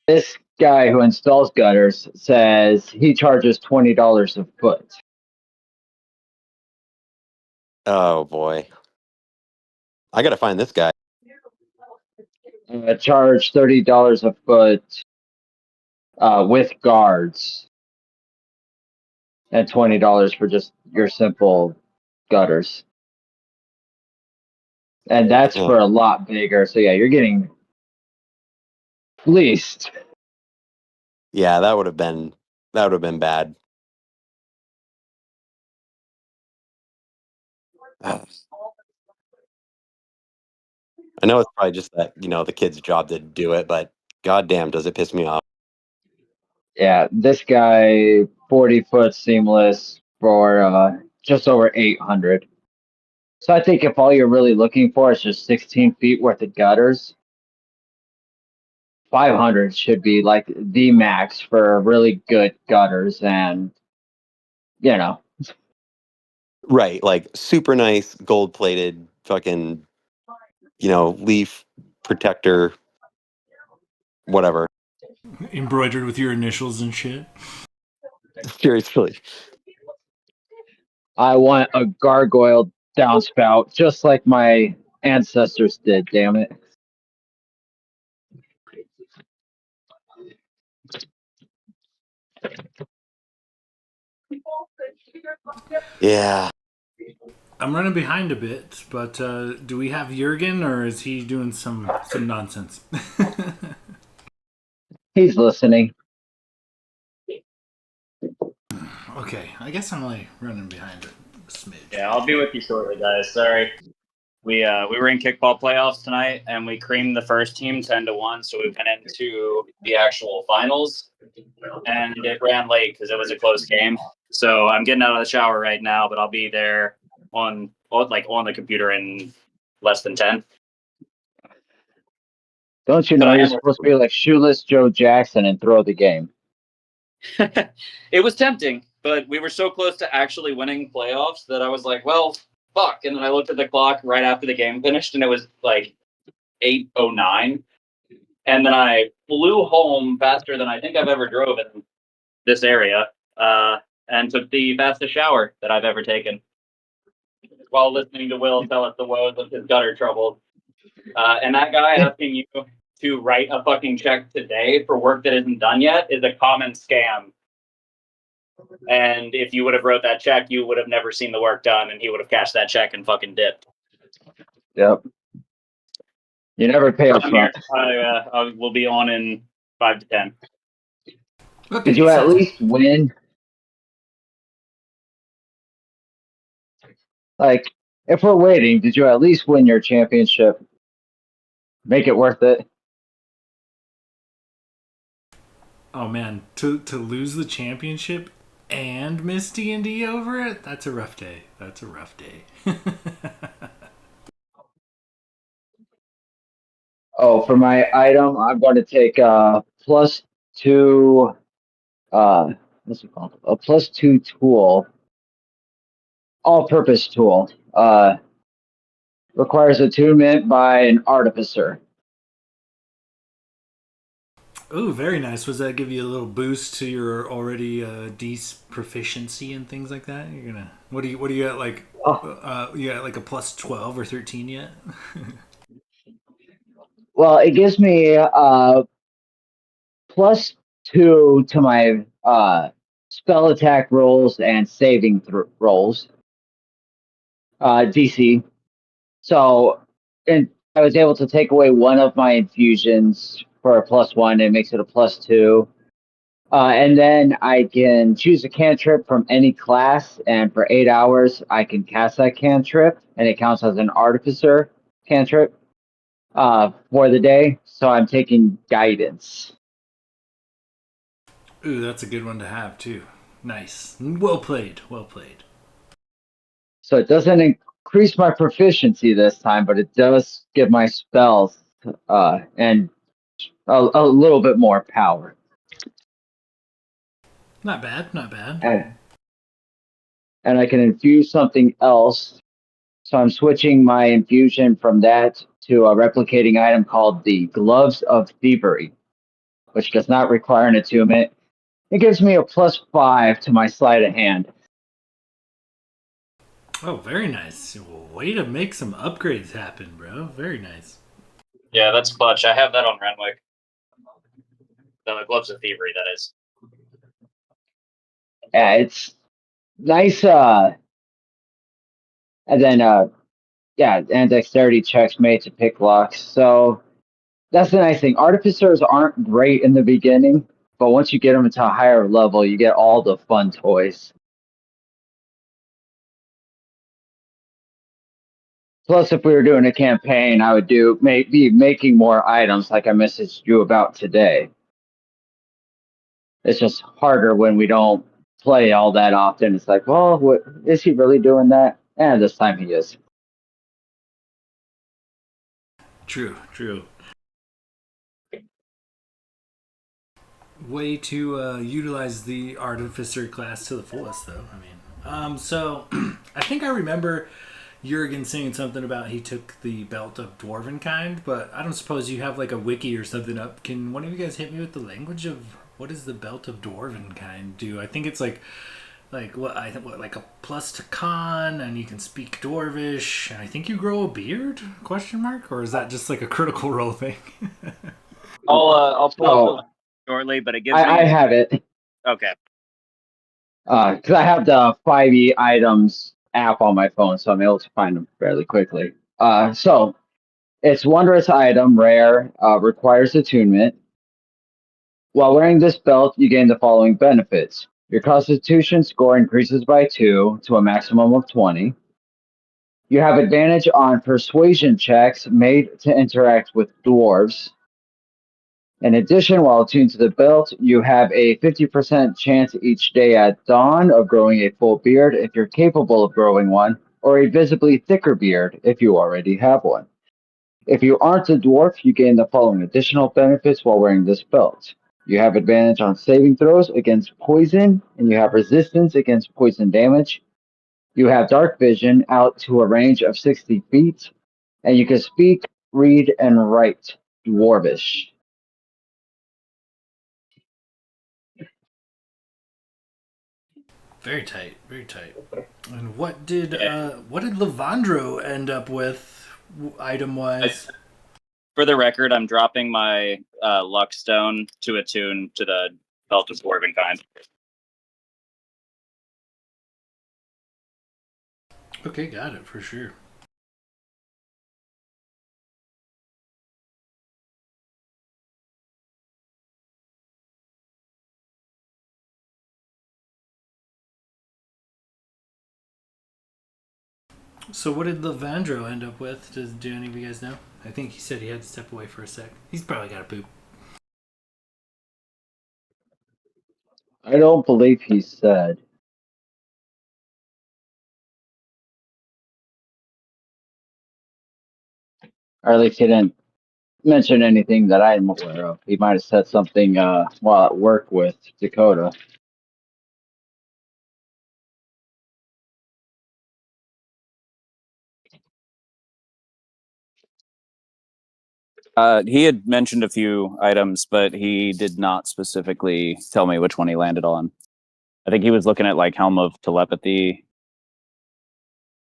This guy who installs gutters says he charges $20 a foot. Oh boy, I gotta find this guy. Charge $30 a foot with guards, and $20 for just your simple gutters. And that's for a lot bigger. So yeah, you're getting fleeced. Yeah, that would have been bad. I know it's probably just that, the kid's job to do it, but goddamn, does it piss me off. Yeah, this guy 40-foot seamless for just over 800. So I think if all you're really looking for is just 16 feet worth of gutters, 500 should be like the max for really good gutters, and you know, Right, like super nice gold plated fucking, leaf protector, whatever. Embroidered with your initials and shit. Seriously. I want a gargoyle downspout just like my ancestors did, damn it. Yeah. I'm running behind a bit, but do we have Jurgen, or is he doing some nonsense? He's listening. Okay, I guess I'm only running behind a smidge. Yeah, I'll be with you shortly, guys. Sorry. We were in kickball playoffs tonight, and we creamed the first team 10-1, so we went into the actual finals, and it ran late because it was a close game. So I'm getting out of the shower right now, but I'll be there on the computer in less than 10. Don't you know you're supposed to be like shoeless Joe Jackson and throw the game? It was tempting, but we were so close to actually winning playoffs that I was like, well, fuck. And then I looked at the clock right after the game finished, and it was like 8:09. And then I flew home faster than I think I've ever drove in this area, and took the fastest shower that I've ever taken while listening to Will tell us the woes of his gutter troubles. And that guy asking you to write a fucking check today for work that isn't done yet is a common scam. And if you would have wrote that check, you would have never seen the work done, and he would have cashed that check and fucking dipped. Yep. You never pay up front. I will be on in 5 to 10. Okay, Did you at least win? Like, if we're waiting, did you at least win your championship? Make it worth it. Oh man, to lose the championship and miss D&D over it? That's a rough day. That's a rough day. Oh, for my item, I'm going to take +2. What's it called? A +2 tool, all-purpose tool. Requires attunement by an artificer. Ooh, very nice. Was that give you a little boost to your already proficiency and things like that? You're gonna what do you at like? You at like a +12 or 13 yet? Well, it gives me +2 to my spell attack rolls and saving rolls. DC. So, and I was able to take away one of my infusions for a +1. It makes it a +2. And then I can choose a cantrip from any class, and for 8 hours, I can cast that cantrip, and it counts as an artificer cantrip for the day. So I'm taking guidance. Ooh, that's a good one to have too. Nice. Well played. Well played. So it doesn't increase my proficiency this time, but it does give my spells and a little bit more power. Not bad. Not bad. And I can infuse something else. So I'm switching my infusion from that to a replicating item called the Gloves of Thievery, which does not require an attunement. It gives me a +5 to my sleight of hand. Oh, very nice. Way to make some upgrades happen, bro. Very nice. Yeah, that's clutch. I have that on Renwick. The Gloves of Thievery, that is. Yeah, it's nice. And then, and dexterity checks made to pick locks. So that's the nice thing. Artificers aren't great in the beginning, but once you get them into a higher level, you get all the fun toys. Plus, if we were doing a campaign, I would be making more items like I messaged you about today. It's just harder when we don't play all that often. It's like, well, what, is he really doing that? And this time he is. True. Way to utilize the artificer class to the fullest, though. I mean, so I think I remember Jurgen saying something about he took the belt of dwarven kind, but I don't suppose you have like a wiki or something up. Can one of you guys hit me with the language of what does the belt of dwarven kind do? I think it's like like a plus to con, and you can speak dwarvish, and I think you grow a beard? Question mark, or is that just like a critical role thing? I'll pull up shortly, but it gives me. I have it. Okay. Because I have the 5e items app on my phone, so I'm able to find them fairly quickly. So it's wondrous item, rare, requires attunement. While wearing this belt, you gain the following benefits. Your constitution score increases by 2 to a maximum of 20. You have advantage on persuasion checks made to interact with dwarves. In addition, while attuned to the belt, you have a 50% chance each day at dawn of growing a full beard if you're capable of growing one, or a visibly thicker beard if you already have one. If you aren't a dwarf, you gain the following additional benefits while wearing this belt. You have advantage on saving throws against poison, and you have resistance against poison damage. You have dark vision out to a range of 60 feet, and you can speak, read, and write Dwarvish. Very tight. And what did Levandro end up with, item wise? For the record, I'm dropping my luck stone to attune to the belt of dwarven kind. Okay, got it for sure. So what did Levandro end up with? Do any of you guys know? I think he said he had to step away for a sec. He's probably got to poop. I don't believe he said. Or at least he didn't mention anything that I'm aware of. He might have said something while at work with Dakota. He had mentioned a few items, but he did not specifically tell me which one he landed on. I think he was looking at like Helm of Telepathy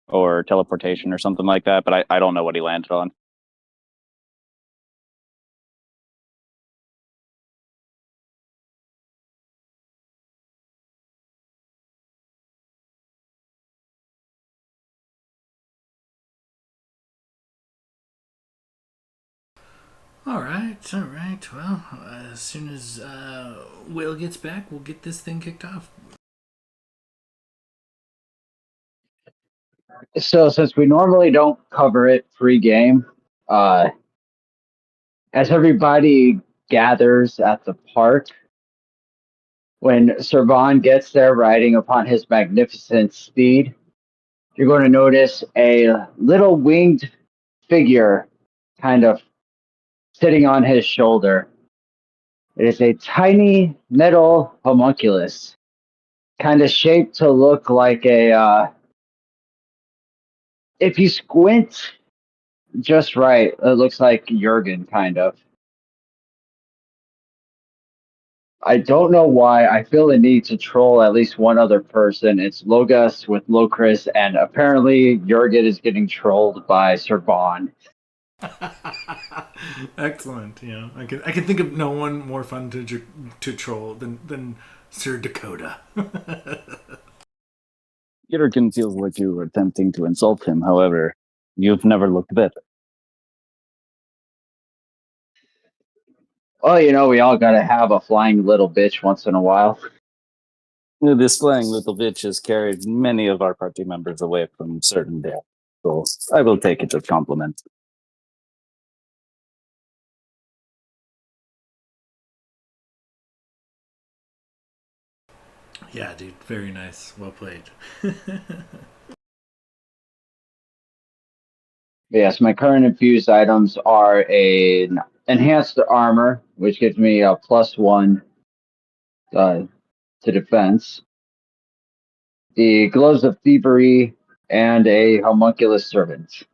or Teleportation or something like that, but I don't know what he landed on. All right. Well, as soon as Will gets back, we'll get this thing kicked off. So since we normally don't cover it pre-game, as everybody gathers at the park, when Servan gets there riding upon his magnificent steed, you're going to notice a little winged figure kind of sitting on his shoulder. It is a tiny metal homunculus, kind of shaped to look like a, if you squint just right. It looks like Jurgen, kind of. I don't know why. I feel the need to troll at least one other person. It's Logus with Locris, and apparently Jurgen is getting trolled by Sir Vaughn. Excellent. You know, I can think of no one more fun to troll than Sir Dakota. Jurgen feels like you were attempting to insult him. However, you've never looked better. Well, we all gotta have a flying little bitch once in a while. This flying little bitch has carried many of our party members away from certain death, so I will take it as compliment. Yeah, dude, very nice. Well played. Yes, my current infused items are an enhanced armor, which gives me a +1 to defense, the gloves of thievery, and a homunculus servant.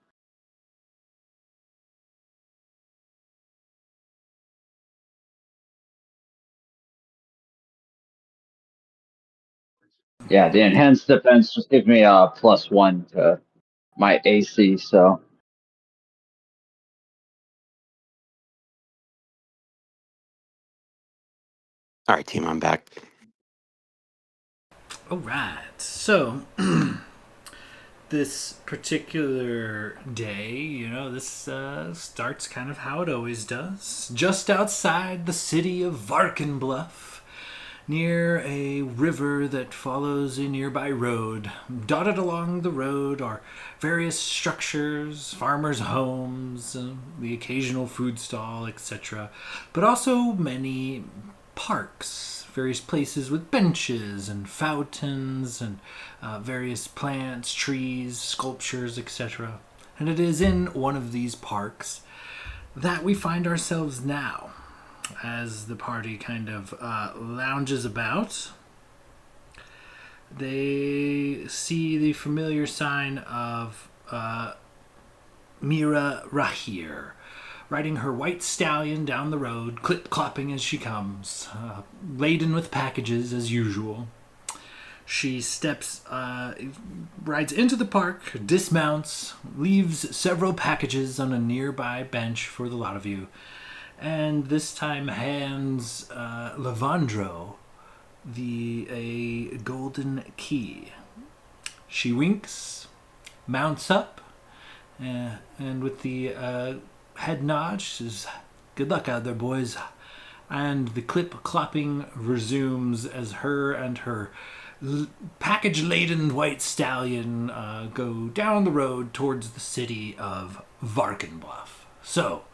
Yeah, the enhanced defense just gives me a +1 to my AC, so. All right, team, I'm back. All right. So, this particular day, this starts kind of how it always does. Just outside the city of Varkenbluff, near a river that follows a nearby road. Dotted along the road are various structures, farmers' homes, the occasional food stall, etc. But also many parks, various places with benches and fountains and various plants, trees, sculptures, etc. And it is in one of these parks that we find ourselves now as the party kind of lounges about. They see the familiar sign of Mira Rahir riding her white stallion down the road, clip-clopping as she comes, laden with packages as usual. She rides into the park, dismounts, leaves several packages on a nearby bench for the lot of you, and this time hands Levandro a golden key. She winks, mounts up, and with the head nod, she says, "Good luck out there, boys." And the clip-clopping resumes as her and her package-laden white stallion go down the road towards the city of Varkenbluff. So,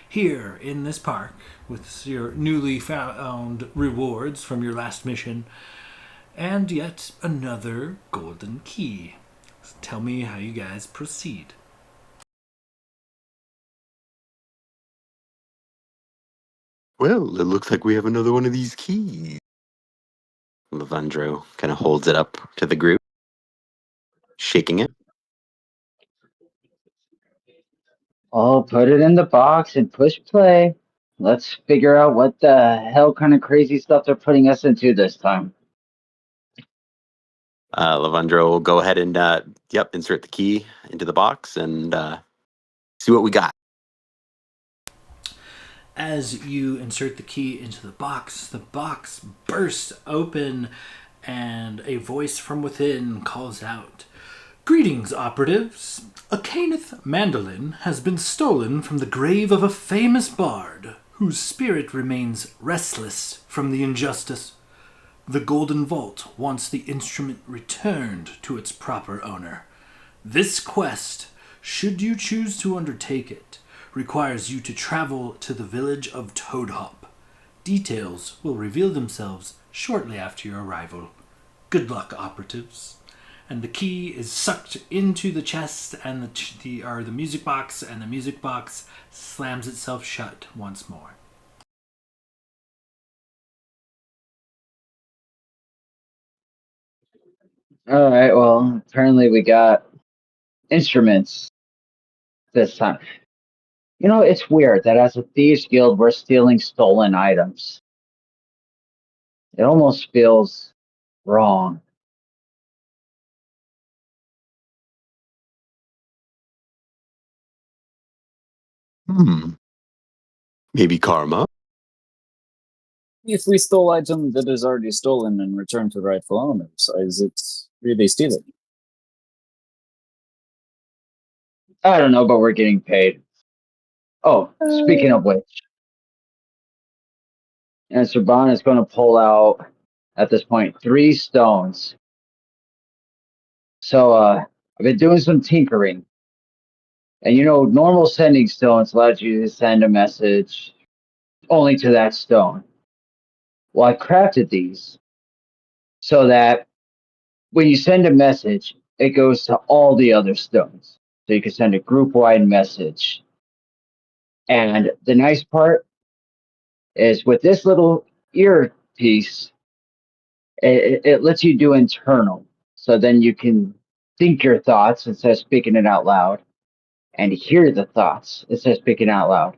here in this park, with your newly found rewards from your last mission, and yet another golden key. Tell me how you guys proceed. Well, it looks like we have another one of these keys. Levandro kind of holds it up to the group, shaking it. Oh, put it in the box and push play. Let's figure out what the hell kind of crazy stuff they're putting us into this time. Levandro will go ahead and, insert the key into the box and see what we got. As you insert the key into the box bursts open and a voice from within calls out, "Greetings, operatives. A Caneth mandolin has been stolen from the grave of a famous bard whose spirit remains restless from the injustice. The Golden Vault wants the instrument returned to its proper owner. This quest, should you choose to undertake it, requires you to travel to the village of Toadhop. Details will reveal themselves shortly after your arrival. Good luck, operatives." And the key is sucked into the chest and the music box, and the music box slams itself shut once more. All right, well, apparently we got instruments. this time. You know, it's weird that as a thieves guild, we're stealing stolen items. It almost feels wrong. Maybe karma? If we stole item that is already stolen and returned to the rightful owners, is it really stealing? I don't know, but we're getting paid. Oh, speaking of which, and Serban is going to pull out, at this point, 3 stones. So I've been doing some tinkering. And you know, normal sending stones allows you to send a message only to that stone. Well, I crafted these so that when you send a message, it goes to all the other stones. So you can send a group wide message. And the nice part is with this little earpiece, it lets you do internal. So then you can think your thoughts instead of speaking it out loud and hear the thoughts instead of speaking out loud.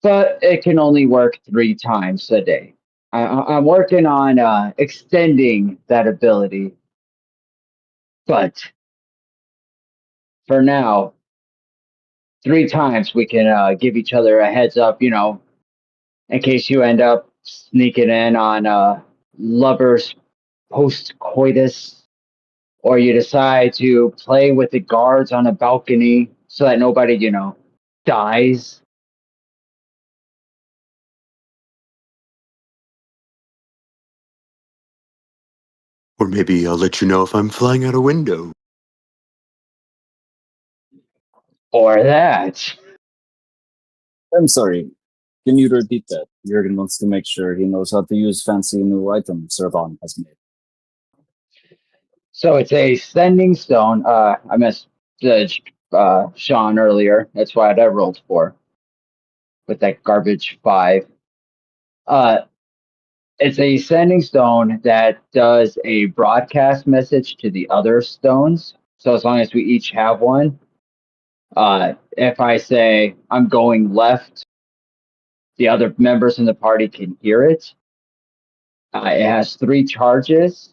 But it can only work 3 times a day. I'm working on extending that ability. But for now, 3 times we can give each other a heads up, you know, in case you end up sneaking in on lovers post coitus, or you decide to play with the guards on a balcony so that nobody, you know, dies. Or maybe I'll let you know if I'm flying out a window. Or that. I'm sorry. Can you repeat that? Jurgen wants to make sure he knows how to use fancy new items Servan has made. So it's a sending stone. I messaged Sean earlier. That's why I rolled 4 with that garbage 5. Uh, it's a sending stone that does a broadcast message to the other stones. So as long as we each have one, if I say I'm going left, the other members in the party can hear it. It has 3 charges.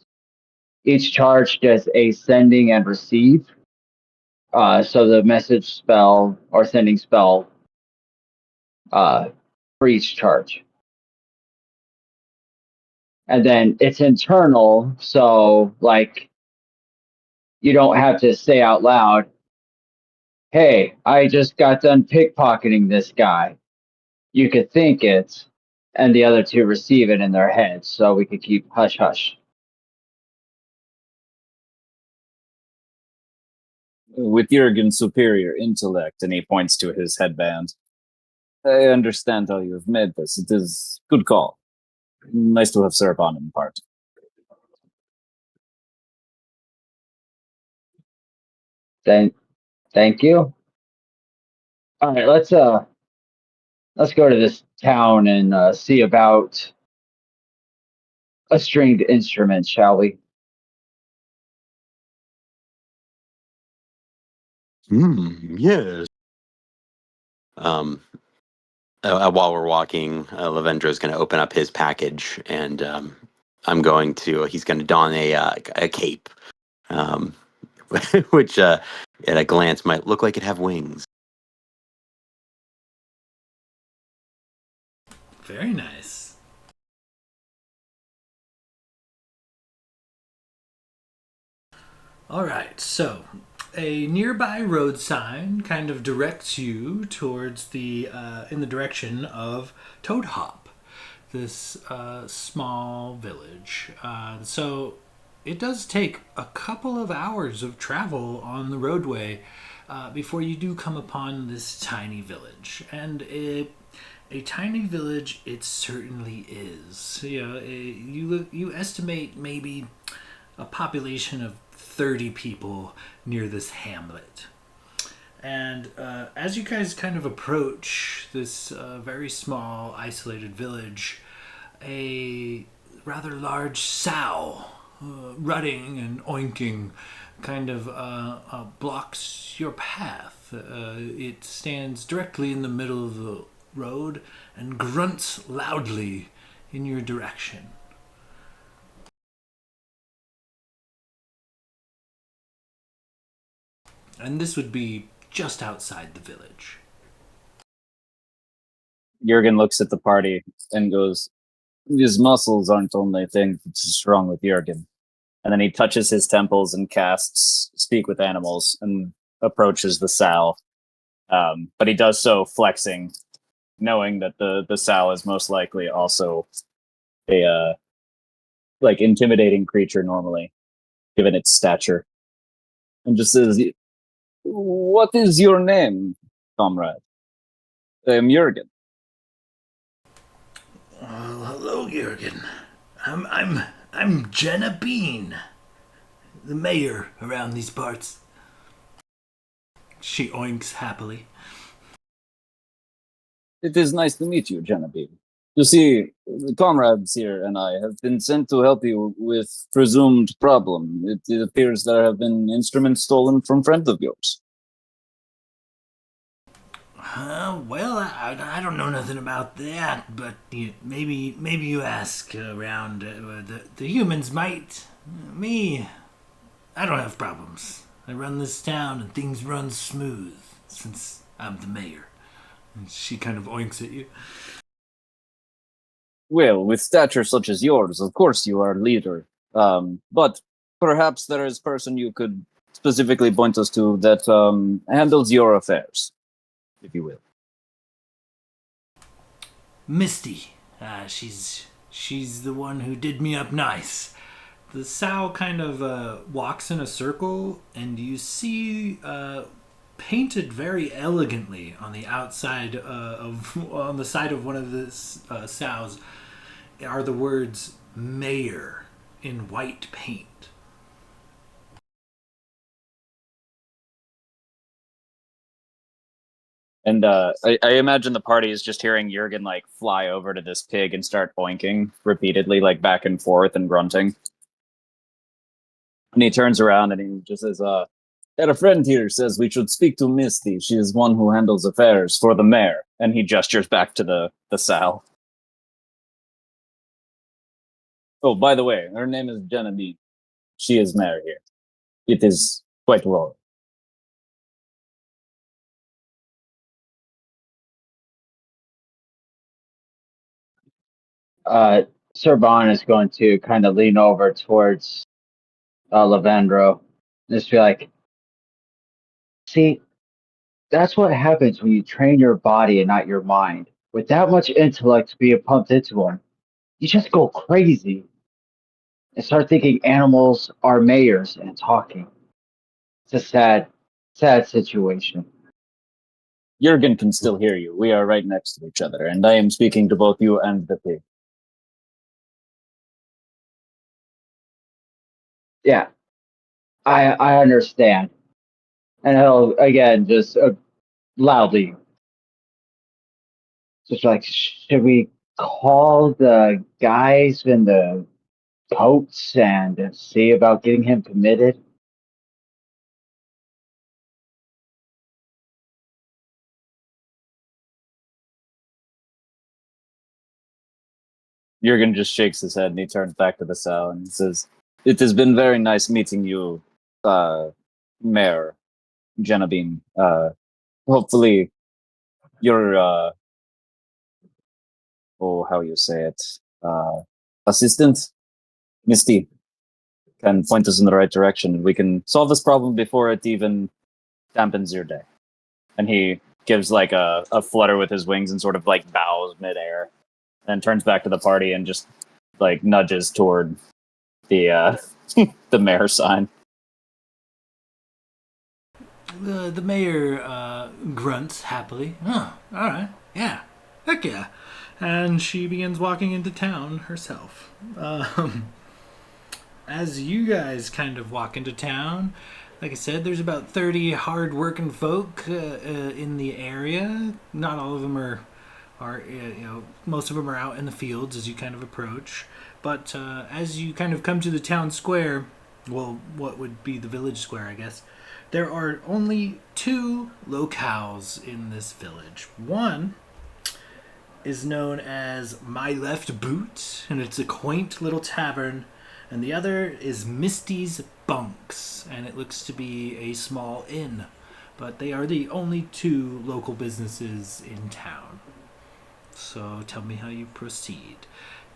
Each charge does a sending and receive. So the message spell or sending spell for each charge. And then it's internal, so like you don't have to say out loud, hey, I just got done pickpocketing this guy. You could think it, and the other 2 receive it in their heads, so we could keep hush hush. With Jurgen's superior intellect, and he points to his headband. I understand how you have made this. It is good call. Nice to have Serban in part. Thank you. All right, let's go to this town and see about a stringed instrument, shall we? Yes. Um, while we're walking, Lavendra's going to open up his package, and he's going to don a cape, um, which at a glance might look like it have wings. Very nice. All right, so a nearby road sign kind of directs you towards in the direction of Toad Hop, this small village. So it does take a couple of hours of travel on the roadway before you do come upon this tiny village, and a tiny village it certainly is. You know, you estimate maybe a population of 30 people near this hamlet. And as you guys kind of approach this very small, isolated village, a rather large sow, rutting and oinking, kind of blocks your path. It stands directly in the middle of the road and grunts loudly in your direction. And this would be just outside the village. Jurgen looks at the party and goes, "His muscles aren't the only thing that's wrong with Jurgen." And then he touches his temples and casts Speak with Animals and approaches the sow. But he does so flexing, knowing that the sow is most likely also a like intimidating creature normally, given its stature. And just says, "What is your name, comrade?" "I am Jurgen." Hello, Jurgen. I'm Jenna Bean, the mayor around these parts. She oinks happily. "It is nice to meet you, Genevieve. You see, the comrades here and I have been sent to help you with presumed problem. It appears there have been instruments stolen from friends of yours." Well, I don't know nothing about that, but maybe you ask around. The humans might. Me, I don't have problems. I run this town and things run smooth since I'm the mayor. And she kind of oinks at you. "Well, with stature such as yours, of course you are leader. But perhaps there is person you could specifically point us to that handles your affairs, if you will." Misty. She's the one who did me up nice. The sow kind of walks in a circle, and you see painted very elegantly on the outside on the side of one of the sows are the words "Mayor" in white paint. And I imagine the party is just hearing Jurgen like fly over to this pig and start boinking repeatedly, like back and forth and grunting. And he turns around and he just says, "Had a friend here says we should speak to Misty. She is one who handles affairs for the mayor." And he gestures back to the sow. "Oh, by the way, her name is Genevieve. She is mayor here. It is quite royal." Sir Bon is going to kind of lean over towards Lavendro and just be like, see, that's what happens when you train your body and not your mind. With that much intellect being pumped into him, you just go crazy and start thinking animals are mayors and talking. It's a sad situation. Jurgen can still hear you. We are right next to each other, and I am speaking to both you and the pig. Yeah, I understand. And he'll, again, just loudly, just like, should we call the guys in the coats and see about getting him committed? Jurgen just shakes his head and he turns back to the cell and says, "It has been very nice meeting you, Mayor Genevieve. Hopefully your, how you say it, assistant, Misty, can point us in the right direction. We can solve this problem before it even dampens your day." And he gives like a flutter with his wings and sort of like bows midair, then turns back to the party and just like nudges toward the the mayor sign. The mayor grunts happily. Oh, all right, yeah, heck yeah. And she begins walking into town herself. As you guys kind of walk into town, like I said, there's about 30 hard-working folk in the area. Not all of them are most of them are out in the fields as you kind of approach. But as you kind of come to the town square, well, what would be the village square, I guess. There are only two locales in this village. One is known as My Left Boot, and it's a quaint little tavern. And the other is Misty's Bunks, and it looks to be a small inn. But they are the only two local businesses in town. So tell me how you proceed.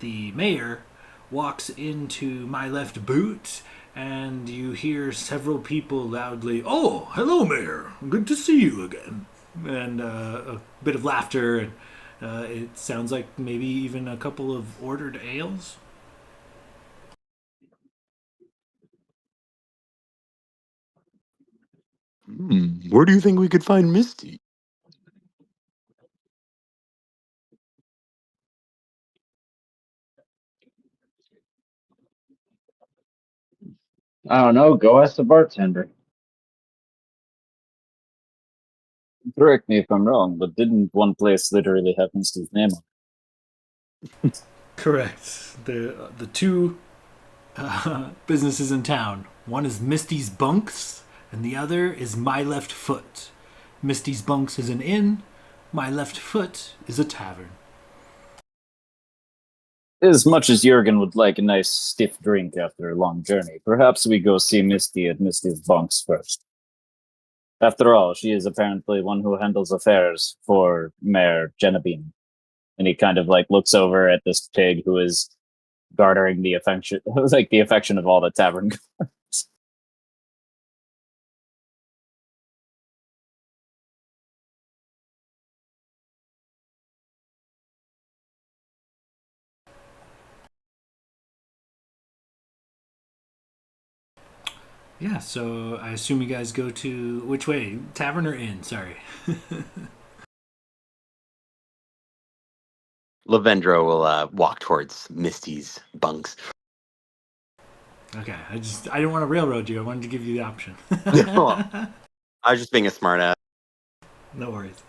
The mayor walks into My Left Boot, and you hear several people loudly, "Oh, hello, Mayor. Good to see you again." And a bit of laughter, and it sounds like maybe even a couple of ordered ales. Where do you think we could find Misty? I don't know. Go ask the bartender. Correct me if I'm wrong, but didn't one place literally have Misty's name on Correct. The two businesses in town. One is Misty's Bunks, and the other is My Left Foot. Misty's Bunks is an inn. My Left Foot is a tavern. it? As much as Jurgen would like a nice stiff drink after a long journey, perhaps we go see Misty at Misty's bunks first. After all, she is apparently one who handles affairs for Mayor Genevieve. And he kind of like looks over at this pig who is garnering the affection, like the affection of all the tavern guards. Yeah, so I assume you guys go to which way? Tavern or inn? Sorry. Lavendra will walk towards Misty's bunks. Okay, I didn't want to railroad you. I wanted to give you the option. I was just being a smartass. No worries.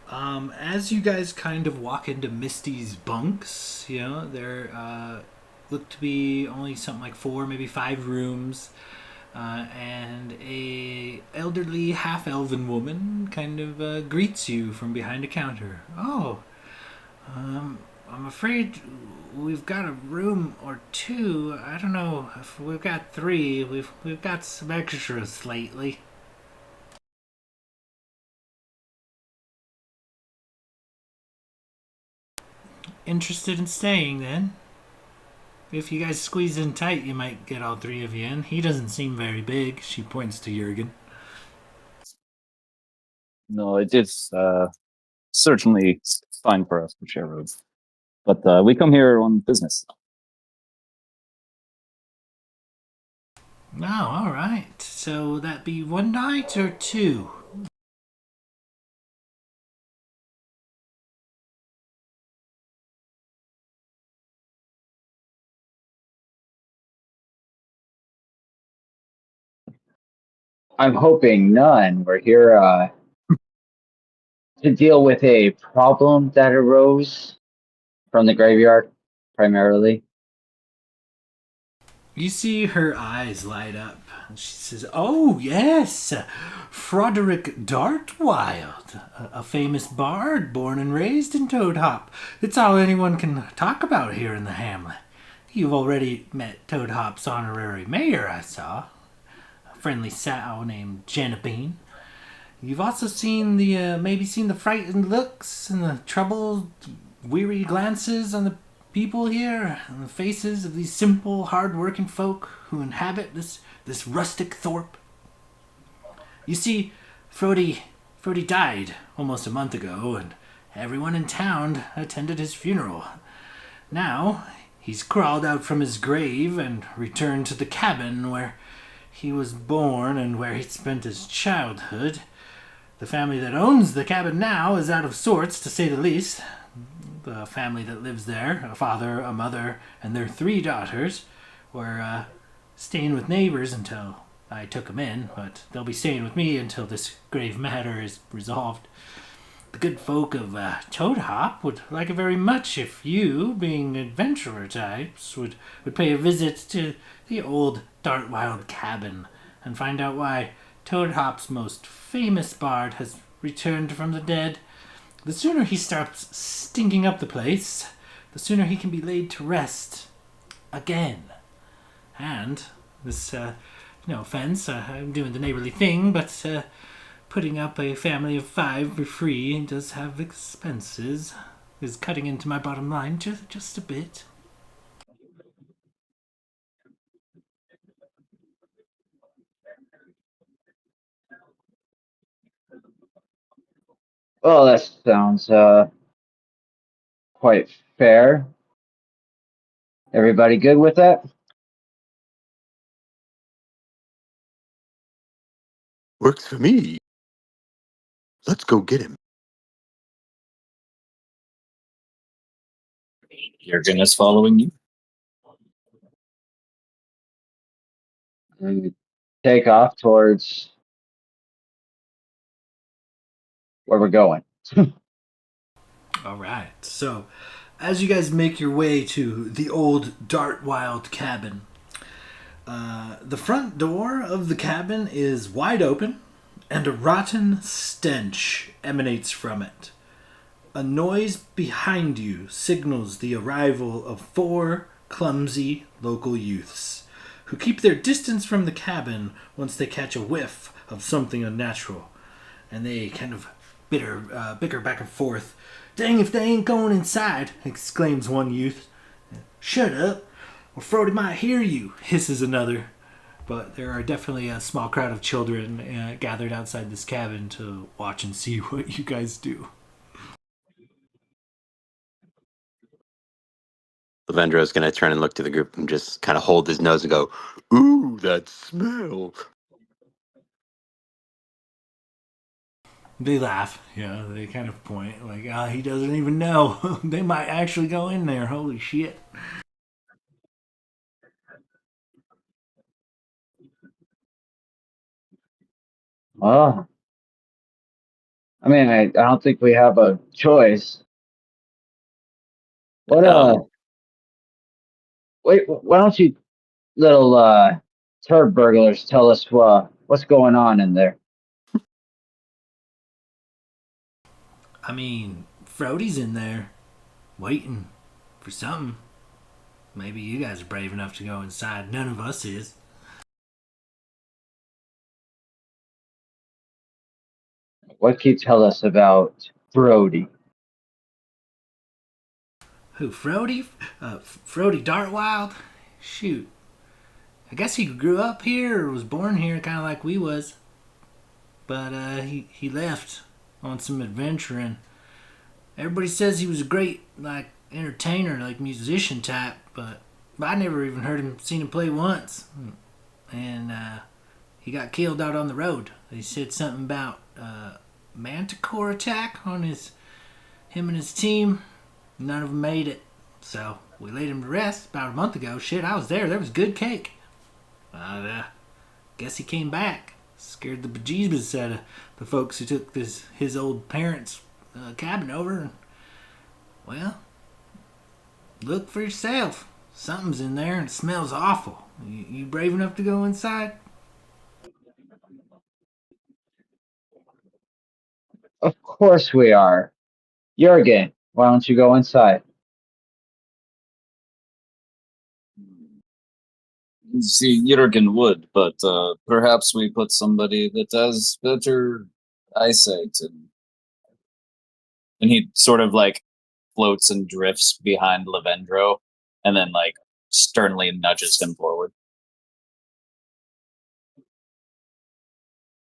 As you guys kind of walk into Misty's bunks, there look to be only something like 4, maybe 5 rooms, and a elderly half-elven woman kind of greets you from behind a counter. "Oh, I'm afraid we've got a room or 2. I don't know if we've got 3. We've got some extras lately." Interested in staying then? If you guys squeeze in tight, you might get all 3 of you in. He doesn't seem very big. She points to Jurgen. No, it is certainly fine for us to share rooms. But we come here on business. Oh, all right. So will that be 1 night or 2? I'm hoping none. We're here to deal with a problem that arose from the graveyard, primarily. You see her eyes light up. She says, "Oh, yes, Froderick Dartwild, a famous bard born and raised in Toad Hop. It's all anyone can talk about here in the hamlet. You've already met Toad Hop's honorary mayor, I saw. A friendly sow named Genevieve. You've also seen maybe seen the frightened looks and the troubled, weary glances on the people here, and the faces of these simple, hard-working folk who inhabit this rustic thorp. You see, Frody died almost a month ago, and everyone in town attended his funeral. Now, he's crawled out from his grave and returned to the cabin where he was born and where he spent his childhood. The family that owns the cabin now is out of sorts, to say the least. The family that lives there, a father, a mother, and their 3 daughters, were staying with neighbors until I took them in, but they'll be staying with me until this grave matter is resolved. The good folk of Toad Hop would like it very much if you, being adventurer types, would pay a visit to the old Dartwild cabin and find out why Toad Hop's most famous bard has returned from the dead. The sooner he starts stinking up the place, the sooner he can be laid to rest again. And this, no offense, I'm doing the neighborly thing, but putting up a family of 5 for free does have expenses. Is cutting into my bottom line just a bit. Well, that sounds quite fair. Everybody good with that? Works for me. Let's go get him. Jurgen is following you. And take off towards where we're going. All right. So, as you guys make your way to the old Dartwild cabin, the front door of the cabin is wide open, and a rotten stench emanates from it. A noise behind you signals the arrival of 4 clumsy local youths who keep their distance from the cabin once they catch a whiff of something unnatural. And they kind of bicker back and forth. "Dang if they ain't going inside," exclaims one youth. "Shut up, or Frody might hear you," hisses another. But there are definitely a small crowd of children gathered outside this cabin to watch and see what you guys do. Lavendra is going to turn and look to the group and just kind of hold his nose and go, "Ooh, that smell." They laugh. Yeah, they kind of point like, he doesn't even know. They might actually go in there. Holy shit. Well, I mean, I don't think we have a choice. What Um, wait, why don't you little turd burglars tell us what's going on in there? I mean, Frody's in there, waiting for something. Maybe you guys are brave enough to go inside. None of us is. What can you tell us about Brody? Who, Frody? Frody Dartwild? Shoot. I guess he grew up here or was born here, kind of like we was. But he left on some adventuring. Everybody says he was a great, like, entertainer, like musician type, but I never even heard him, seen him play once. And he got killed out on the road. They said something about manticore attack on him and his team. None of them made it. So we laid him to rest about a month ago. Shit, I was there. There was good cake. Guess he came back. Scared the bejeebus out of the folks who took his old parents' cabin over. And, well, look for yourself. Something's in there and it smells awful. You brave enough to go inside? Of course we are. Jurgen, why don't you go inside? See, Jurgen would, but perhaps we put somebody that has better eyesight, and he sort of like floats and drifts behind Lavendro, and then like sternly nudges him forward.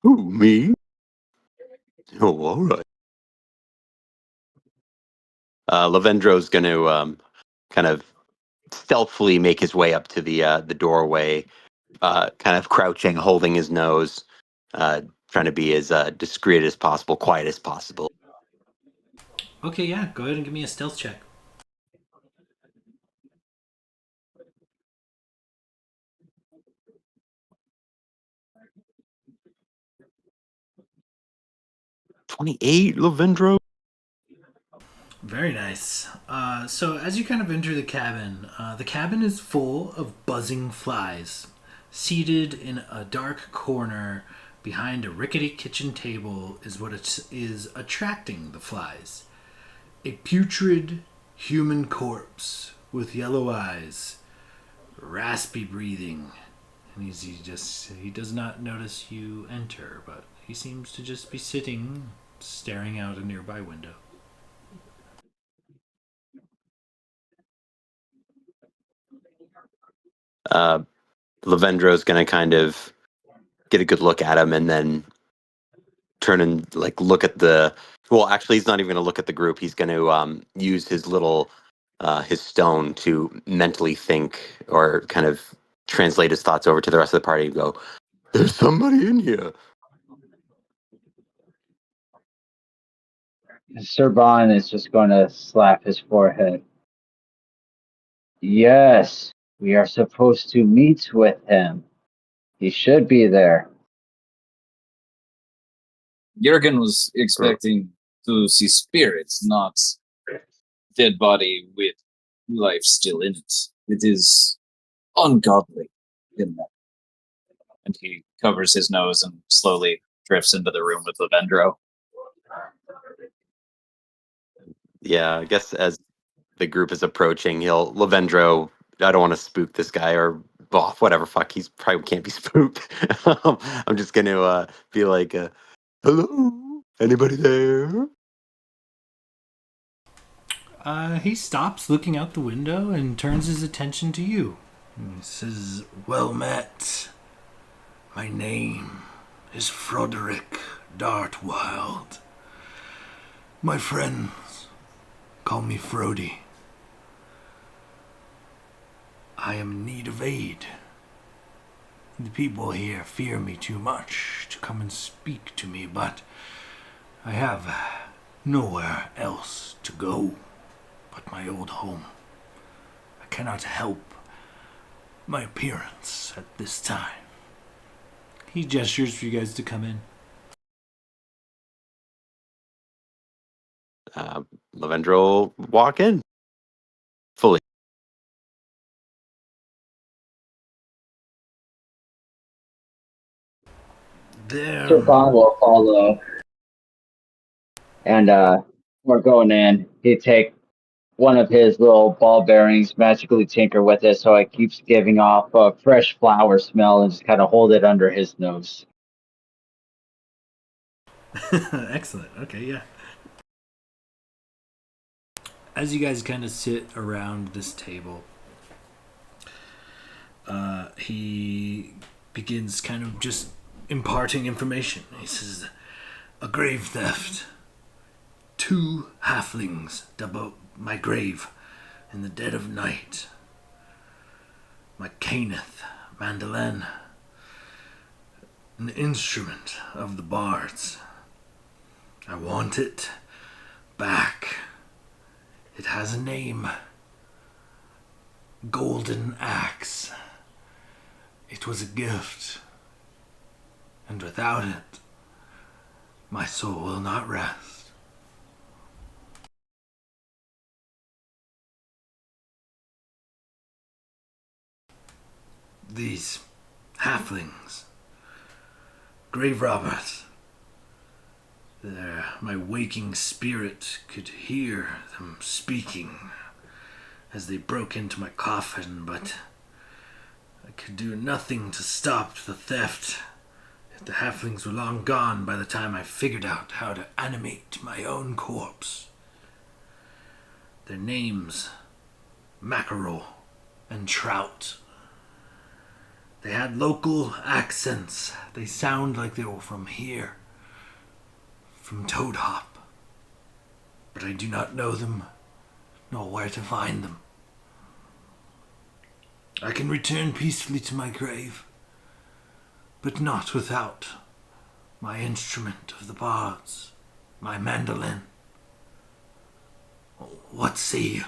Who, me? Oh, all right. Lavendro's going to kind of stealthily make his way up to the doorway, kind of crouching, holding his nose, trying to be as discreet as possible, quiet as possible. Okay, yeah. Go ahead and give me a stealth check. 28, Lavendro? Very nice. So as you kind of enter the cabin is full of buzzing flies. Seated in a dark corner behind a rickety kitchen table is what is attracting the flies. A putrid human corpse with yellow eyes, raspy breathing, and he does not notice you enter, but he seems to just be sitting, staring out a nearby window. Uh, Lavendro's going to kind of get a good look at him and then turn and like look at the. Well, actually, he's not even going to look at the group. He's going to use his little his stone to mentally think or kind of translate his thoughts over to the rest of the party and go, "There's somebody in here." Sir Bon is just going to slap his forehead. Yes, we are supposed to meet with him. He should be there. Jurgen was expecting to see spirits, not dead body with life still in it. It is ungodly. In that. And he covers his nose and slowly drifts into the room with Lavendro. Yeah, I guess as the group is approaching, Lavendro. I don't want to spook this guy or whatever. Fuck, he's probably can't be spooked. I'm just gonna be like, "Hello, anybody there?" He stops looking out the window and turns his attention to you. He says, "Well met. My name is Froderick Dartwild. My friends call me Frody. I am in need of aid. The people here fear me too much to come and speak to me, but I have nowhere else to go but my old home. I cannot help my appearance at this time." He gestures for you guys to come in. Lavendro will walk in fully. There. Sir Bon will follow, and we're going in. He take one of his little ball bearings, magically tinker with it so it keeps giving off a fresh flower smell, and just kind of hold it under his nose. Excellent. Okay, yeah. As you guys kind of sit around this table, he begins kind of just imparting information. He says, "A grave theft. 2 halflings dug up my grave in the dead of night. My Caneth mandolin, an instrument of the bards. I want it back. It has a name. Golden Axe. It was a gift, and without it, my soul will not rest." These halflings, grave robbers, my waking spirit could hear them speaking as they broke into my coffin, but I could do nothing to stop the theft. The halflings were long gone by the time I figured out how to animate my own corpse. Their names, Mackerel and Trout. They had local accents. They sound like they were from here, from Toad Hop. But I do not know them, nor where to find them. I can return peacefully to my grave, but not without my instrument of the bards, my mandolin. What say you?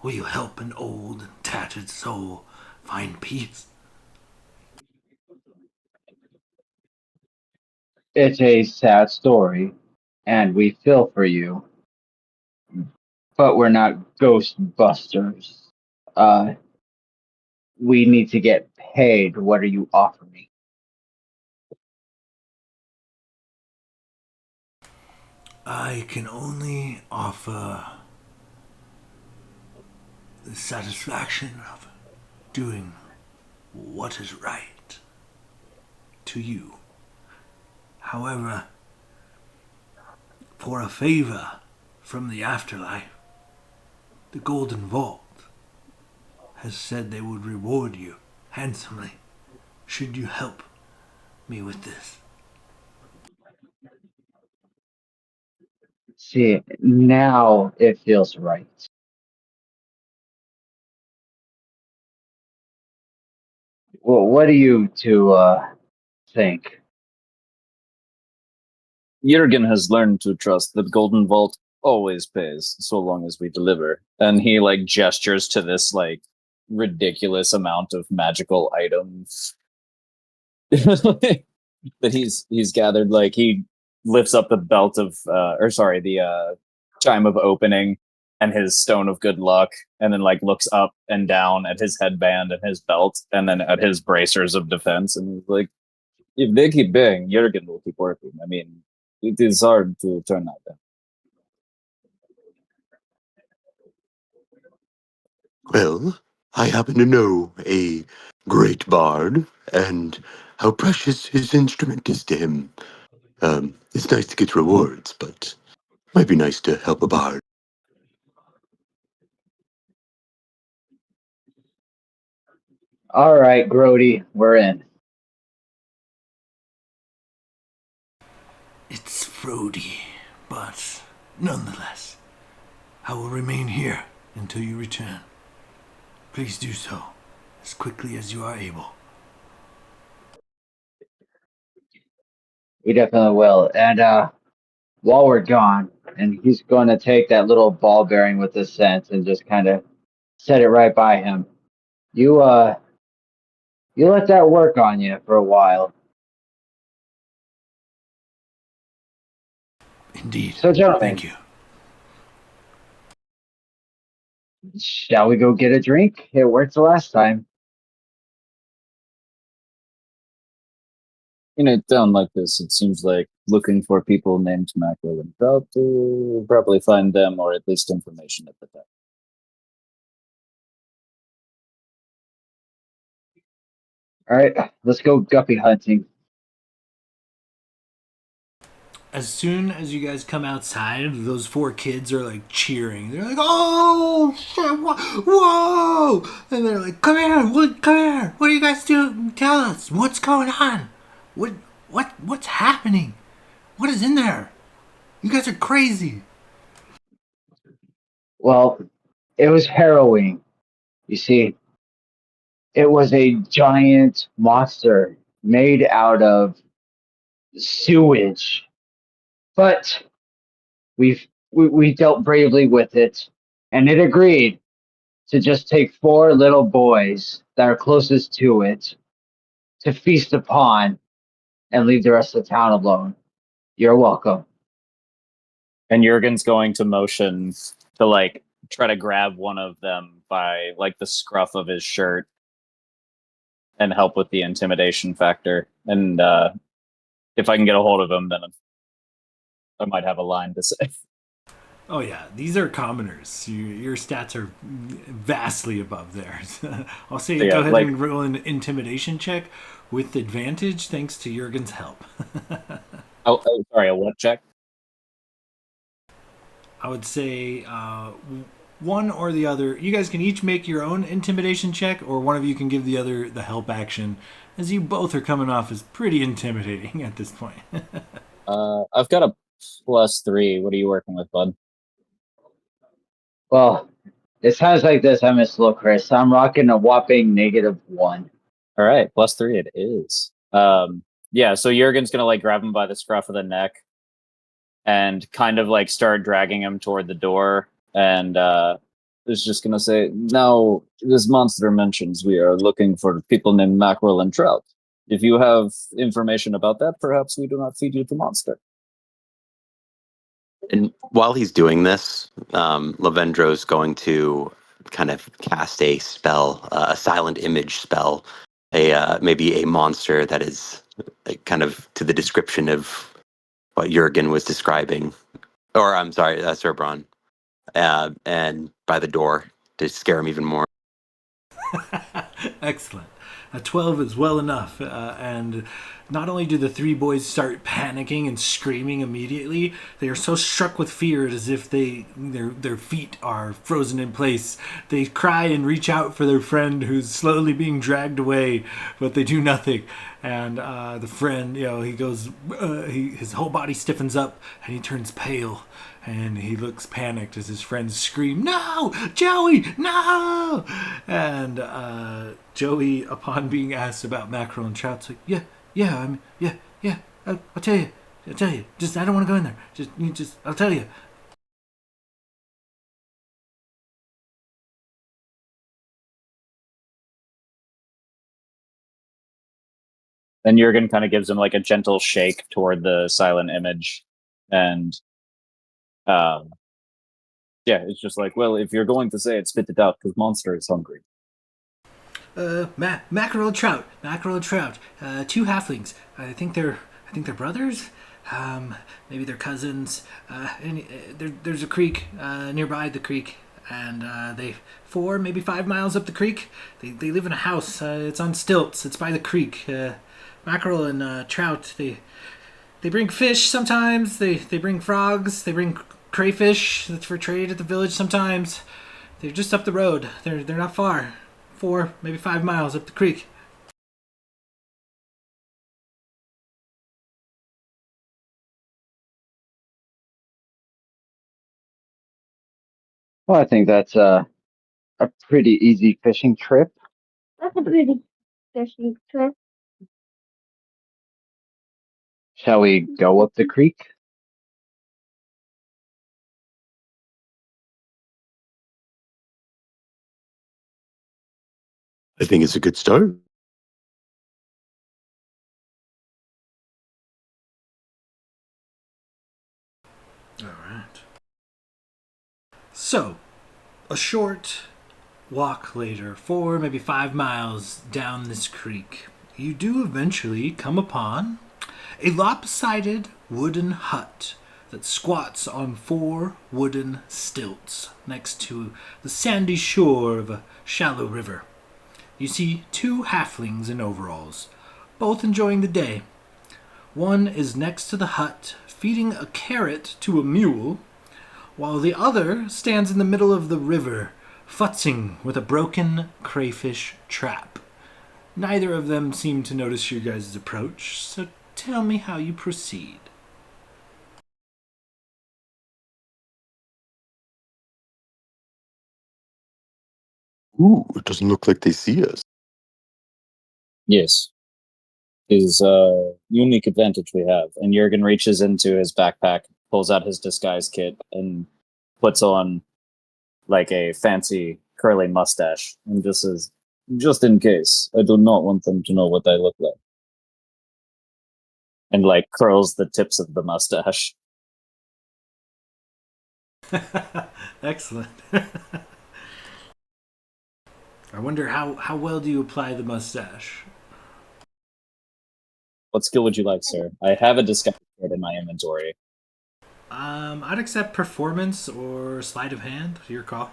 Will you help an old and tattered soul find peace? It's a sad story, and we feel for you. but we're not Ghostbusters. We need to get paid. What are you offering? I can only offer the satisfaction of doing what is right to you. However, for a favor from the afterlife, the Golden Vault has said they would reward you handsomely should you help me with this. See, now it feels right. Well, what do you two think? Jurgen has learned to trust that Golden Vault always pays so long as we deliver. And he like gestures to this like ridiculous amount of magical items that he's gathered. Like he lifts up the belt of the chime of opening and his stone of good luck, and then like looks up and down at his headband and his belt, and then at his bracers of defense, and he's like, if they keep paying, Jurgen will keep working. I mean, it is hard to turn that down. Well, I happen to know a great bard, and how precious his instrument is to him. It's nice to get rewards, but might be nice to help a bard. All right, Grody, we're in. It's Frody, but nonetheless, I will remain here until you return. Please do so as quickly as you are able. We definitely will. And while we're gone, and he's going to take that little ball bearing with his sense and just kind of set it right by him. You let that work on you for a while. Indeed. So, gentlemen, Thank you. shall we go get a drink? It worked the last time. In a town like this, it seems like looking for people named Mackerel and Trout to probably find them, or at least information at the time. All right, let's go guppy hunting. As soon as you guys come outside, those four kids are like cheering. They're like, "Oh shit! Whoa!" And they're like, "Come here! Come here! What are you guys doing? Tell us what's going on. What's happening? What is in there? You guys are crazy." Well, it was harrowing. You see, it was a giant monster made out of sewage. But we dealt bravely with it, and it agreed to just take four little boys that are closest to it to feast upon and leave the rest of the town alone. You're welcome. And Jurgen's going to motion to like try to grab one of them by like the scruff of his shirt and help with the intimidation factor. And if I can get a hold of him, then I might have a line to say. Oh yeah, these are commoners. Your stats are vastly above theirs. I'll say Yeah, go ahead like- and roll an intimidation check with advantage, thanks to Jurgen's help. Oh, sorry, a what check? I would say one or the other. You guys can each make your own intimidation check, or one of you can give the other the help action, as you both are coming off as pretty intimidating at this point. I've got a +3. What are you working with, bud? Well, it sounds like this. I'm Miss Slow Chris. I'm rocking a whopping -1. All right, +3 it is. Yeah, so Jurgen's gonna like grab him by the scruff of the neck and kind of like start dragging him toward the door, and is just gonna say, "Now, this monster mentions we are looking for people named Mackerel and Trout. If you have information about that, perhaps we do not feed you to monster." And while he's doing this, Lavendro's going to kind of cast a spell, a silent image spell, maybe a monster that is kind of to the description of what Jurgen was describing, or I'm sorry, Sir Braun, and by the door to scare him even more. Excellent. A 12 is well enough, and not only do the three boys start panicking and screaming immediately, they are so struck with fear as if their feet are frozen in place. They cry and reach out for their friend who's slowly being dragged away, but they do nothing. And the friend, he goes, his whole body stiffens up and he turns pale. And he looks panicked as his friends scream, "No! Joey! No!" And Joey, upon being asked about mackerel and trout's like, yeah. I'll tell you. Just, I don't want to go in there. I'll tell you. Then Jurgen kind of gives him like a gentle shake toward the silent image, and it's just like, well, if you're going to say it, spit it out, because Monster is hungry. Mackerel trout. Two halflings. I think they're brothers. Maybe they're cousins. There's a creek nearby the creek, and they 4, maybe 5 miles up the creek. They live in a house. It's on stilts. It's by the creek. Mackerel and trout. They bring fish sometimes. They bring frogs. They bring crayfish. That's for trade at the village sometimes. They're just up the road. They're not far. 4, maybe 5 miles up the creek. Well, I think that's a pretty easy fishing trip. That's a pretty fishing trip. Shall we go up the creek? I think it's a good start. All right. So, a short walk later, 4, maybe 5 miles down this creek, you do eventually come upon a lopsided wooden hut that squats on 4 wooden stilts next to the sandy shore of a shallow river. You see 2 halflings in overalls, both enjoying the day. One is next to the hut, feeding a carrot to a mule, while the other stands in the middle of the river, futzing with a broken crayfish trap. Neither of them seem to notice your guys' approach, so tell me how you proceed. Ooh, it doesn't look like they see us. Yes. Is a unique advantage we have. And Jurgen reaches into his backpack, pulls out his disguise kit, and puts on like a fancy curly mustache, and just says, "Just in case, I do not want them to know what I look like." And like curls the tips of the mustache. Excellent. I wonder how well do you apply the mustache? What skill would you like, sir? I have a disguise kit in my inventory. I'd accept performance or sleight of hand. Your call.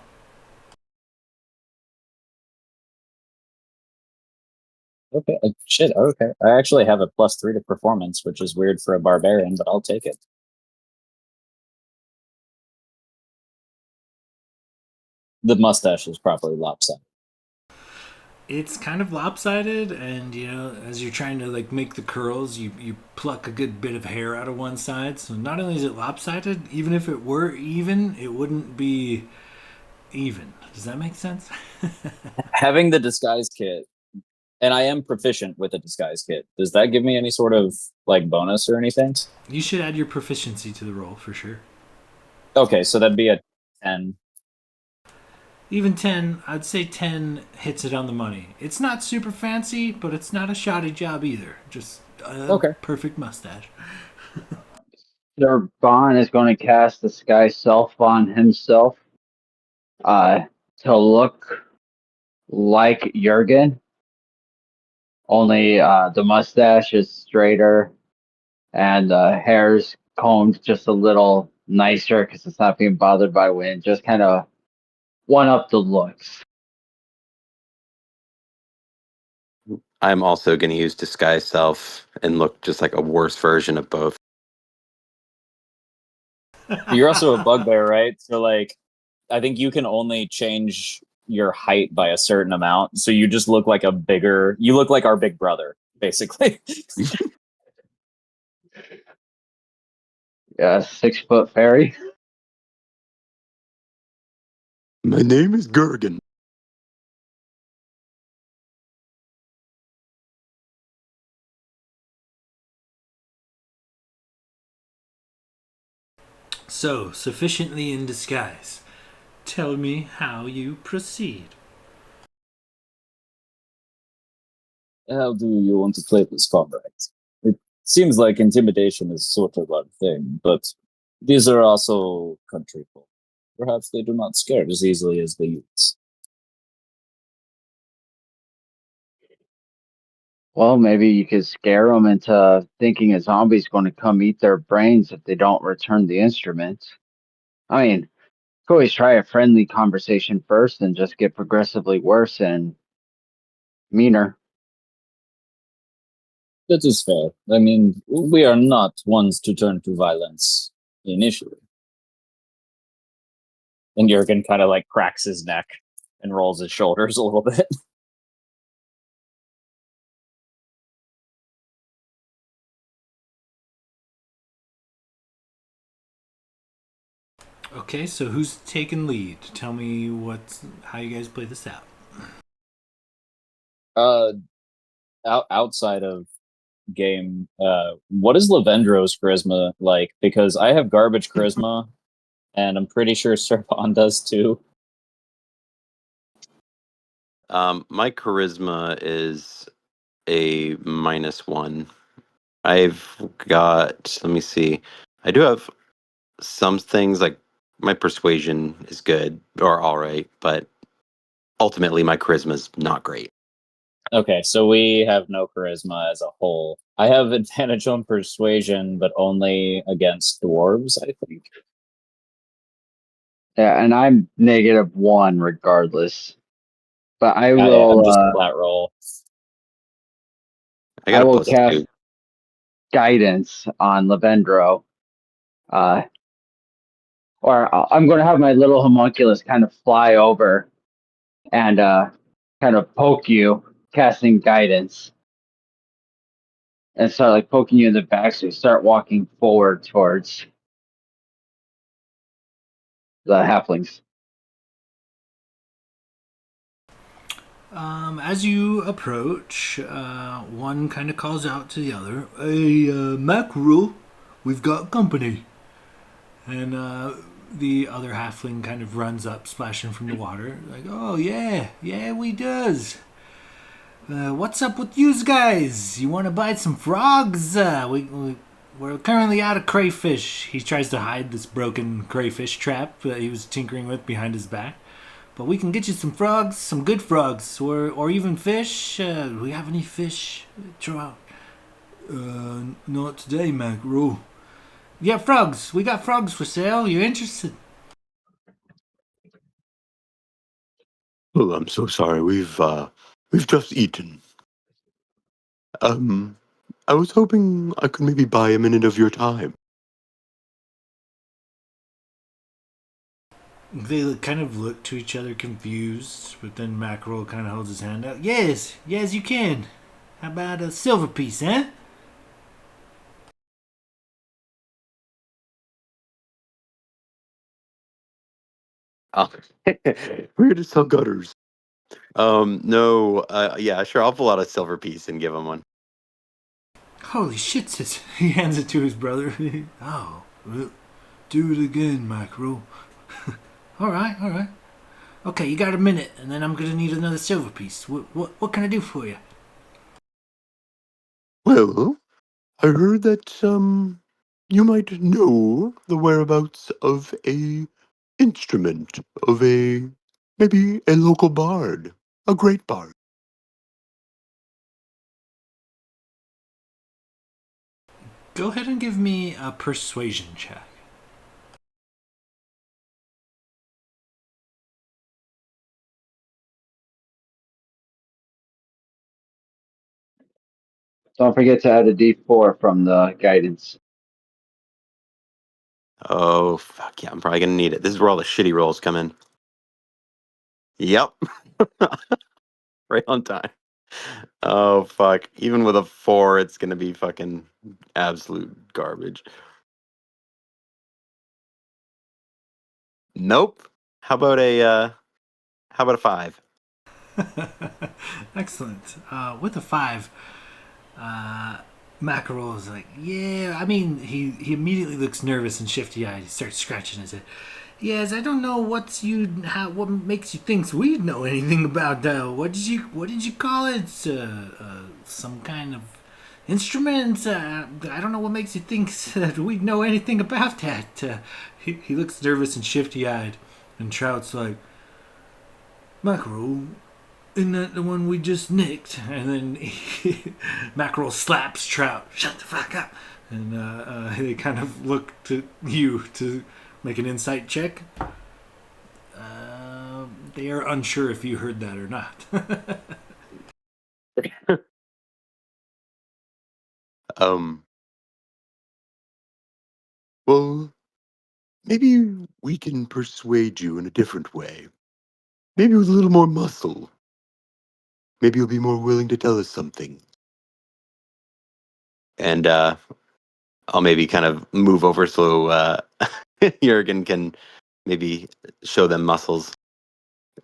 Okay, shit. Okay, I actually have a +3 to performance, which is weird for a barbarian, but I'll take it. The mustache is probably lopsided. It's kind of lopsided, and as you're trying to like make the curls, you pluck a good bit of hair out of one side. So not only is it lopsided, even if it were even, it wouldn't be even. Does that make sense? Having the disguise kit, and I am proficient with the disguise kit, does that give me any sort of like bonus or anything? You should add your proficiency to the roll for sure. Okay, so that'd be a 10. Even 10, I'd say 10 hits it on the money. It's not super fancy, but it's not a shoddy job either. Just a Okay. perfect mustache. Their Bond is going to cast the Sky Self on himself to look like Jurgen, only the mustache is straighter and the hair's combed just a little nicer because it's not being bothered by wind. Just kind of one up the looks. I'm also going to use disguise self and look just like a worse version of both. You're also a bugbear, right? So like, I think you can only change your height by a certain amount. So you just look like you look like our big brother, basically. Yeah, 6 foot fairy. My name is Gergen. So, sufficiently in disguise. Tell me how you proceed. How do you want to play this combat? It seems like intimidation is sort of our thing, but these are also country folk. Perhaps they do not scare as easily as the youths. Well, maybe you could scare them into thinking a zombie's going to come eat their brains if they don't return the instrument. I mean, you could always try a friendly conversation first and just get progressively worse and meaner. That is fair. I mean, we are not ones to turn to violence initially. And Jurgen kind of like cracks his neck and rolls his shoulders a little bit. Okay, so who's taking lead? Tell me how you guys play this out. Outside of game, what is Lavendro's charisma like? Because I have garbage charisma, and I'm pretty sure Serpon does too. My charisma is a -1. I've got, let me see. I do have some things like my persuasion is good or all right, but ultimately my charisma is not great. Okay, so we have no charisma as a whole. I have advantage on persuasion, but only against dwarves, I think. Yeah, and I'm -1 regardless. But I Yeah, I'm will just a flat roll. I I got a will plus cast 2. guidance on Lavendro. Or I'm going to have my little homunculus kind of fly over and kind of poke you, casting guidance, and start like poking you in the back, so you start walking forward towards the halflings. As you approach, one kind of calls out to the other, "Hey, Mackerel, we've got company." And the other halfling kind of runs up, splashing from the water, like, "Oh yeah, we does. What's up with you guys? You want to buy some frogs? We're currently out of crayfish." He tries to hide this broken crayfish trap that he was tinkering with behind his back. "But we can get you some frogs, some good frogs, or even fish. Do we have any fish? Throw out." Not today, Macro. Yeah, frogs. We got frogs for sale. You interested?" Oh, I'm so sorry. We've just eaten. I was hoping I could maybe buy a minute of your time. They kind of look to each other confused, but then Mackerel kind of holds his hand out. Yes, you can. How about a silver piece, eh? Oh. We're here to sell gutters. No, yeah, sure. I'll pull out a silver piece and give him one. Holy shit, sis. He hands it to his brother. Oh, well, do it again, Mackerel. All right. Okay, you got a minute, and then I'm gonna need another silver piece. What can I do for you? Well, I heard that you might know the whereabouts of a instrument, of maybe a local bard, a great bard. Go ahead and give me a persuasion check. Don't forget to add a D4 from the guidance. Oh, fuck yeah, I'm probably gonna need it. This is where all the shitty rolls come in. Yep. Right on time. Oh, fuck. Even with a 4, it's gonna be fucking absolute garbage. Nope. How about a 5? Excellent. With a 5, Mackerel is like, yeah. I mean, he immediately looks nervous and shifty-eyed. He starts scratching his head. Yes, I don't know what makes you think we know anything about what did you call it? Some kind of instrument? I don't know what makes you think that we know anything about that. He looks nervous and shifty-eyed, and Trout's like, Mackerel, isn't that the one we just nicked? And then Mackerel slaps Trout. Shut the fuck up. And they kind of look to you to make an insight check. They are unsure if you heard that or not. Um, well, maybe we can persuade you in a different way. Maybe with a little more muscle. Maybe you'll be more willing to tell us something. And I'll maybe kind of move over so Jurgen can maybe show them muscles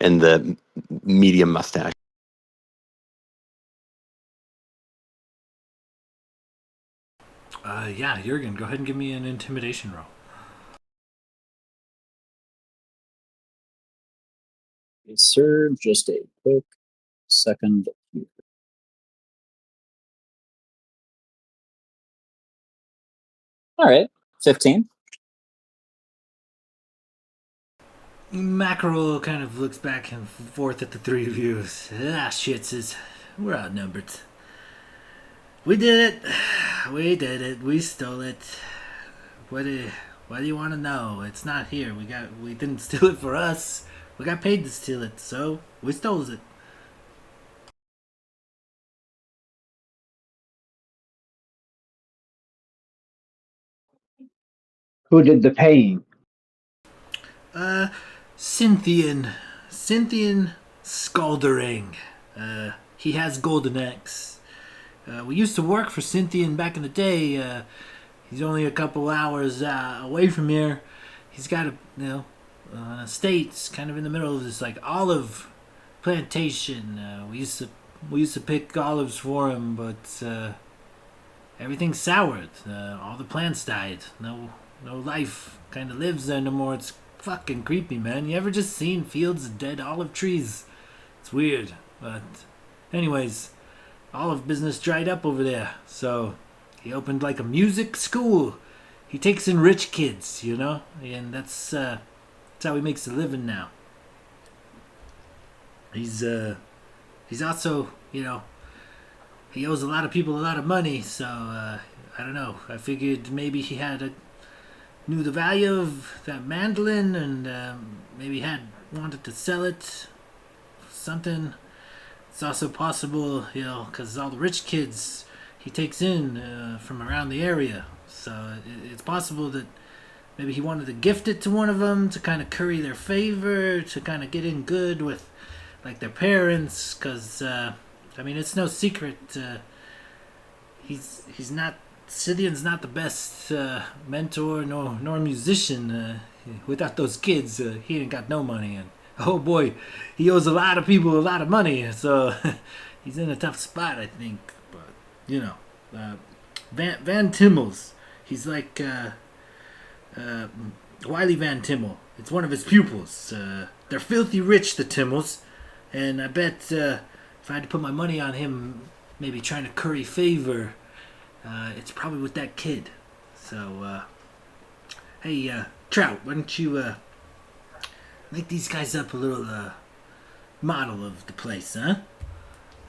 and the medium mustache. Yeah, Jurgen, go ahead and give me an intimidation roll. Yes, sir. Just a quick second. All right, 15. Mackerel kind of looks back and forth at the three of you. Shit, says, we're outnumbered. We did it. We did it. We stole it. What do you want to know? It's not here. We didn't steal it for us. We got paid to steal it, so we stole it. Who did the paying? Cynthian Scaldering. He has golden X. We used to work for Cynthian back in the day. He's only a couple hours away from here. He's got an estate kind of in the middle of this like olive plantation. We used to pick olives for him, but everything's soured. All the plants died. No life kind of lives there no more. It's fucking creepy, man. You ever just seen fields of dead olive trees? It's weird, but anyways, olive business dried up over there, so he opened like a music school. He takes in rich kids, and that's how he makes a living now. He's also, he owes a lot of people a lot of money, so I don't know. I figured maybe he knew the value of that mandolin and maybe wanted to sell it. Something. It's also possible, because all the rich kids he takes in from around the area. So it's possible that maybe he wanted to gift it to one of them to kind of curry their favor, to kind of get in good with like their parents. Because it's no secret he's not. Scythian's not the best mentor nor musician. Without those kids, he ain't got no money. And oh boy, he owes a lot of people a lot of money. So he's in a tough spot, I think. But Van Timmels, he's like Wiley Van Timmel. It's one of his pupils. They're filthy rich, the Timmels, and I bet if I had to put my money on him, maybe trying to curry favor. It's probably with that kid. So, hey, Trout, why don't you, make these guys up a little, model of the place, huh?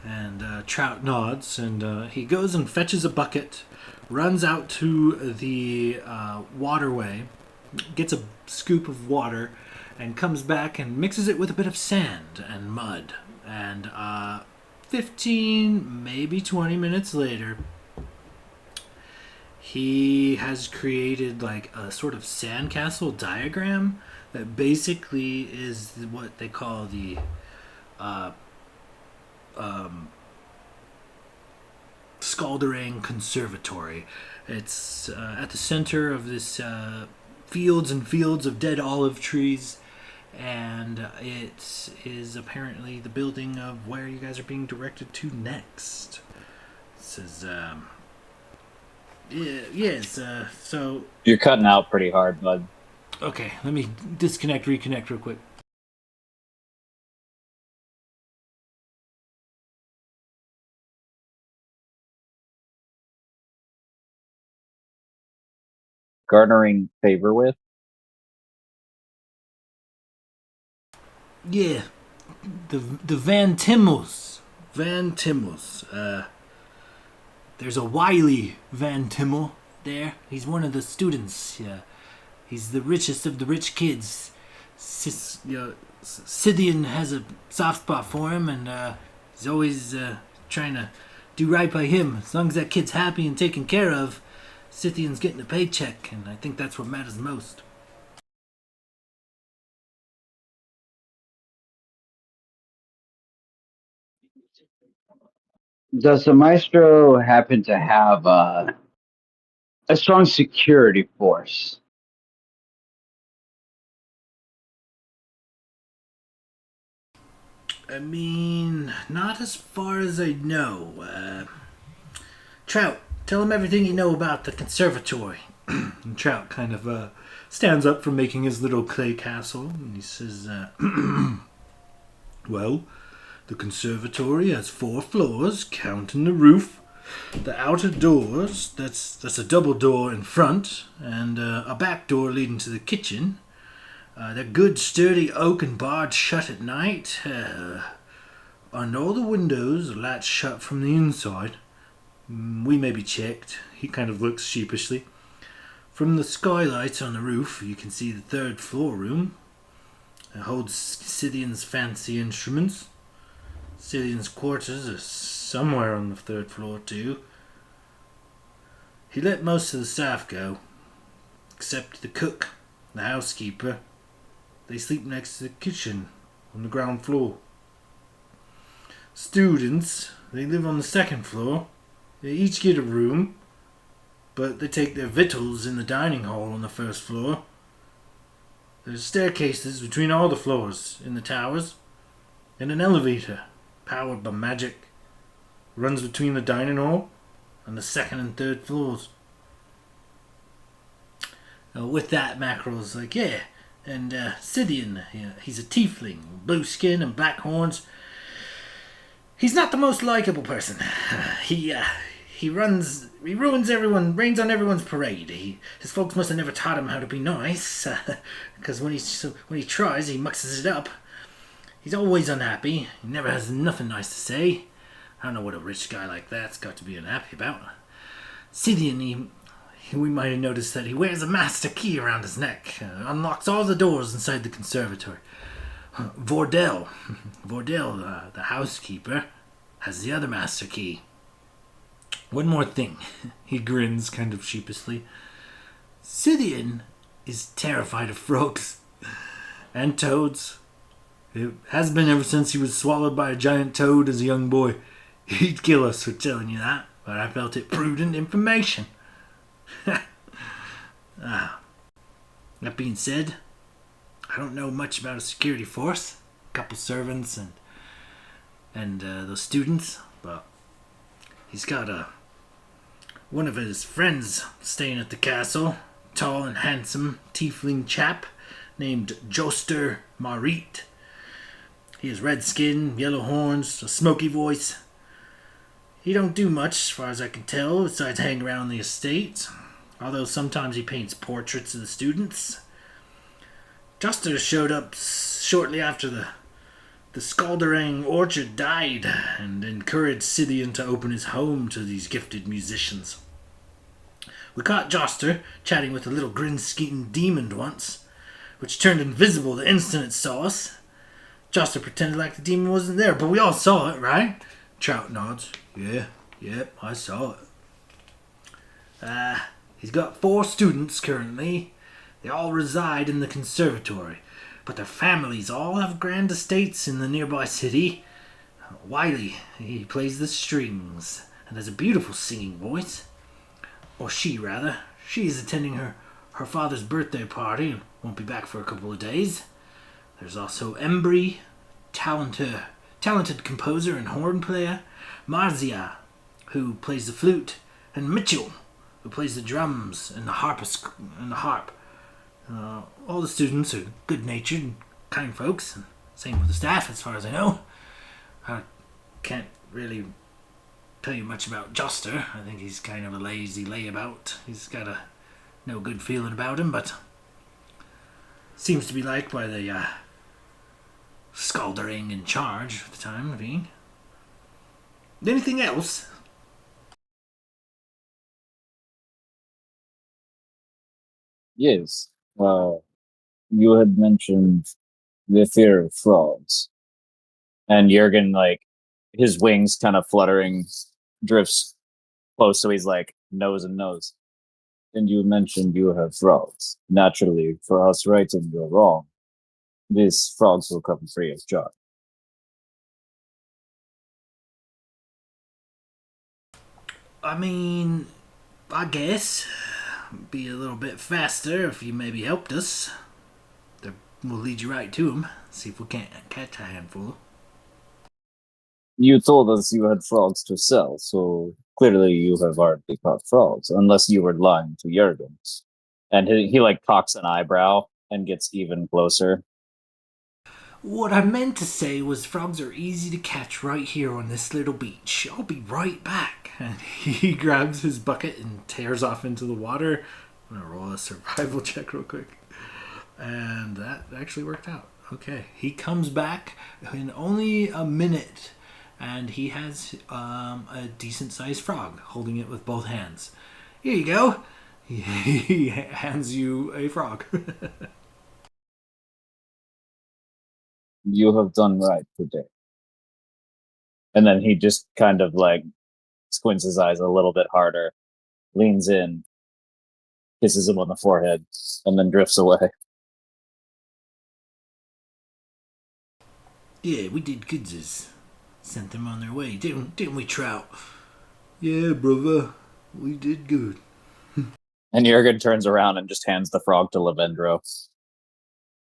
And Trout nods, and he goes and fetches a bucket, runs out to the waterway, gets a scoop of water, and comes back and mixes it with a bit of sand and mud. And 15, maybe 20 minutes later, he has created like a sort of sandcastle diagram that basically is what they call the Scalderang Conservatory. It's at the center of this fields and fields of dead olive trees, and it is apparently the building of where you guys are being directed to next. It says, yes, so... You're cutting out pretty hard, bud. Okay, let me disconnect, reconnect real quick. Garnering favor with? Yeah, the Van Timmels. Van Timmels. There's a Wiley Van Timmel there. He's one of the students. He's the richest of the rich kids. Scythian has a soft spot for him, and he's always trying to do right by him. As long as that kid's happy and taken care of, Scythian's getting a paycheck, and I think that's what matters most. Does the maestro happen to have a strong security force? I mean, not as far as I know. Trout, tell him everything you know about the conservatory. And Trout kind of stands up from making his little clay castle, and he says, well, the conservatory has 4 floors, counting the roof. The outer doors, that's a double door in front, and a back door leading to the kitchen. They're good, sturdy oak and barred shut at night. And all the windows are latched shut from the inside. We may be checked. He kind of looks sheepishly. From the skylights on the roof, you can see the 3rd floor room. It holds Scythian's fancy instruments. Scythian's quarters are somewhere on the 3rd floor too. He let most of the staff go, except the cook, the housekeeper. They sleep next to the kitchen on the ground floor. Students, they live on the 2nd floor. They each get a room, but they take their victuals in the dining hall on the 1st floor. There's staircases between all the floors in the towers, and an elevator, powered by magic, runs between the dining hall and the 2nd and 3rd floors. With that, Mackerel's like, yeah, and Scythian, he's a tiefling, blue skin and black horns. He's not the most likable person. He ruins rains on everyone's parade. His folks must have never taught him how to be nice, because when he tries, he muxes it up. He's always unhappy. He never has nothing nice to say. I don't know what a rich guy like that's got to be unhappy about. Scythian, we might have noticed that he wears a master key around his neck, unlocks all the doors inside the conservatory. Vordell, the housekeeper, has the other master key. One more thing, he grins kind of sheepishly. Scythian is terrified of frogs and toads. It has been ever since he was swallowed by a giant toad as a young boy. He'd kill us for telling you that, but I felt it prudent information. That being said, I don't know much about a security force. A couple servants and those students, but he's got one of his friends staying at the castle. Tall and handsome tiefling chap named Joster Marit. He has red skin, yellow horns, a smoky voice. He don't do much, as far as I can tell, besides hang around the estate. although sometimes he paints portraits of the students. Juster showed up shortly after the Skalderang Orchard died and encouraged Scythian to open his home to these gifted musicians. We caught Joster chatting with a little grin-skeeting demon once, which turned invisible the instant it saw us. Joster pretended like the demon wasn't there, but we all saw it, right? Trout nods. Yep, I saw it. He's got 4 students currently. They all reside in the conservatory, but their families all have grand estates in the nearby city. Wiley, he plays the strings and has a beautiful singing voice. Or she, rather. She is attending her father's birthday party and won't be back for a couple of days. There's also Embry, talented composer and horn player, Marzia, who plays the flute, and Mitchell, who plays the drums and the harp. All the students are good-natured and kind folks, and same with the staff, as far as I know. I can't really tell you much about Joster. I think he's kind of a lazy layabout. He's got a no good feeling about him, but seems to be liked by the Skaldering in charge for the time being. Anything else? Yes. You had mentioned the fear of frogs. And Jurgen, like, his wings kind of fluttering, drifts close, so he's like, nose and nose. And you mentioned you have frogs. Naturally, for us righting your wrong, these frogs will come free of charge. I mean, I guess. Be a little bit faster if you maybe helped us. We'll lead you right to him. See if we can't catch a handful. You told us you had frogs to sell, so clearly you have already caught frogs, unless you were lying to Jurgen. And he like cocks an eyebrow and gets even closer. What I meant to say was frogs are easy to catch right here on this little beach. I'll be right back. And he grabs his bucket and tears off into the water. I'm gonna roll a survival check real quick. And that actually worked out. Okay. He comes back in only a minute. And he has a decent sized frog, holding it with both hands. Here you go. He hands you a frog. You have done right today. And then he just kind of like squints his eyes a little bit harder, leans in, kisses him on the forehead, and then drifts away. Yeah, we did goodses. Sent them on their way, didn't we, Trout? Yeah, brother, we did good. And Jurgen turns around and just hands the frog to Lavendro.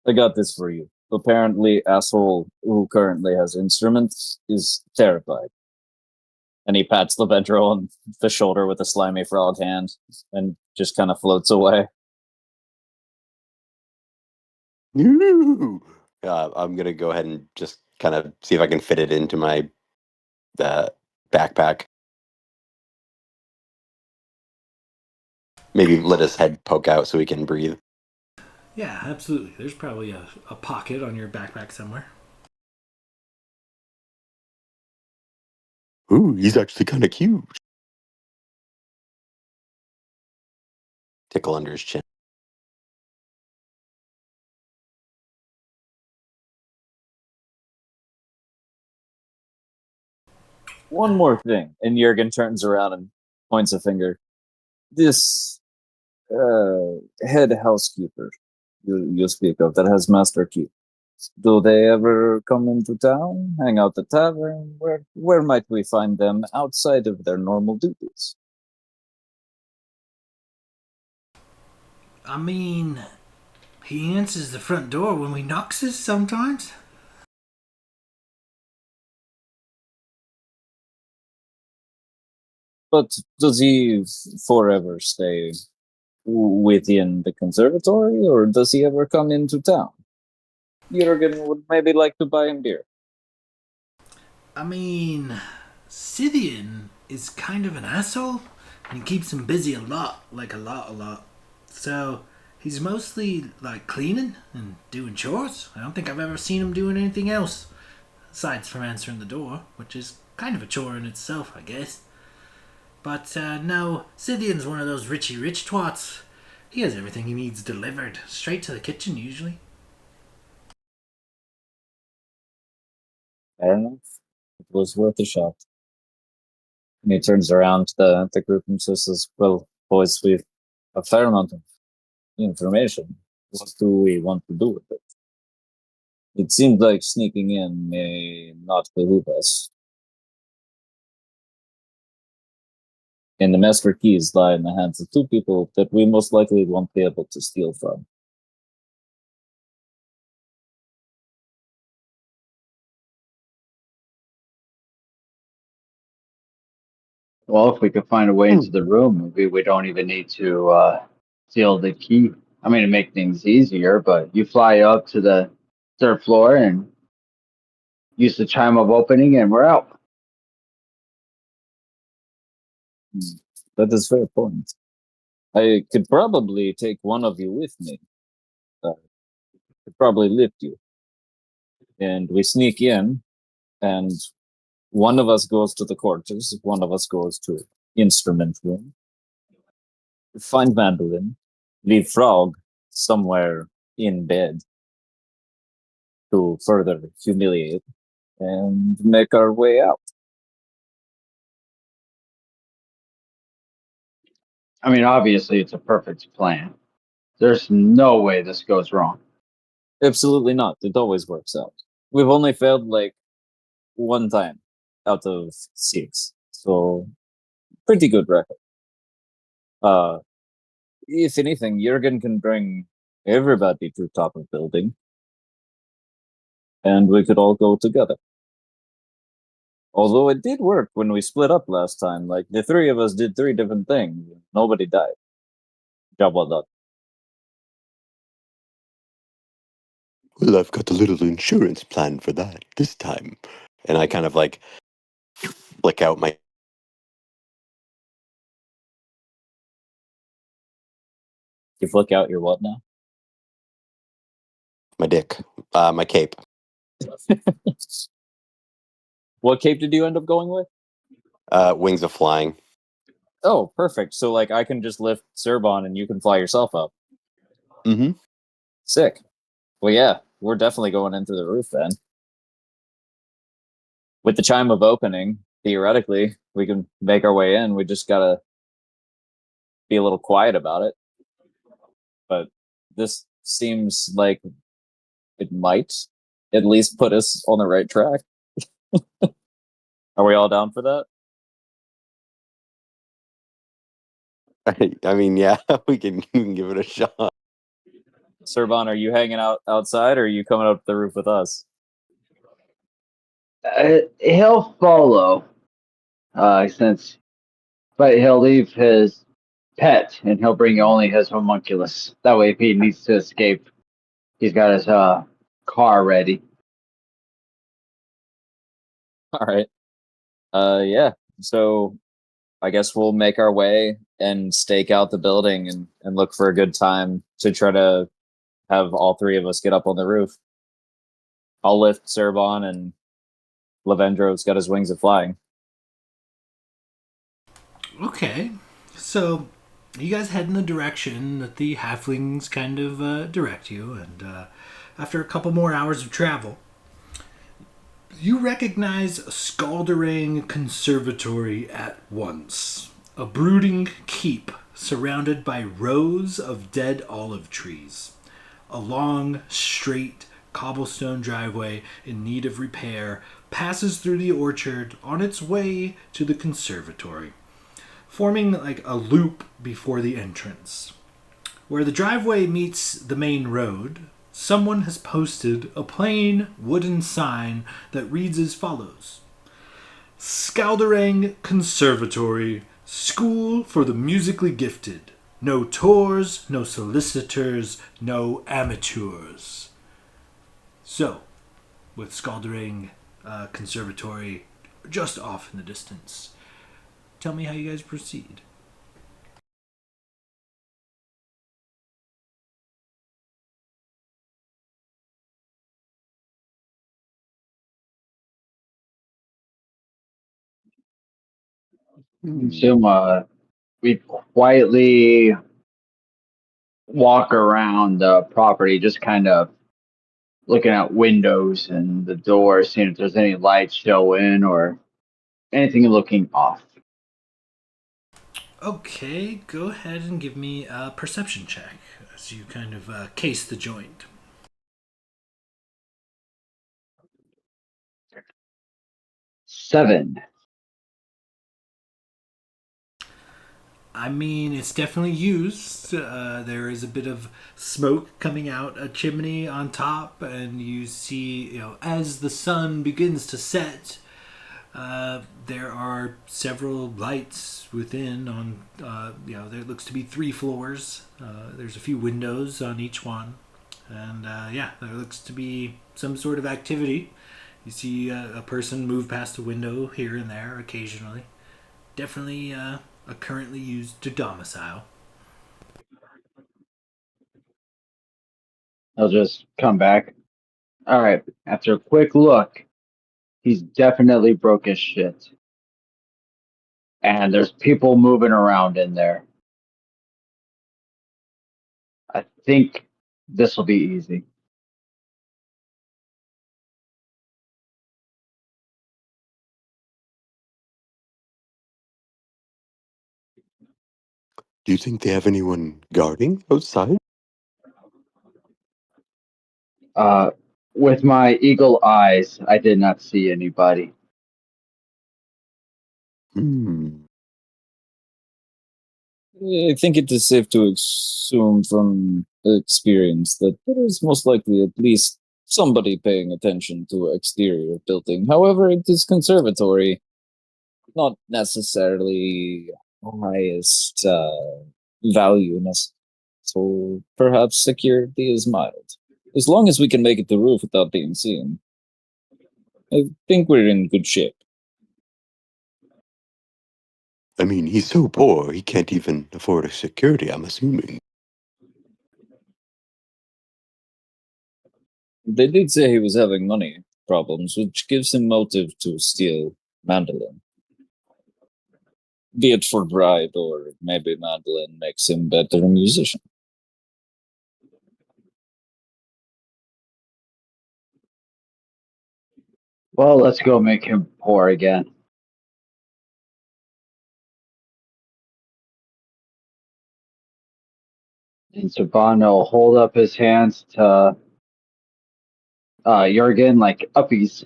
I got this for you. Apparently, asshole who currently has instruments is terrified. And he pats Lavendro on the shoulder with a slimy frog hand and just kind of floats away. I'm gonna go ahead and just kind of see if I can fit it into my backpack. Maybe let his head poke out so he can breathe. Yeah, absolutely. There's probably a pocket on your backpack somewhere. Ooh, he's actually kind of cute. Tickle under his chin. One more thing. And Jurgen turns around and points a finger. This head housekeeper you speak of that has master key. Do they ever come into town, hang out the tavern? Where might we find them outside of their normal duties? I mean, he answers the front door when we knocks us sometimes. But does he forever stay within the conservatory, or does he ever come into town? Jurgen would maybe like to buy him beer. I mean, Scythian is kind of an asshole. And he keeps him busy a lot. A lot. So he's mostly like cleaning and doing chores. I don't think I've ever seen him doing anything else aside from answering the door, which is kind of a chore in itself, I guess. But no, Scythian's one of those richy rich twats. He has everything he needs delivered straight to the kitchen usually. Fair enough. It was worth a shot. And he turns around to the group and says, "Well, boys, we've a fair amount of information. What do we want to do with it? It seems like sneaking in may not behoove us. And the master keys lie in the hands of two people that we most likely won't be able to steal from." Well, if we could find a way into the room, maybe we don't even need to steal the key. I mean, to make things easier, but you fly up to the third floor and use the chime of opening, and we're out. That is fair point. I could probably take one of you with me. Could probably lift you. And we sneak in, and one of us goes to the quarters, one of us goes to instrument room, find mandolin, leave frog somewhere in bed to further humiliate, and make our way out. I mean, obviously, it's a perfect plan. There's no way this goes wrong. Absolutely not. It always works out. We've only failed like one time out of 6, so pretty good record. If anything, Jurgen can bring everybody to top of building, and we could all go together. Although it did work when we split up last time. Like, the three of us did 3 different things. Nobody died. Job well done. Well, I've got a little insurance plan for that this time. And I kind of like flick out my You flick out your what now? dick, my cape. What cape did you end up going with? Wings of flying. Oh, perfect. So, like, I can just lift Cerbon and you can fly yourself up. Mm-hmm. Sick. Well, yeah, we're definitely going in through the roof then. With the chime of opening, theoretically, we can make our way in. We just gotta be a little quiet about it. But this seems like it might at least put us on the right track. Are we all down for that? I mean, yeah, we can give it a shot. Cerbon, are you hanging out outside or are you coming up the roof with us? He'll follow, but he'll leave his pet and he'll bring only his homunculus. That way, if he needs to escape, he's got his car ready. All right. Yeah. So I guess we'll make our way and stake out the building and look for a good time to try to have all 3 of us get up on the roof. I'll lift Cerbon and Lavendro's got his wings of flying. Okay, so you guys head in the direction that the halflings kind of direct you, and after a couple more hours of travel, you recognize Scaldering Conservatory at once. A brooding keep surrounded by rows of dead olive trees. A long, straight cobblestone driveway in need of repair passes through the orchard on its way to the conservatory, forming like a loop before the entrance. Where the driveway meets the main road, someone has posted a plain wooden sign that reads as follows: Scaldering Conservatory, School for the Musically Gifted. No tours, no solicitors, no amateurs. So, with Scaldering Conservatory just off in the distance, tell me how you guys proceed. Assume we quietly walk around the property, just kind of looking at windows and the doors, seeing if there's any lights showing or anything looking off. Okay, go ahead and give me a perception check as you kind of case the joint. 7. I mean, it's definitely used. There is a bit of smoke coming out a chimney on top, and you see, as the sun begins to set, there are several lights within. There looks to be 3 floors. There's a few windows on each one, and there looks to be some sort of activity. You see a person move past a window here and there occasionally. Definitely a currently used to domicile. I'll just come back. All right. After a quick look, he's definitely broke his shit. And there's people moving around in there. I think this will be easy. Do you think they have anyone guarding outside? With my eagle eyes, I did not see anybody. I think it is safe to assume from experience that there is most likely at least somebody paying attention to exterior building. However, it is conservatory, not necessarily highest value. So perhaps security is mild. As long as we can make it to the roof without being seen, I think we're in good shape. I mean, he's so poor, he can't even afford a security, I'm assuming. They did say he was having money problems, which gives him motive to steal mandolin. Be it for bribe or maybe mandolin makes him better a musician. Well, let's go make him poor again. And Sabano will hold up his hands to Jurgen like uppies.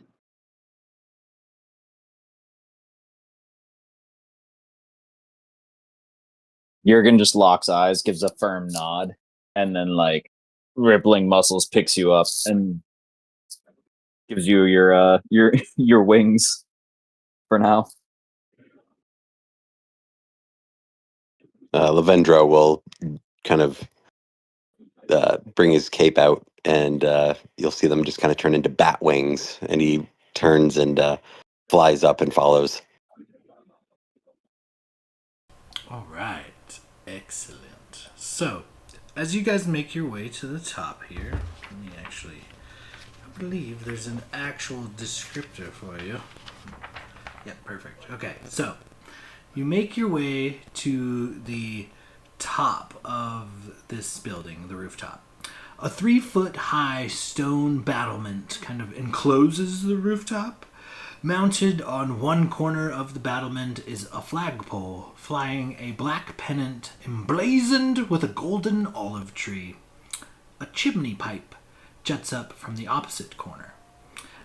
Jurgen just locks eyes, gives a firm nod, and then rippling muscles picks you up and gives you your your wings for now. Lavendra will kind of bring his cape out, and you'll see them just kind of turn into bat wings, and he turns and flies up and follows. All right, excellent. So, as you guys make your way to the top here, let me actually, I believe there's an actual descriptor for you. Yep, perfect. Okay, so you make your way to the top of this building, the rooftop. A 3-foot high stone battlement kind of encloses the rooftop. Mounted on one corner of the battlement is a flagpole flying a black pennant emblazoned with a golden olive tree. A chimney pipe juts up from the opposite corner,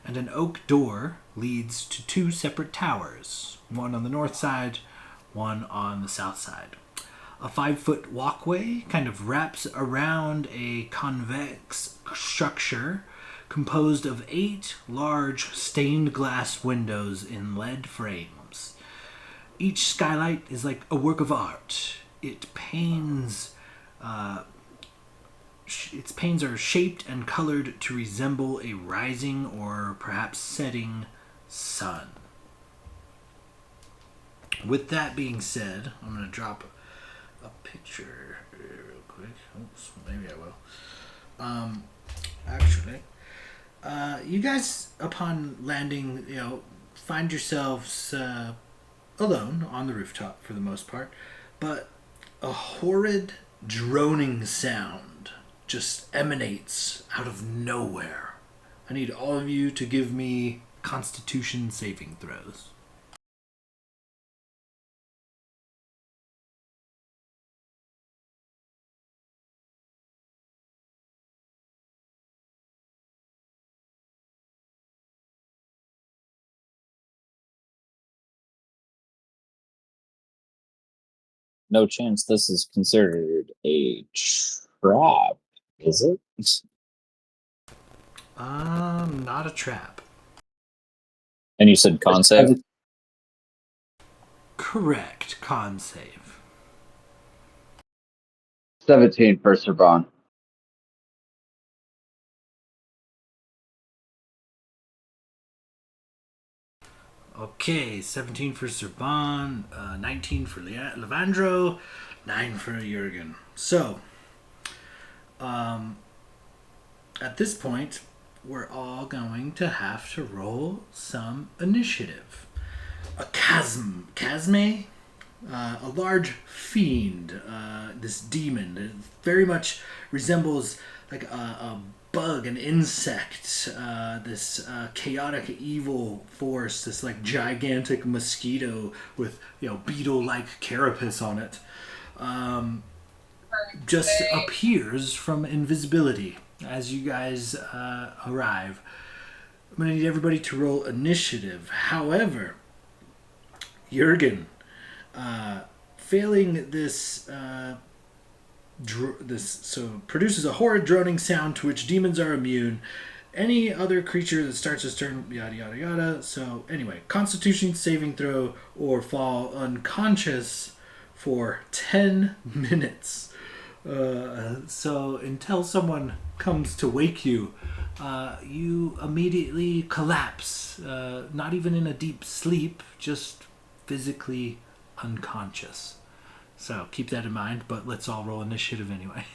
and an oak door leads to 2 separate towers, one on the north side, one on the south side. A 5-foot walkway kind of wraps around a convex structure composed of 8 large stained glass windows in lead frames. Each skylight is like a work of art. Its panes are shaped and colored to resemble a rising or perhaps setting sun. With that being said, I'm going to drop a picture here real quick. Oops, maybe I will. Actually, you guys, upon landing, find yourselves a alone on the rooftop for the most part, but a horrid droning sound just emanates out of nowhere. I need all of you to give me Constitution saving throws. No chance this is considered a trap, is it? Not a trap. And you said con save? Correct, con save. 17 for Serban. Okay, 17 for Serban, 19 for Levandro, 9 for Jurgen. So, at this point, we're all going to have to roll some initiative. A chasme, a large fiend, this demon that very much resembles like a bug, an insect, this chaotic evil force, this like gigantic mosquito with beetle-like carapace on it, just appears from invisibility as you guys arrive. I'm gonna need everybody to roll initiative. However, Jurgen, failing this so produces a horrid droning sound to which demons are immune. Any other creature that starts its turn, yada yada yada. So anyway, Constitution saving throw or fall unconscious for 10 minutes. So until someone comes to wake you, you immediately collapse. Not even in a deep sleep, just physically unconscious. So keep that in mind, but let's all roll initiative anyway.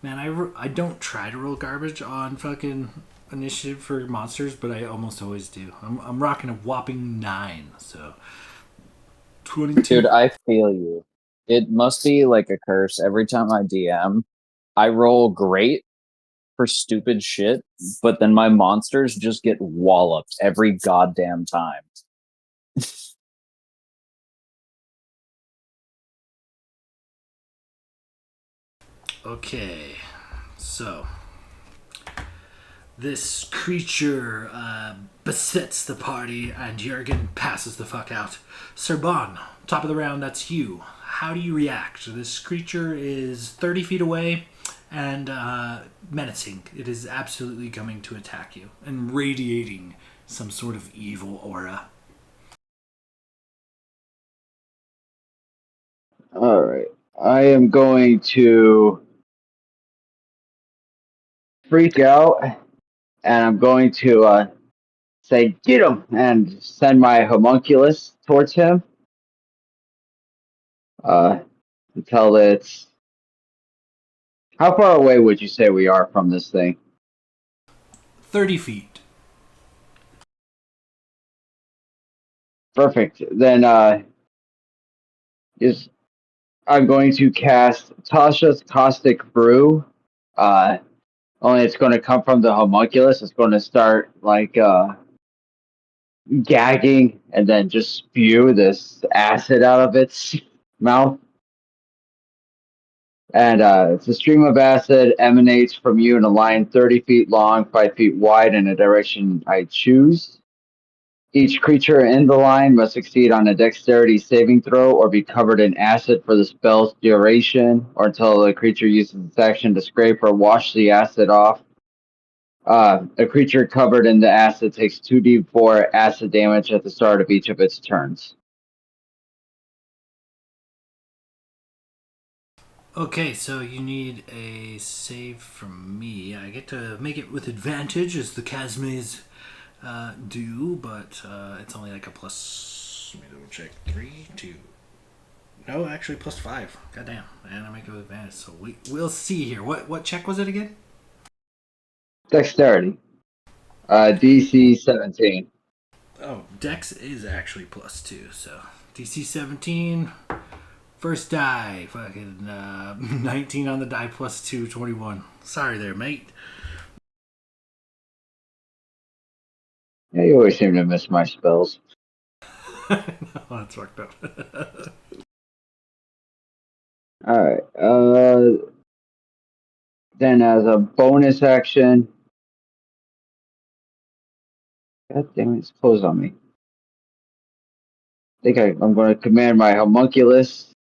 Man, I don't try to roll garbage on fucking initiative for monsters, but I almost always do. I'm rocking a whopping 9, so 22. Dude, I feel you. It must be like a curse. Every time I DM, I roll great for stupid shit, but then my monsters just get walloped every goddamn time. Okay, so this creature besets the party, and Jurgen passes the fuck out. Serban, top of the round, that's you. How do you react? This creature is 30 feet away and menacing. It is absolutely coming to attack you and radiating some sort of evil aura. All right. I am going to freak out, and I'm going to say, "Get him!" and send my homunculus towards him. Until it's. How far away would you say we are from this thing? 30 feet. Perfect. Then is I'm going to cast Tasha's Caustic Brew. Only it's going to come from the homunculus. It's going to start like gagging and then just spew this acid out of its mouth. And it's a stream of acid emanates from you in a line 30 feet long, 5 feet wide in a direction I choose. Each creature in the line must succeed on a dexterity saving throw or be covered in acid for the spell's duration or until the creature uses its action to scrape or wash the acid off. A creature covered in the acid takes 2d4 acid damage at the start of each of its turns. Okay, so you need a save from me. I get to make it with advantage as the Casmes do, but it's only like a plus. Let me double check. 3, 2. No, actually plus 5. Goddamn, and I make it with advantage. So we'll see here. What check was it again? Dexterity. DC 17. Oh, Dex is actually plus 2. So DC 17. First die, fucking 19 on the die plus 2, 21. Sorry there, mate. Yeah, you always seem to miss my spells. No, that's fucked up. Alright. Then as a bonus action. God damn it, it's closed on me. I think I'm going to command my homunculus.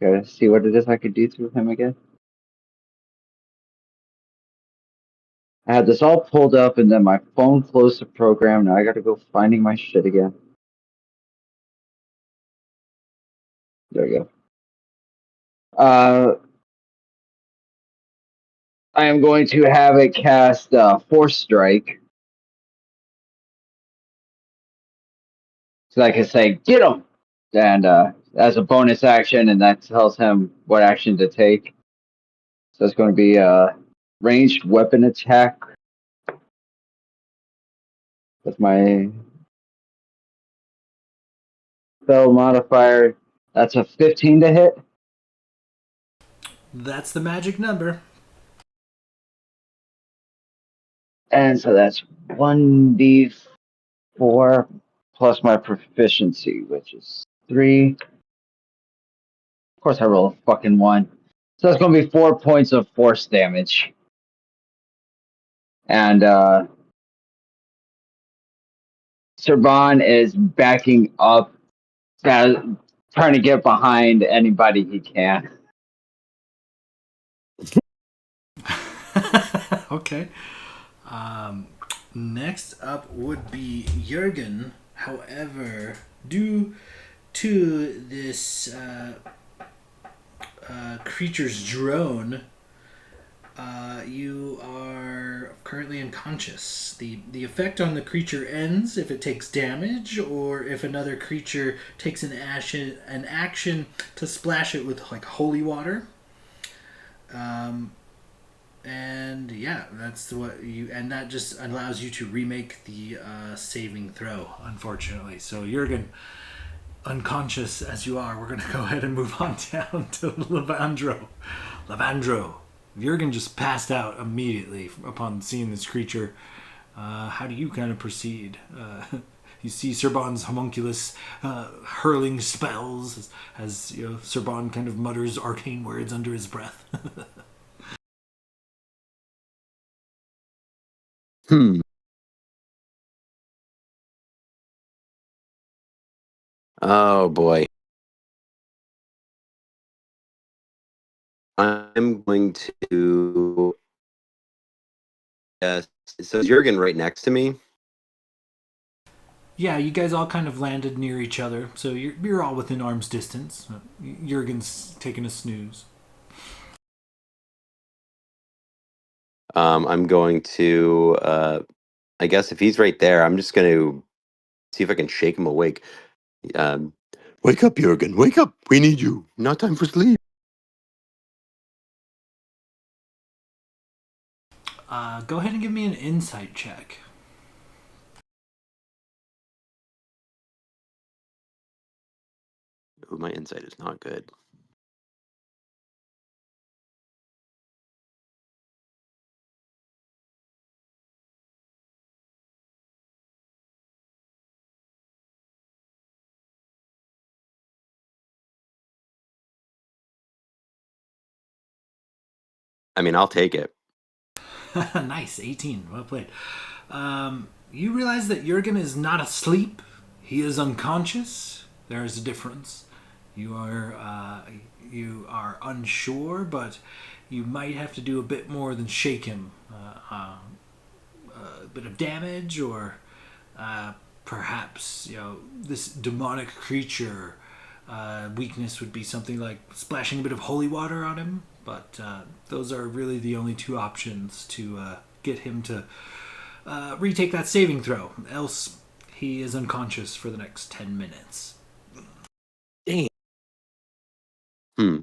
Gotta see what it is I could do through him again. I had this all pulled up and then my phone closed the program. Now I gotta go finding my shit again. There we go. I am going to have it cast Force Strike. So I can say, get him! And as a bonus action, and that tells him what action to take. So it's going to be a ranged weapon attack with my spell modifier. That's a 15 to hit. That's the magic number. And so that's 1d4 plus my proficiency, which is 3. Of course, I roll a fucking 1. So that's going to be 4 points of force damage. And Serban is backing up, trying to get behind anybody he can. Okay. Next up would be Jurgen. However, due to this creature's drone, you are currently unconscious. The effect on the creature ends if it takes damage, or if another creature takes an action to splash it with like holy water. And yeah, that's what you, and that just allows you to remake the saving throw. Unfortunately, so Jurgen, unconscious as you are, we're gonna go ahead and move on down to Levandro. Levandro, Jurgen just passed out immediately upon seeing this creature. How do you kind of proceed? You see Serban's homunculus hurling spells as you know, Serban kind of mutters arcane words under his breath. Hmm. Oh boy. I'm going to. Yes. So is Jurgen right next to me? Yeah, you guys all kind of landed near each other, so you're all within arm's distance. Jurgen's taking a snooze. I'm going to. I guess if he's right there, I'm just going to see if I can shake him awake. Um, Wake up, Jurgen. Wake up. We need you. Not time for sleep. Go ahead and give me an insight check. Ooh, my insight is not good. I mean, I'll take it. Nice, 18. Well played. You realize that Jurgen is not asleep. He is unconscious. There is a difference. You are unsure, but you might have to do a bit more than shake him. A bit of damage, or perhaps this demonic creature Weakness would be something like splashing a bit of holy water on him, but those are really the only two options to get him to retake that saving throw. Else, he is unconscious for the next 10 minutes. Dang. Hmm.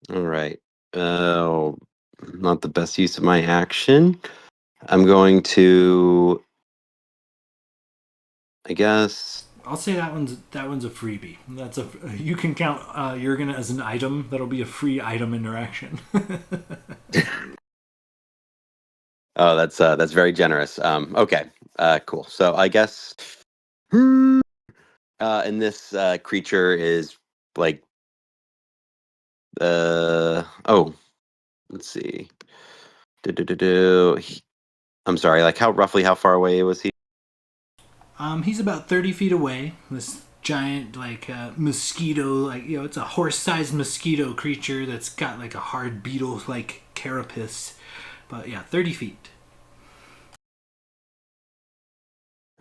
All right. Not the best use of my action. I'm going to, I guess. I'll say that one's a freebie. That's a you can count Jurgen as an item. That'll be a free item interaction. Oh, that's very generous. Okay. Cool. So I guess, and this creature is like, oh, let's see. I'm sorry. Like, how far away was he? He's about 30 feet away. This giant, like, mosquito, like, it's a horse-sized mosquito creature that's got, like, a hard beetle-like carapace. But, yeah, 30 feet.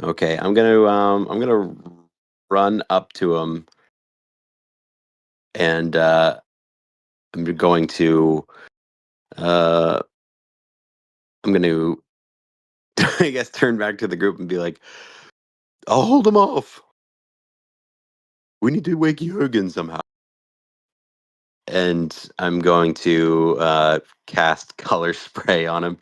Okay, I'm gonna run up to him, and I'm going to uh, I'm going to I guess turn back to the group and be like, "I'll hold him off. We need to wake Jurgen somehow." And I'm going to cast color spray on him.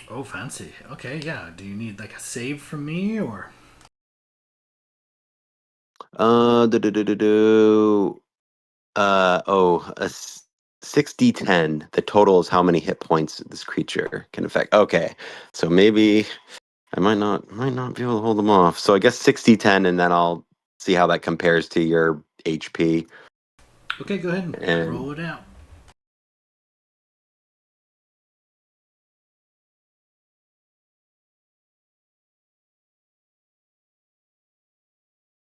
Oh, fancy. Okay, yeah. Do you need, like, a save from me, or? Do oh, 6d10. The total is how many hit points this creature can affect. Okay, so maybe I might not be able to hold them off. So I guess 6d10, and then I'll see how that compares to your HP. Okay, go ahead and And roll it out.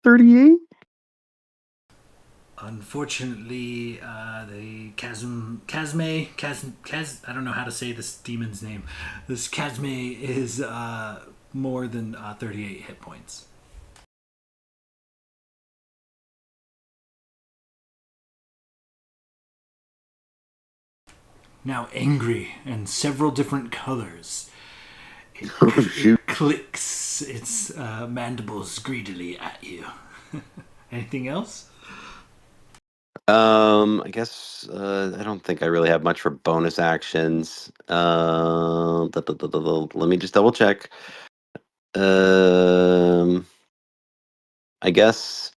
38. Unfortunately, the I don't know how to say this demon's name. This Kazme is more than 38 hit points. Now angry and several different colors. It clicks its mandibles greedily at you. Anything else? I guess I don't think I really have much for bonus actions. Let me just double check. I guess.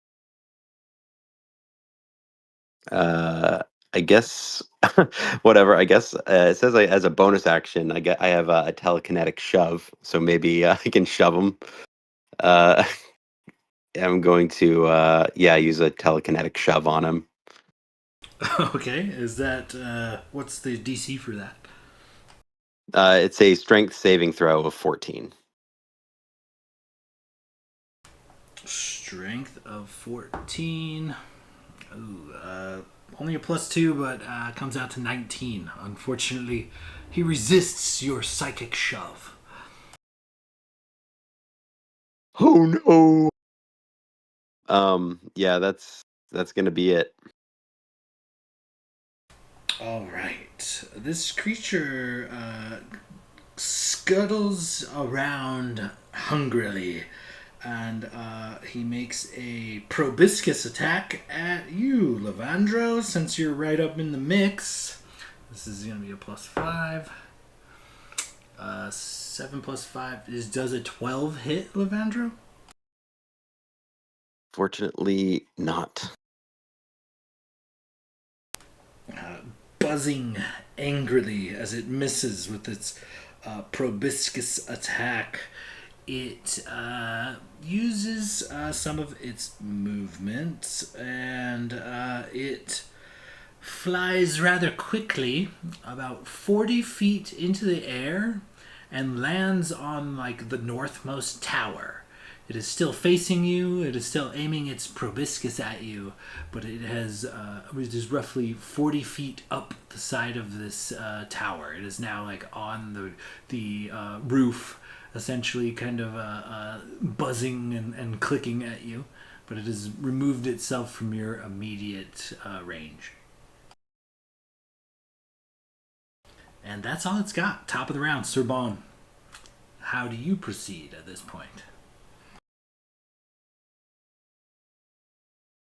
Uh, I guess whatever. I guess it says as a bonus action, I have a telekinetic shove, so maybe I can shove him. Uh, I'm going to use a telekinetic shove on him. Okay, is that what's the DC for that? It's a strength saving throw of 14. Strength of 14. Ooh, only a +2, but comes out to 19. Unfortunately, he resists your psychic shove. Oh no. Yeah, that's gonna be it. All right, this creature scuttles around hungrily, and he makes a proboscis attack at you, Levandro. Since you're right up in the mix, this is gonna be a +5. 7 + 5 does a 12 hit, Levandro? Fortunately, not. Buzzing angrily as it misses with its proboscis attack. It uses some of its movement, and it flies rather quickly, about 40 feet into the air, and lands on like the northmost tower. It is still facing you. It is still aiming its proboscis at you, but it is roughly 40 feet up the side of this tower. It is now like on the roof, essentially kind of buzzing and clicking at you, but it has removed itself from your immediate range. And that's all it's got. Top of the round, Sir Bon. How do you proceed at this point?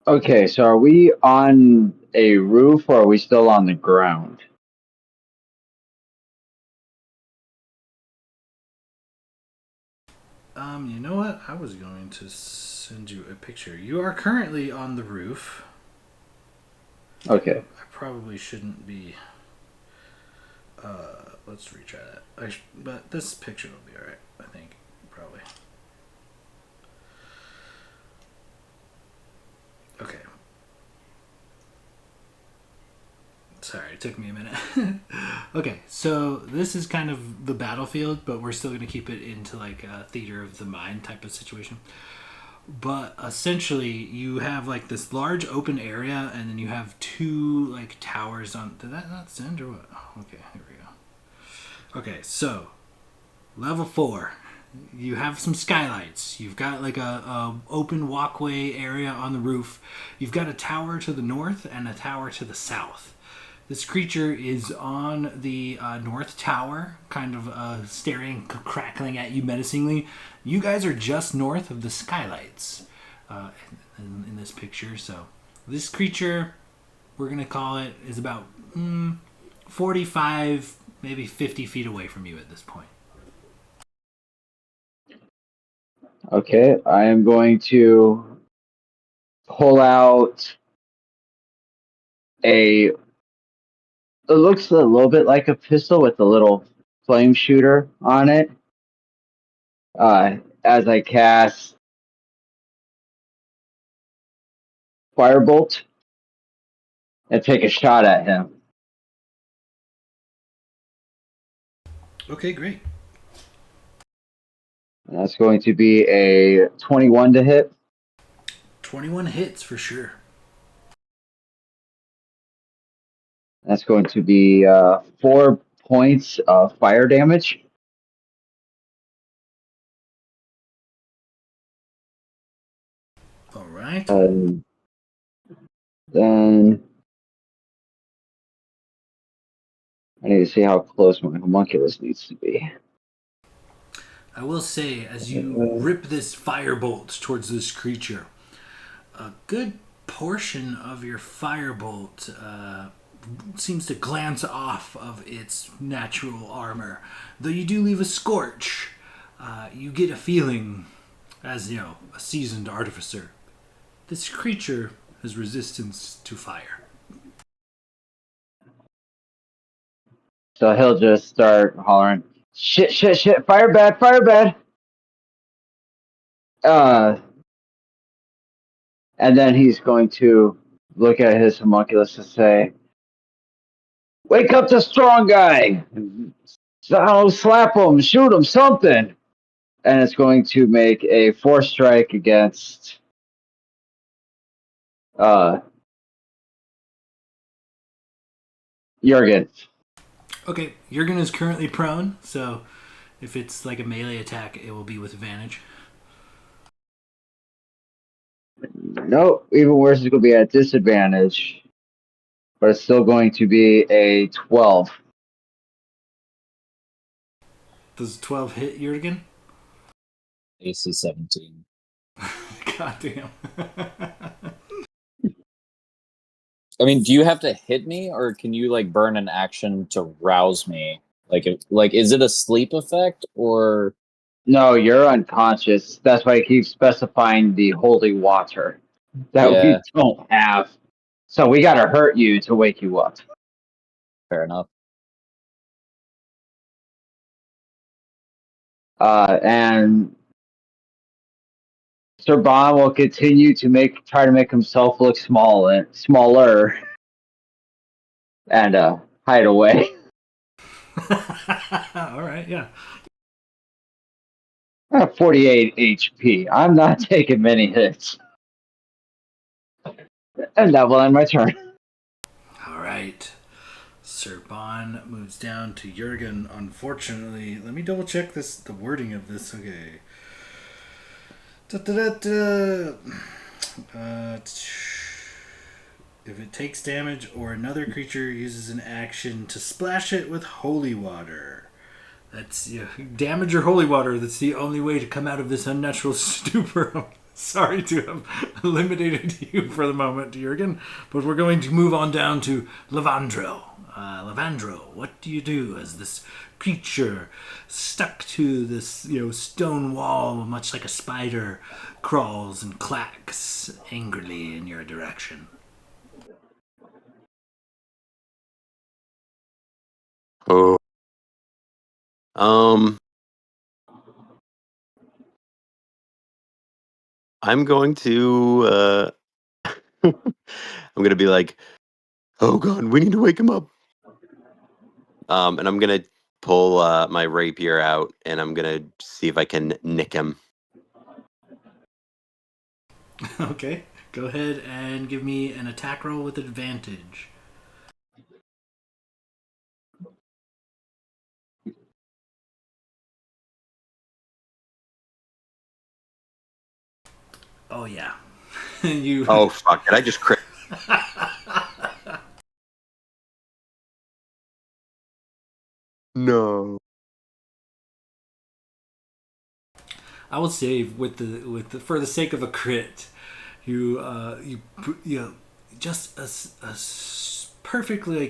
Okay, so are we on a roof or are we still on the ground? You know what? I was going to send you a picture. You are currently on the roof. Okay. I probably shouldn't be. Let's retry that. But this picture will be alright, I think. Probably. Okay. Sorry, it took me a minute. Okay, so this is kind of the battlefield, but we're still going to keep it into like a theater of the mind type of situation. But essentially, you have like this large open area, and then you have two like towers on. Did that not send or what? Oh, okay, here we go. Okay, so level 4. You have some skylights. You've got like a open walkway area on the roof. You've got a tower to the north and a tower to the south. This creature is on the north tower, kind of staring, crackling at you menacingly. You guys are just north of the skylights in this picture. So this creature, we're going to call it, is about 45, maybe 50 feet away from you at this point. Okay, I am going to pull out it looks a little bit like a pistol with a little flame shooter on it. As I cast Firebolt and take a shot at him. Okay, great. And that's going to be a 21 to hit. 21 hits for sure. That's going to be 4 points of fire damage. All right. Then I need to see how close my homunculus needs to be. I will say, as you rip this firebolt towards this creature, a good portion of your firebolt seems to glance off of its natural armor. Though you do leave a scorch, you get a feeling, as you know, a seasoned artificer, this creature has resistance to fire. So he'll just start hollering, shit, shit, shit, fire bad, fire bad. And then he's going to look at his homunculus and say, wake up the strong guy. So slap him, shoot him, something. And it's going to make a 4 strike against Jurgen. Okay, Jurgen is currently prone, so if it's like a melee attack, it will be with advantage. Nope, even worse, it's going to be at disadvantage. But it's still going to be a 12. Does 12 hit Jurgen? AC 17. God damn. I mean, do you have to hit me, or can you like burn an action to rouse me? Like, is it a sleep effect, or No, you're unconscious. That's why I keep specifying the holy water that yeah, we don't have. So we got to hurt you to wake you up. fair enough. And Sir Bon will continue to try to make himself look smaller, and hide away. All right, yeah. I have 48 HP. I'm not taking many hits. And that will end my turn. All right. Sir Bon moves down to Jurgen. Unfortunately, let me double check the wording of this. Okay. Da-da-da-da. If it takes damage or another creature uses an action to splash it with holy water. That's damage or holy water. That's the only way to come out of this unnatural stupor. I'm sorry to have eliminated you for the moment, Jurgen, but we're going to move on down to Levandro. Levandro, what do you do as this creature stuck to this stone wall, much like a spider, crawls and clacks angrily in your direction? Oh. I'm going to I'm gonna be like, oh god, we need to wake him up. And I'm gonna pull my rapier out, and I'm gonna see if I can nick him. Okay, go ahead and give me an attack roll with advantage. Oh yeah, you. Oh fuck! Did I just crit? No. I will say with the for the sake of a crit, you just perfectly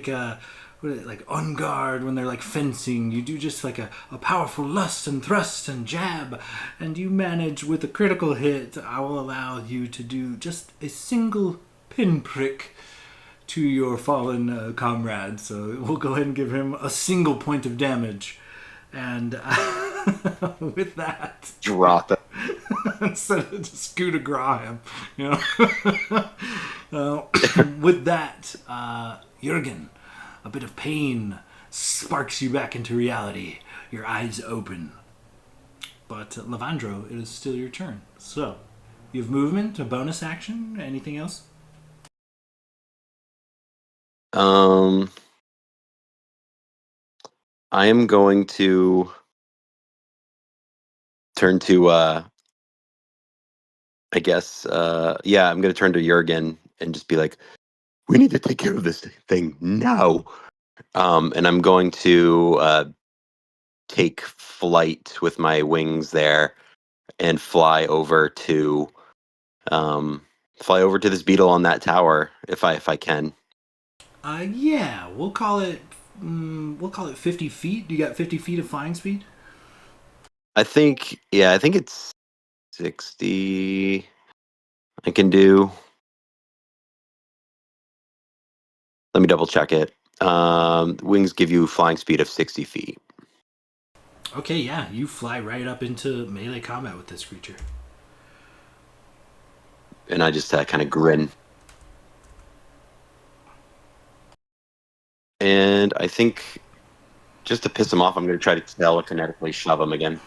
like on guard when they're like fencing. You do just like a powerful lust and thrust and jab, and you manage with a critical hit. I will allow you to do just a single pinprick to your fallen comrade. So we'll go ahead and give him a single point of damage. And with that, Drop it. instead of just coup de grace him, with that, Jurgen, a bit of pain sparks you back into reality. Your eyes open. But Levandro, it is still your turn. So, you have movement, a bonus action, anything else? I am going to turn to I guess yeah, I'm gonna turn to Jurgen and just be like, we need to take care of this thing now. And I'm going to take flight with my wings there and fly over to this beetle on that tower if I can. Yeah, we'll call it 50 feet. You got 50 feet of flying speed? I think it's 60 I can do. Let me double check it. Wings give you flying speed of 60 feet. Okay, yeah, you fly right up into melee combat with this creature. And I just kind of grin. And I think just to piss him off, I'm going to try to telekinetically shove him again.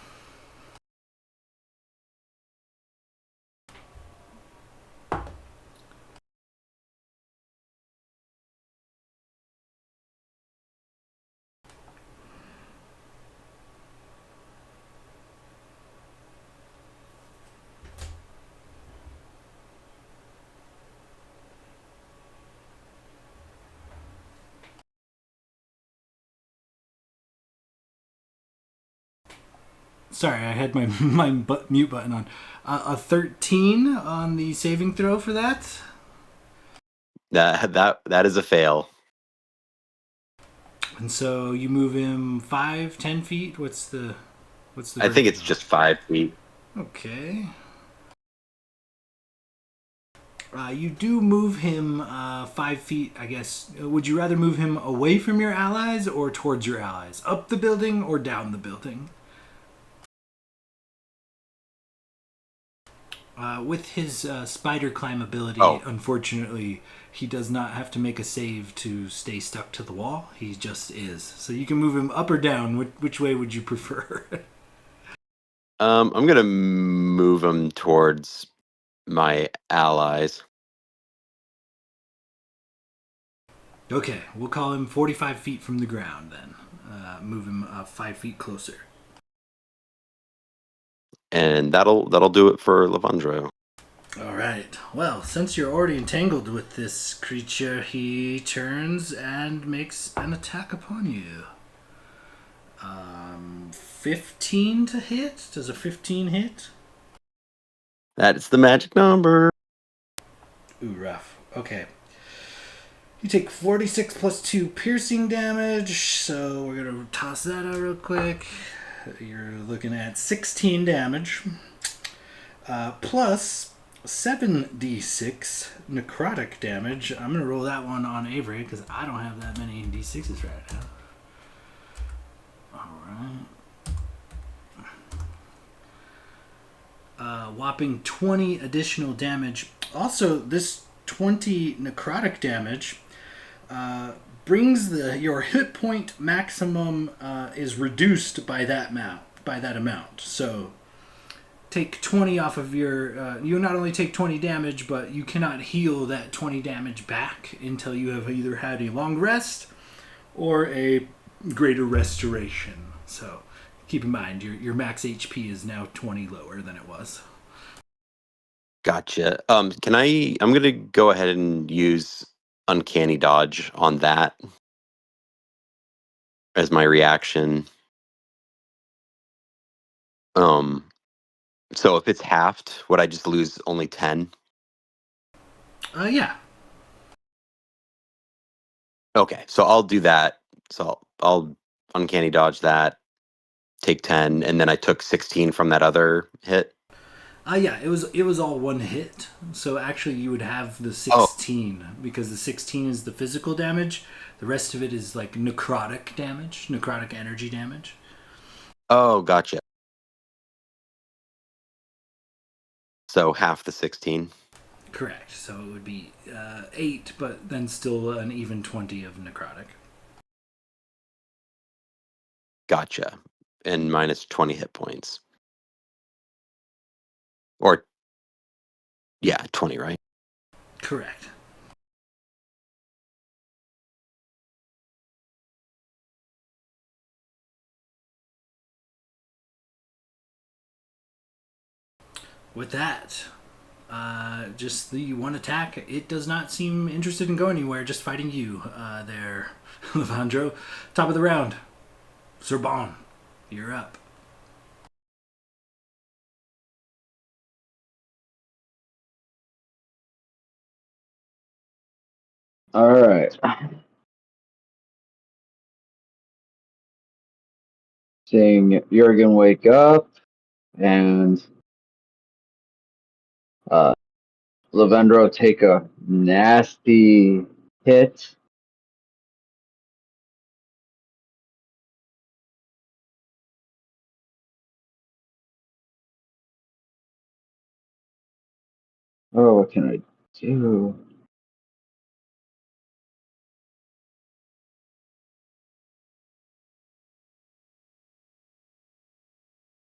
Sorry, I had my mute button on. A 13 on the saving throw for that. That is a fail. And so you move him 5, 10 feet. What's the? I think it's just 5 feet. Okay. You do move him 5 feet, I guess. Would you rather move him away from your allies or towards your allies? Up the building or down the building? With his spider climb ability, unfortunately, he does not have to make a save to stay stuck to the wall. He just is. So you can move him up or down. Which way would you prefer? I'm gonna move him towards my allies. Okay, we'll call him 45 feet from the ground then. Move him 5 feet closer. And that'll do it for Levandro. All right. Well, since you're already entangled with this creature, he turns and makes an attack upon you. 15 to hit? Does a 15 hit? That's the magic number. Ooh, rough. Okay. You take 46 plus 2 piercing damage, so we're going to toss that out real quick. You're looking at 16 damage, plus 7d6 necrotic damage. I'm going to roll that one on Avery because I don't have that many d6s right now. Alright. Whopping 20 additional damage. Also, this 20 necrotic damage brings your hit point maximum is reduced by that amount. So take 20 off of your you not only take 20 damage, but you cannot heal that 20 damage back until you have either had a long rest or a greater restoration. So keep in mind your max HP is now 20 lower than it was. Gotcha. I'm gonna go ahead and use Uncanny Dodge on that as my reaction. So if it's halved, would I just lose only 10? Yeah. Okay, so I'll do that. So I'll Uncanny Dodge that, take 10, and then I took 16 from that other hit. Yeah, it was all one hit. So actually you would have the 16 because the 16 is the physical damage. The rest of it is like necrotic damage, necrotic energy damage. Oh, gotcha. So half the 16. Correct. So it would be 8, but then still an even 20 of necrotic. Gotcha. And minus 20 hit points. Or, yeah, 20, right? Correct. With that, just the one attack, it does not seem interested in going anywhere, just fighting you there, Levandro. Top of the round. Sorbonne, you're up. All right. Seeing Jurgen wake up and Lavendro take a nasty hit. Oh, what can I do?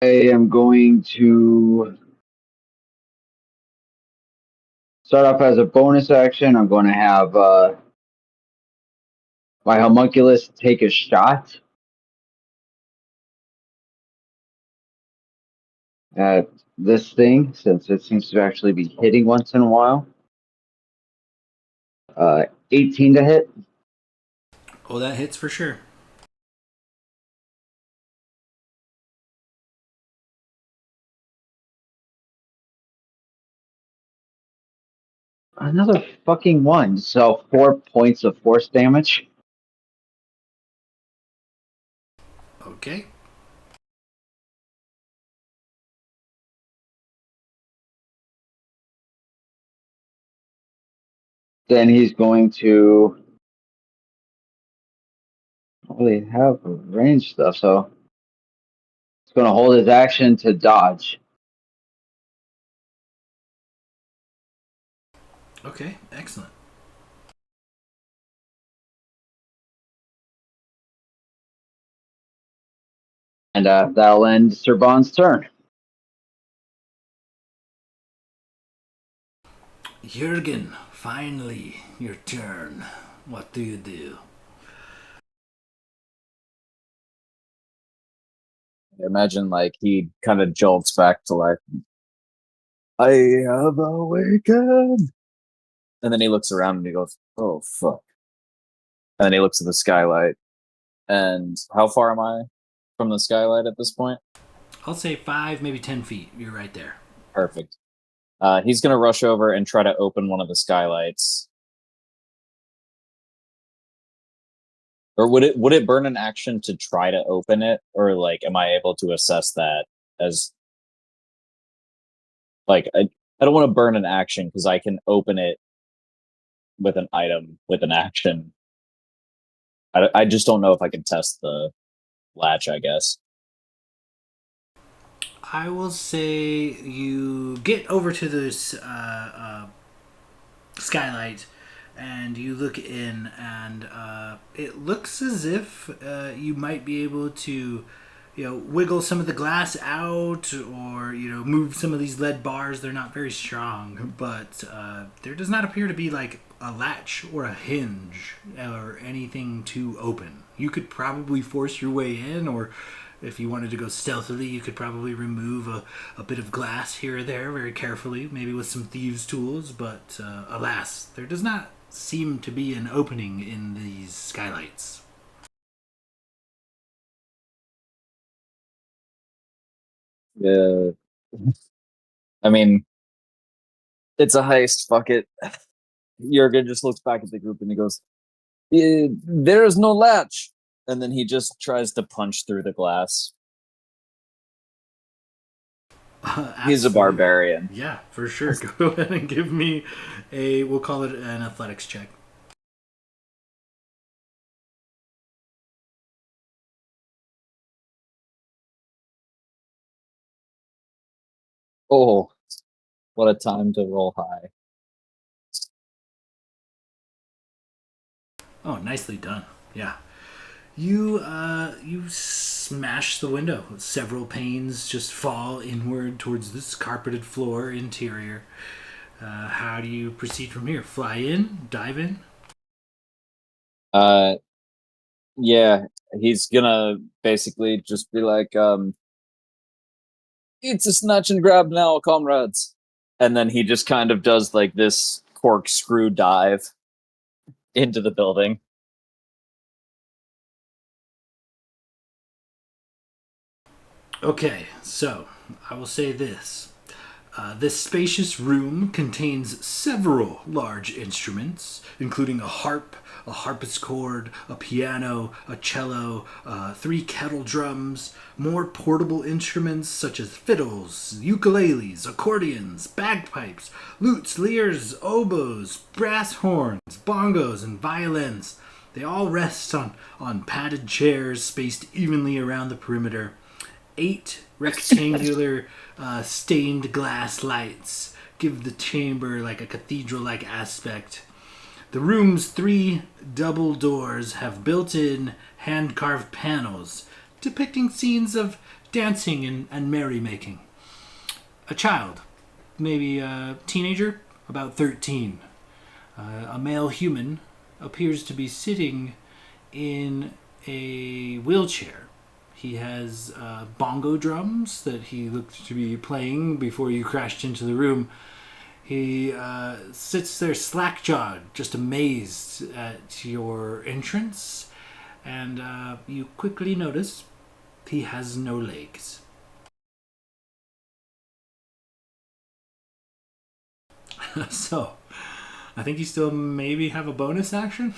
I am going to start off as a bonus action. I'm going to have my homunculus take a shot at this thing since it seems to actually be hitting once in a while. 18 to hit. Oh, that hits for sure. Another fucking one. So 4 points of force damage. Okay. Then he's going to really have range stuff, so he's going to hold his action to dodge. Okay, excellent. And that'll end Sir Bond's turn. Jurgen, finally, your turn. What do you do? I imagine like he kind of jolts back to life. I have awakened. And then he looks around and he goes, "Oh fuck!" And then he looks at the skylight. And how far am I from the skylight at this point? I'll say 5, maybe 10 feet. You're right there. Perfect. He's gonna rush over and try to open one of the skylights. Or would it burn an action to try to open it, or like am I able to assess that as like I don't want to burn an action because I can open it with an item with an action. I just don't know if I can test the latch, I guess. I will say you get over to this skylight and you look in, and it looks as if you might be able to, wiggle some of the glass out, or move some of these lead bars. They're not very strong, but there does not appear to be like a latch or a hinge or anything to open. You could probably force your way in, or if you wanted to go stealthily, you could probably remove a bit of glass here or there very carefully, maybe with some thieves' tools, but alas, there does not seem to be an opening in these skylights. Yeah. I mean, it's a heist. Fuck it. Jurgen just looks back at the group and he goes, "There is no latch." And then he just tries to punch through the glass. He's a barbarian. Yeah, for sure. Go ahead and give me we'll call it an athletics check. Oh, what a time to roll high. Oh, nicely done. Yeah. You smash the window. Several panes just fall inward towards this carpeted floor interior. How do you proceed from here? Fly in? Dive in? Uh, yeah, he's gonna basically just be like, "It's a snatch and grab now, comrades." And then he just kind of does like this corkscrew dive into the building. Okay, so I will say this. This spacious room contains several large instruments, including a harp, a harpsichord, a piano, a cello, 3 kettle drums, more portable instruments such as fiddles, ukuleles, accordions, bagpipes, lutes, lyres, oboes, brass horns, bongos, and violins. They all rest on padded chairs spaced evenly around the perimeter. 8 rectangular stained glass lights give the chamber like a cathedral-like aspect. The room's 3 double doors have built-in hand-carved panels depicting scenes of dancing and merrymaking. A child, maybe a teenager, about 13, a male human, appears to be sitting in a wheelchair. He has bongo drums that he looked to be playing before you crashed into the room. He sits there slack-jawed, just amazed at your entrance, and you quickly notice he has no legs. So, I think you still maybe have a bonus action?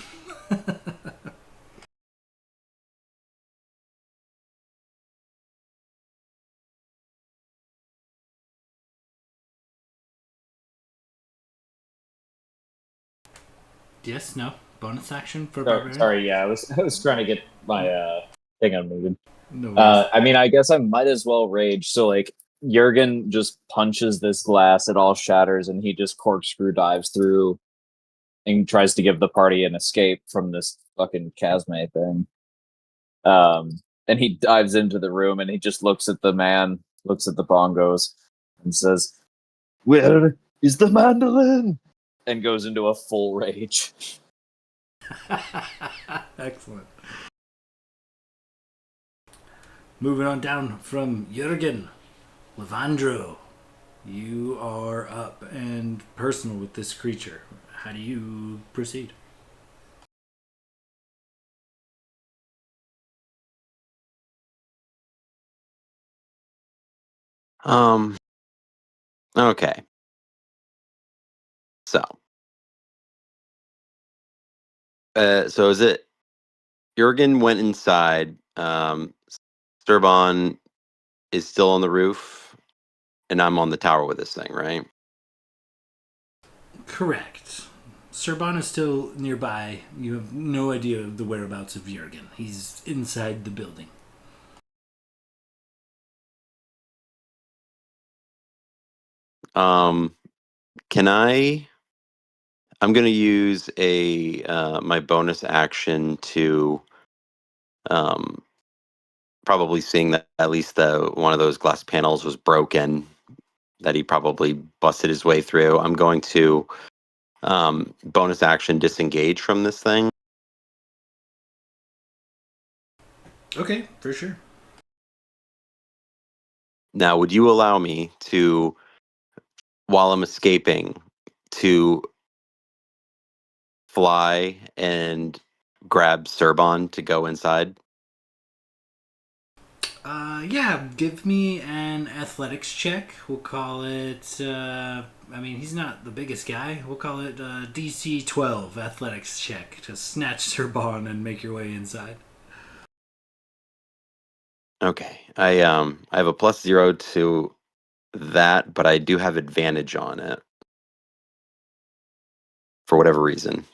Yes, no? Bonus action for Barbarian? Sorry, yeah, I was trying to get my thing on moving. No worries. I mean, I guess I might as well rage. So like Jurgen just punches this glass, it all shatters, and he just corkscrew dives through and tries to give the party an escape from this fucking Casme thing. And he dives into the room and he just looks at the man, looks at the bongos, and says, "Where is the mandolin?" and goes into a full rage. Excellent. Moving on down from Jurgen, Levandro. You are up and personal with this creature. How do you proceed? Okay. So is it Jurgen went inside, Sturbon is still on the roof, and I'm on the tower with this thing, right? Correct. Serban is still nearby. You have no idea of the whereabouts of Jurgen. He's inside the building. Can I'm going to use a my bonus action to probably seeing that at least the one of those glass panels was broken that he probably busted his way through. I'm going to bonus action disengage from this thing. Okay, for sure. Now, would you allow me to, while I'm escaping, to fly and grab Surbon to go inside? Yeah, give me an athletics check. We'll call it, he's not the biggest guy. We'll call it DC 12 athletics check to snatch Serban and make your way inside. Okay. I have a +0 to that, but I do have advantage on it for whatever reason.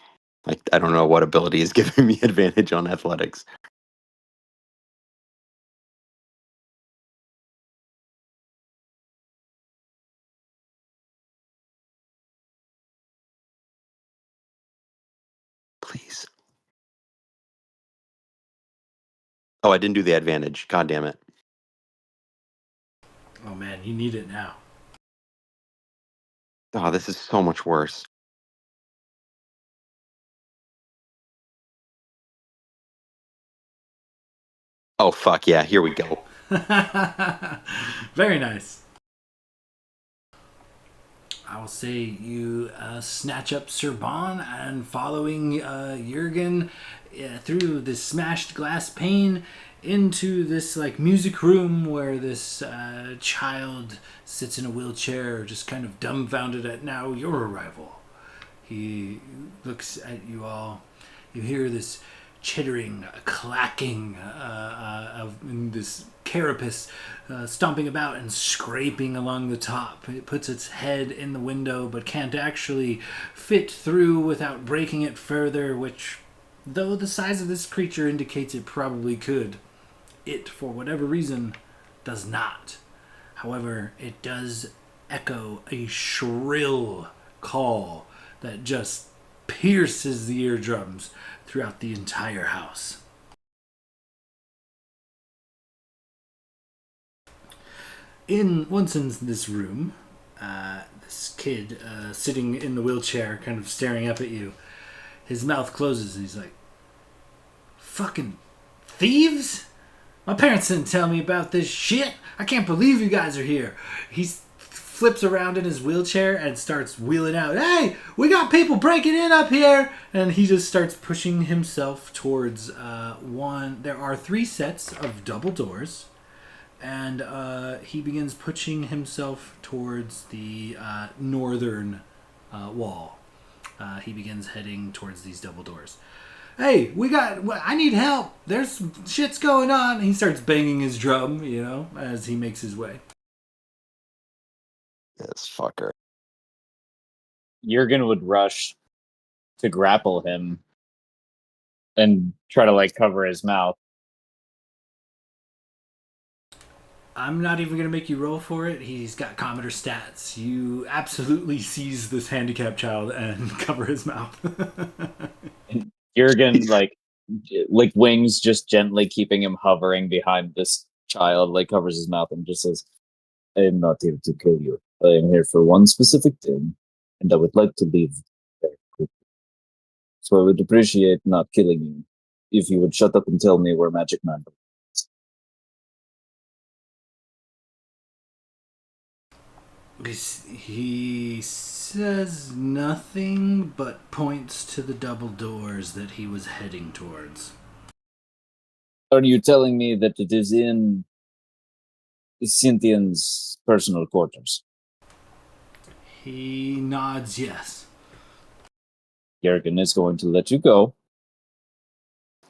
I don't know what ability is giving me advantage on athletics. Please. Oh, I didn't do the advantage. God damn it. Oh man, you need it now. Oh, this is so much worse. Oh, fuck yeah. Here we go. Very nice. I will say you snatch up Serban and following Jurgen through this smashed glass pane into this like music room where this child sits in a wheelchair, just kind of dumbfounded at now your arrival. He looks at you all. You hear this chittering, clacking of this carapace stomping about and scraping along the top. It puts its head in the window but can't actually fit through without breaking it further, which, though the size of this creature indicates it probably could, it, for whatever reason, does not. However, it does echo a shrill call that just pierces the eardrums throughout the entire house. Once in this room, this kid sitting in the wheelchair, kind of staring up at you, his mouth closes and he's like, "Fucking thieves? My parents didn't tell me about this shit. I can't believe you guys are here." He flips around in his wheelchair and starts wheeling out, "Hey, we got people breaking in up here!" And he just starts pushing himself towards one. There are 3 sets of double doors, and he begins pushing himself towards the northern wall. He begins heading towards these double doors. "Hey, I need help. There's shit's going on." And he starts banging his drum, as he makes his way. This fucker. Jurgen would rush to grapple him and try to cover his mouth. I'm not even going to make you roll for it. He's got Commodore stats. You absolutely seize this handicapped child and cover his mouth. Jurgen, like wings, just gently keeping him hovering behind this child, covers his mouth and just says, "I am not here to kill you. I am here for one specific thing, and I would like to leave So I would appreciate not killing you if you would shut up and tell me where Magic Man is. He says nothing but points to the double doors that he was heading towards. Are you telling me that it is in Cynthian's personal quarters? He nods yes. Jurgen is going to let you go,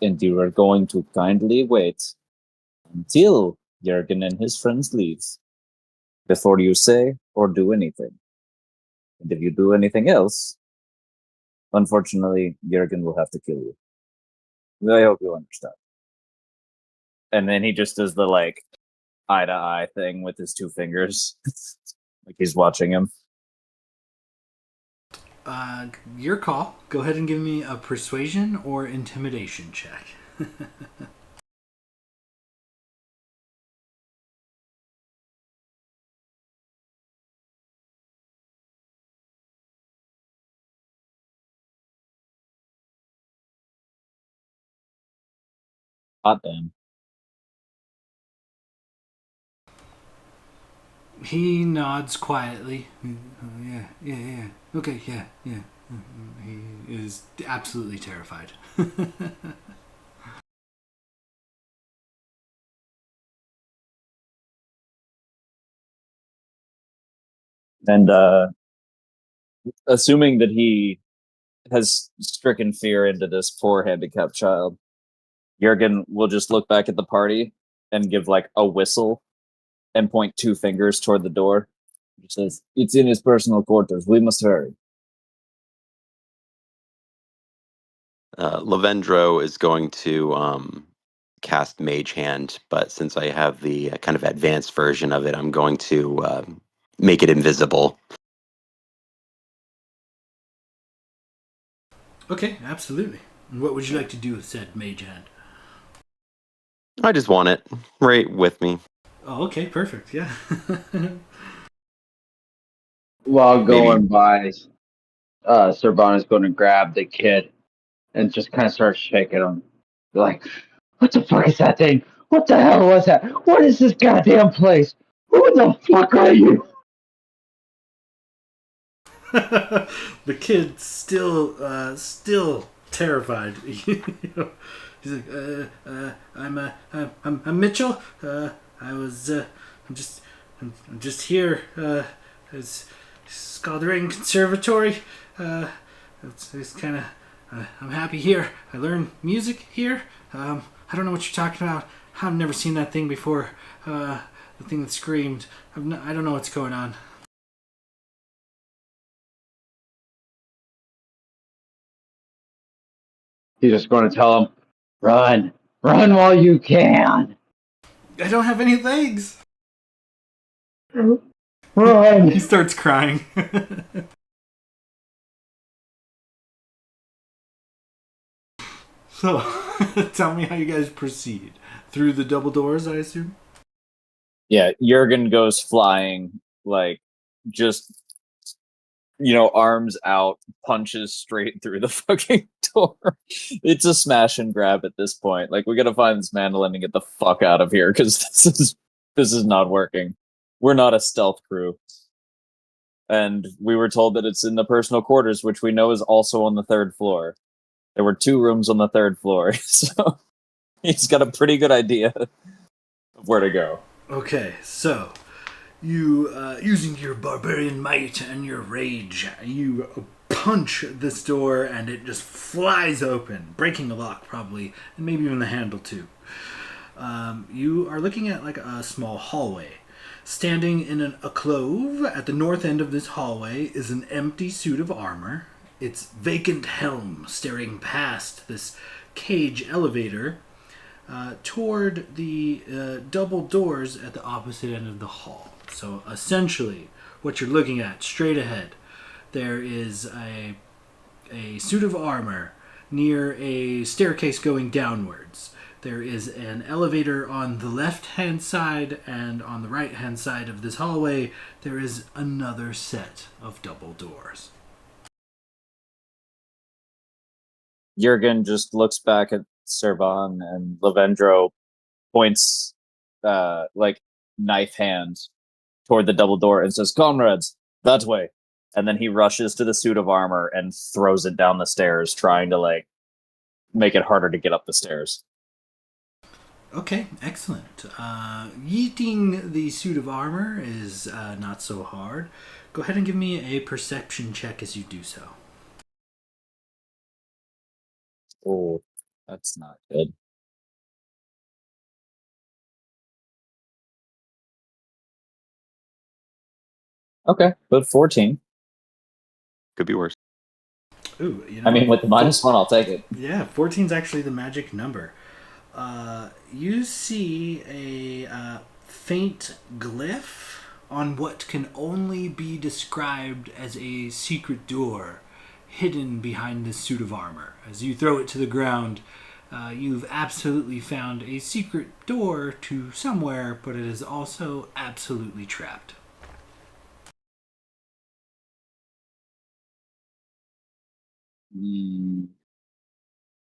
and you are going to kindly wait until Jurgen and his friends leave before you say or do anything. And if you do anything else, unfortunately, Jurgen will have to kill you. I hope you understand. And then he just does the like eye to eye thing with his two fingers, like he's watching him. Your call. Go ahead and give me a persuasion or intimidation check. Hot damn. He nods quietly. Yeah. Okay, yeah. He is absolutely terrified. And assuming that he has stricken fear into this poor handicapped child, Jurgen will just look back at the party and give like a whistle and point two fingers toward the door. He says, "It's in his personal quarters. We must hurry." Lavendro is going to cast Mage Hand, but since I have the kind of advanced version of it, I'm going to make it invisible. Okay, absolutely. And what would you like to do with said mage hand? I just want it right with me. Oh, okay, perfect. Yeah. While Maybe. going by, Sorbonne is going to grab the kid and just kind of start shaking him. Like, what the fuck is that thing? What the hell was that? What is this goddamn place? Who the fuck are you? The kid still terrified. You know, he's like, I'm Mitchell. I'm just here. It's Scaldering Conservatory. It's kind of. I'm happy here. I learn music here. I don't know what you're talking about. I've never seen that thing before. The thing that screamed. I don't know what's going on. He's just going to tell him, run while you can. I don't have any legs. Run. He starts crying. So, tell me how you guys proceed. Through the double doors, I assume? Yeah, Jurgen goes flying, like, just, arms out, punches straight through the fucking door. It's a smash and grab at this point. Like, we gotta find this mandolin and get the fuck out of here, because this is not working. We're not a stealth crew. And we were told that it's in the personal quarters, which we know is also on the third floor. There were 2 rooms on the third floor, so he's got a pretty good idea of where to go. Okay, so you, using your barbarian might and your rage, you punch this door and it just flies open, breaking the lock probably, and maybe even the handle too. You are looking at like a small hallway. Standing in a clove at the north end of this hallway is an empty suit of armor. Its vacant helm staring past this cage elevator toward the double doors at the opposite end of the hall. So essentially, what you're looking at straight ahead, there is a suit of armor near a staircase going downwards. There is an elevator on the left-hand side, and on the right-hand side of this hallway, there is another set of double doors. Jurgen just looks back at Servan, and Lavendro points, like knife hand toward the double door and says, "Comrades, that way." And then he rushes to the suit of armor and throws it down the stairs, trying to like make it harder to get up the stairs. Okay, excellent. Yeeting the suit of armor is not so hard. Go ahead and give me a perception check as you do so. Oh, that's not good. Okay, but 14. Could be worse. Ooh, you I know, mean, with the -1, I'll take it. yeah, 14 is actually the magic number. You see a faint glyph on what can only be described as a secret door hidden behind this suit of armor. As you throw it to the ground, you've absolutely found a secret door to somewhere, but it is also absolutely trapped.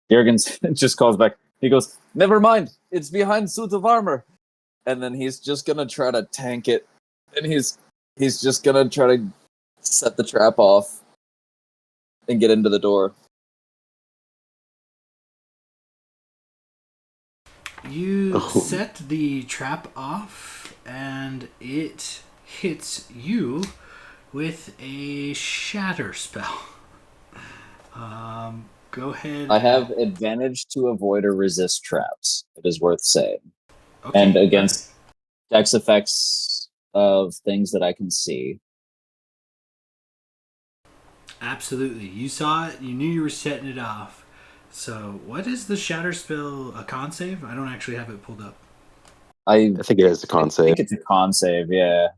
Jurgen just calls back. He goes, "Never mind. It's behind suit of armor." And then he's just gonna try to tank it, and he's just gonna try to set the trap off and get into the door. You Oh. set the trap off, and it hits you with a shatter spell. Go ahead. I have advantage to avoid or resist traps. It is worth saying, Okay, and against dex effects of things that I can see. absolutely. You saw it. You knew you were setting it off. So, what is the shatter spell? A con save? I don't actually have it pulled up. I I think it is a con I save. think it's a con save, yeah,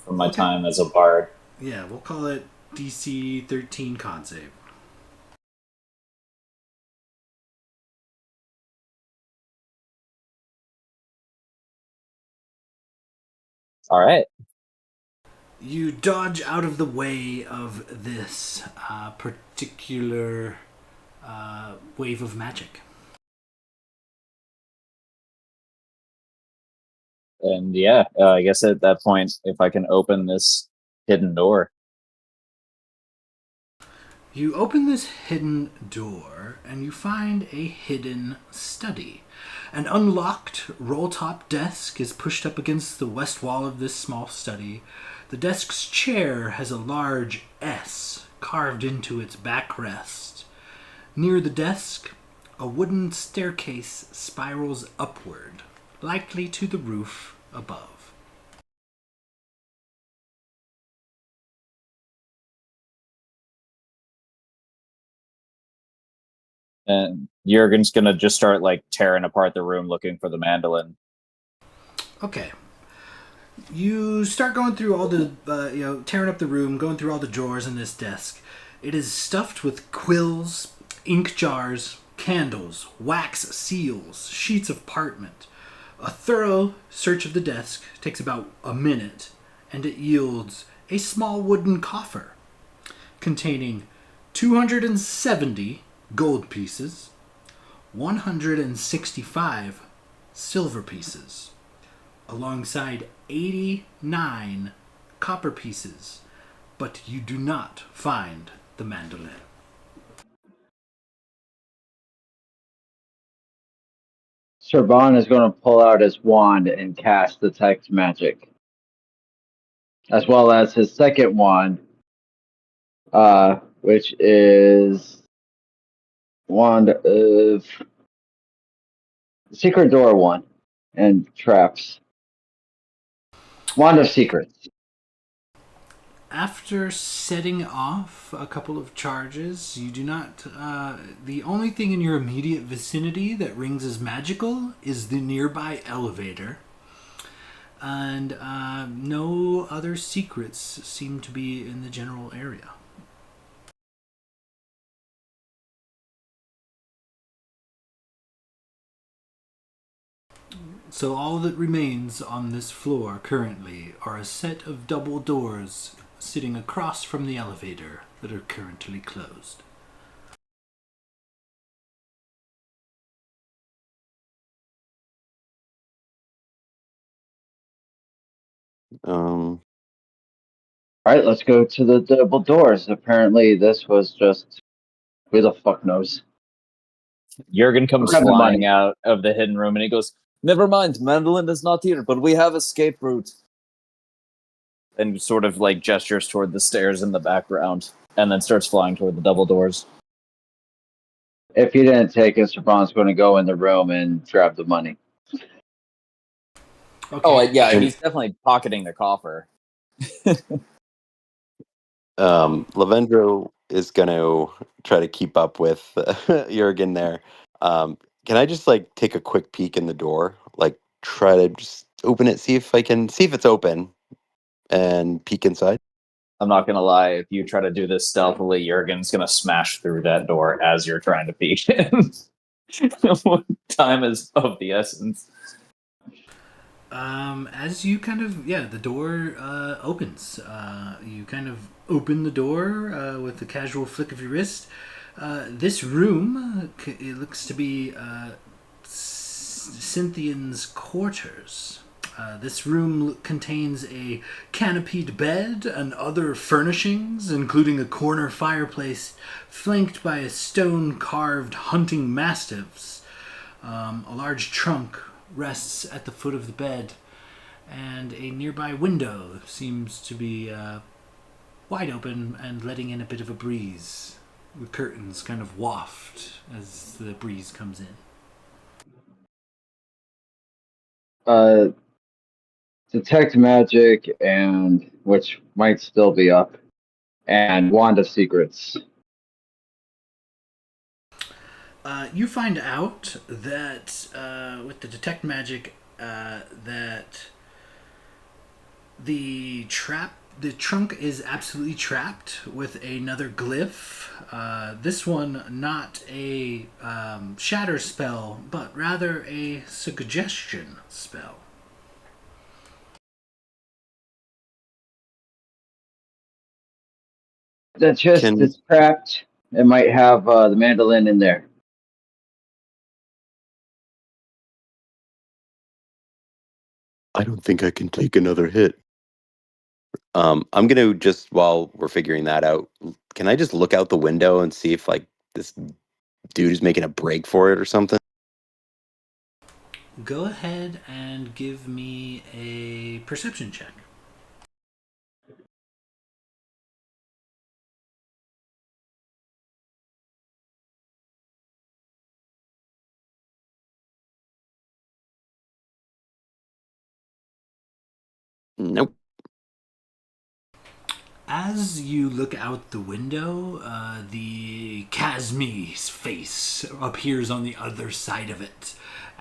from my Okay. time as a bard. Yeah, we'll call it DC 13 con save. All right. You dodge out of the way of this particular wave of magic. And yeah, I guess at that point, if I can open this hidden door. You open this hidden door and you find a hidden study. An unlocked roll-top desk is pushed up against the west wall of this small study. The desk's chair has a large S carved into its backrest. Near the desk, a wooden staircase spirals upward, likely to the roof above. And Jurgen's gonna just start like tearing apart the room looking for the mandolin. Okay. You start going through all the, tearing up the room, going through all the drawers in this desk. It is stuffed with quills, ink jars, candles, wax seals, sheets of parchment. A thorough search of the desk takes about a minute, and it yields a small wooden coffer containing 270 gold pieces, 165 silver pieces, alongside 89 copper pieces, but you do not find the mandolin. Serban is going to pull out his wand and cast Detect Magic, as well as his second wand, which is Wand of Secret Door one and Traps. Wand of Secrets. After setting off a couple of charges, you do not. The only thing in your immediate vicinity that rings as magical is the nearby elevator. And no other secrets seem to be in the general area. So all that remains on this floor currently are a set of double doors sitting across from the elevator that are currently closed. Um, All right, let's go to the double doors. Apparently, this was just who the fuck knows. Jurgen comes Grab the flying money. out of the hidden room and he goes, "Never mind, Mandolin is not here, but we have escape route." And sort of like gestures toward the stairs in the background, and then starts flying toward the double doors. If he didn't take it, Servan's going to go in the room and grab the money. Okay. Oh, yeah, And- he's definitely pocketing the coffer. Lavendro is going to try to keep up with Jurgen there. Can I just like take a quick peek in the door? Like try to just open it, see if it's open and peek inside? I'm not gonna lie, if you try to do this stealthily, Jurgen's gonna smash through that door as you're trying to peek in. Time is of the essence. As you kind of, the door opens. You kind of open the door with a casual flick of your wrist. This room, it looks to be Cynthian's quarters. This room contains a canopied bed and other furnishings, including a corner fireplace flanked by a stone-carved hunting mastiffs. A large trunk rests at the foot of the bed, and a nearby window seems to be wide open and letting in a bit of a breeze. The curtains kind of waft as the breeze comes in. Detect magic, and which might still be up, and wand of secrets. You find out that with the detect magic that the trunk is absolutely trapped with another glyph. This one not a shatter spell, but rather a suggestion spell. The chest Can is trapped. It might have the mandolin in there. I don't think I can take another hit. I'm gonna just while we're figuring that out, can I just look out the window and see if like this dude is making a break for it or something? Go ahead and give me a perception check. Nope. As you look out the window, the Casmi's face appears on the other side of it,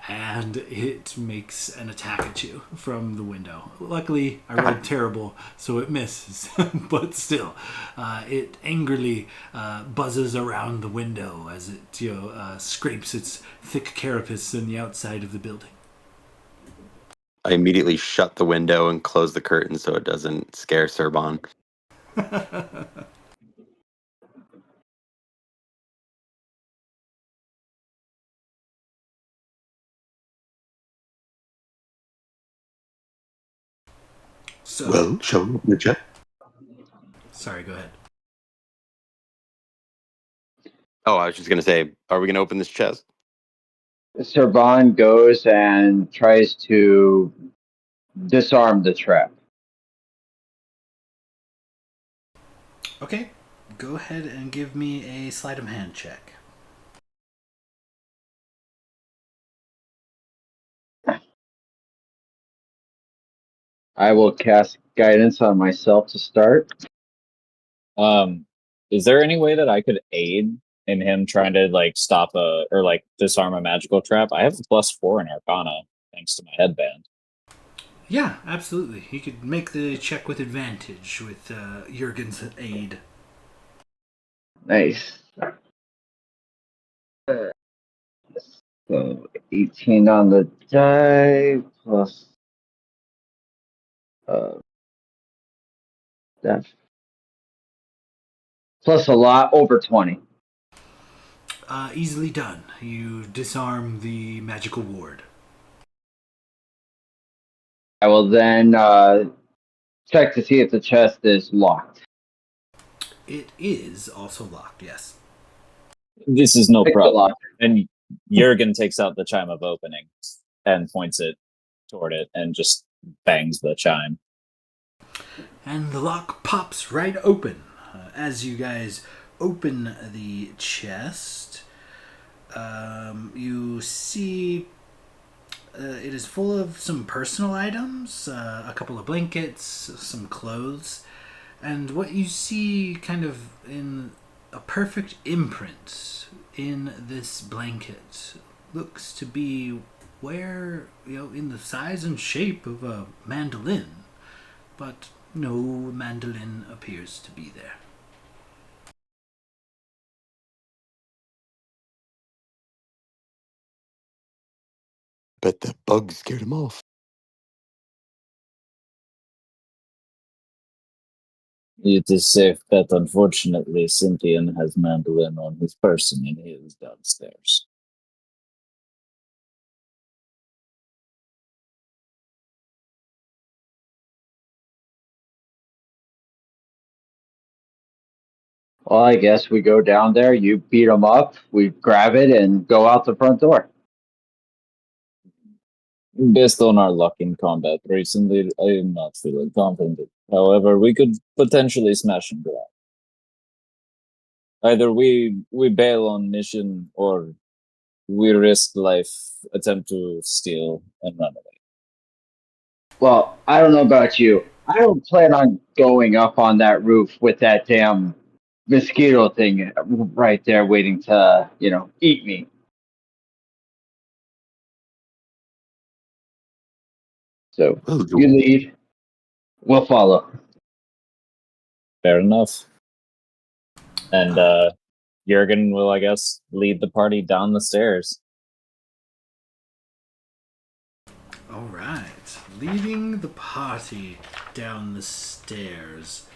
and it makes an attack at you from the window. Luckily, I rolled terrible, so it misses, but still, it angrily buzzes around the window as it scrapes its thick carapace in the outside of the building. I immediately shut the window and close the curtain so it doesn't scare Serban. So, Well, shall we open the check? sorry, go ahead. Oh, I was just gonna say, are we gonna open this chest? Serban goes and tries to disarm the trap. Okay, go ahead and give me a sleight of hand check. I will cast guidance on myself to start. Is there any way that I could aid in him trying to like stop or like disarm a magical trap? I have a +4 in Arcana thanks to my headband. Yeah, absolutely. He could make the check with advantage with Jurgen's aid. Nice. So 18 on the die plus that plus a lot over 20. Easily done. You disarm the magical ward. I will then check to see if the chest is locked. It is also locked, yes. This is no Pick the problem. lock. And Jurgen takes out the chime of opening and points it toward it and just bangs the chime. And the lock pops right open. As you guys open the chest, you see it is full of some personal items, a couple of blankets, some clothes, and what you see kind of in a perfect imprint in this blanket looks to be where, in the size and shape of a mandolin, but no mandolin appears to be there. Bet that bug scared him off. It is safe that unfortunately Cynthian has mandolin on his person and he is downstairs. Well, I guess we go down there, you beat them up, we grab it, and go out the front door. Based on our luck in combat recently, I am not feeling confident. However, we could potentially smash and grab. Either we bail on mission or we risk life, attempt to steal, and run away. Well, I don't know about you. I don't plan on going up on that roof with that damn mosquito thing right there waiting to, eat me. So Oh, you lead, we'll follow. Fair enough. And Jurgen will, I guess, lead the party down the stairs. All right, leading the party down the stairs.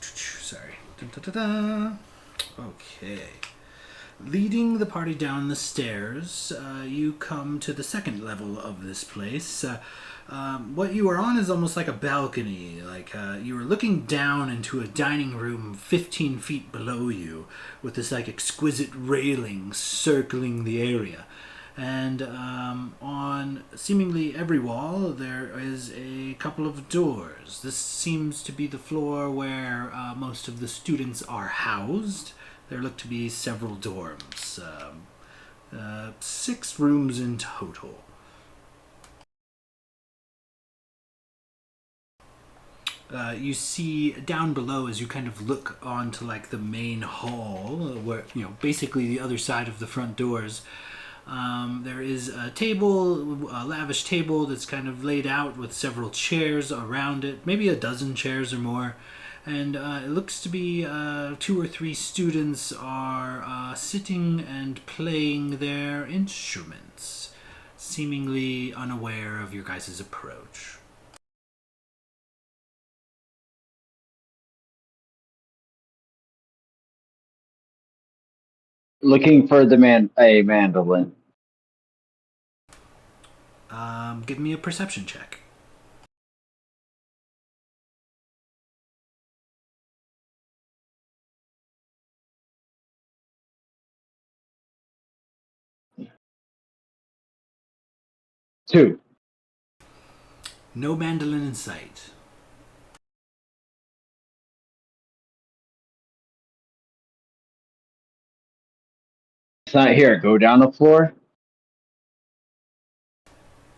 Sorry. Da-da-da-da. Okay. Leading the party down the stairs, you come to the second level of this place. What you are on is almost like a balcony. Like you are looking down into a dining room 15 feet below you with this like exquisite railing circling the area. And on seemingly every wall there is a couple of doors. This seems to be the floor where most of the students are housed. There look to be several dorms, 6 rooms in total. You see down below as you kind of look onto like the main hall, where basically the other side of the front doors. There is a table, a lavish table that's kind of laid out with several chairs around it, maybe a dozen chairs or more. And it looks to be 2 or 3 students are sitting and playing their instruments, seemingly unaware of your guys' approach. Looking for a mandolin. Give me a perception check. Two. No mandolin in sight. It's not here. Go down the floor.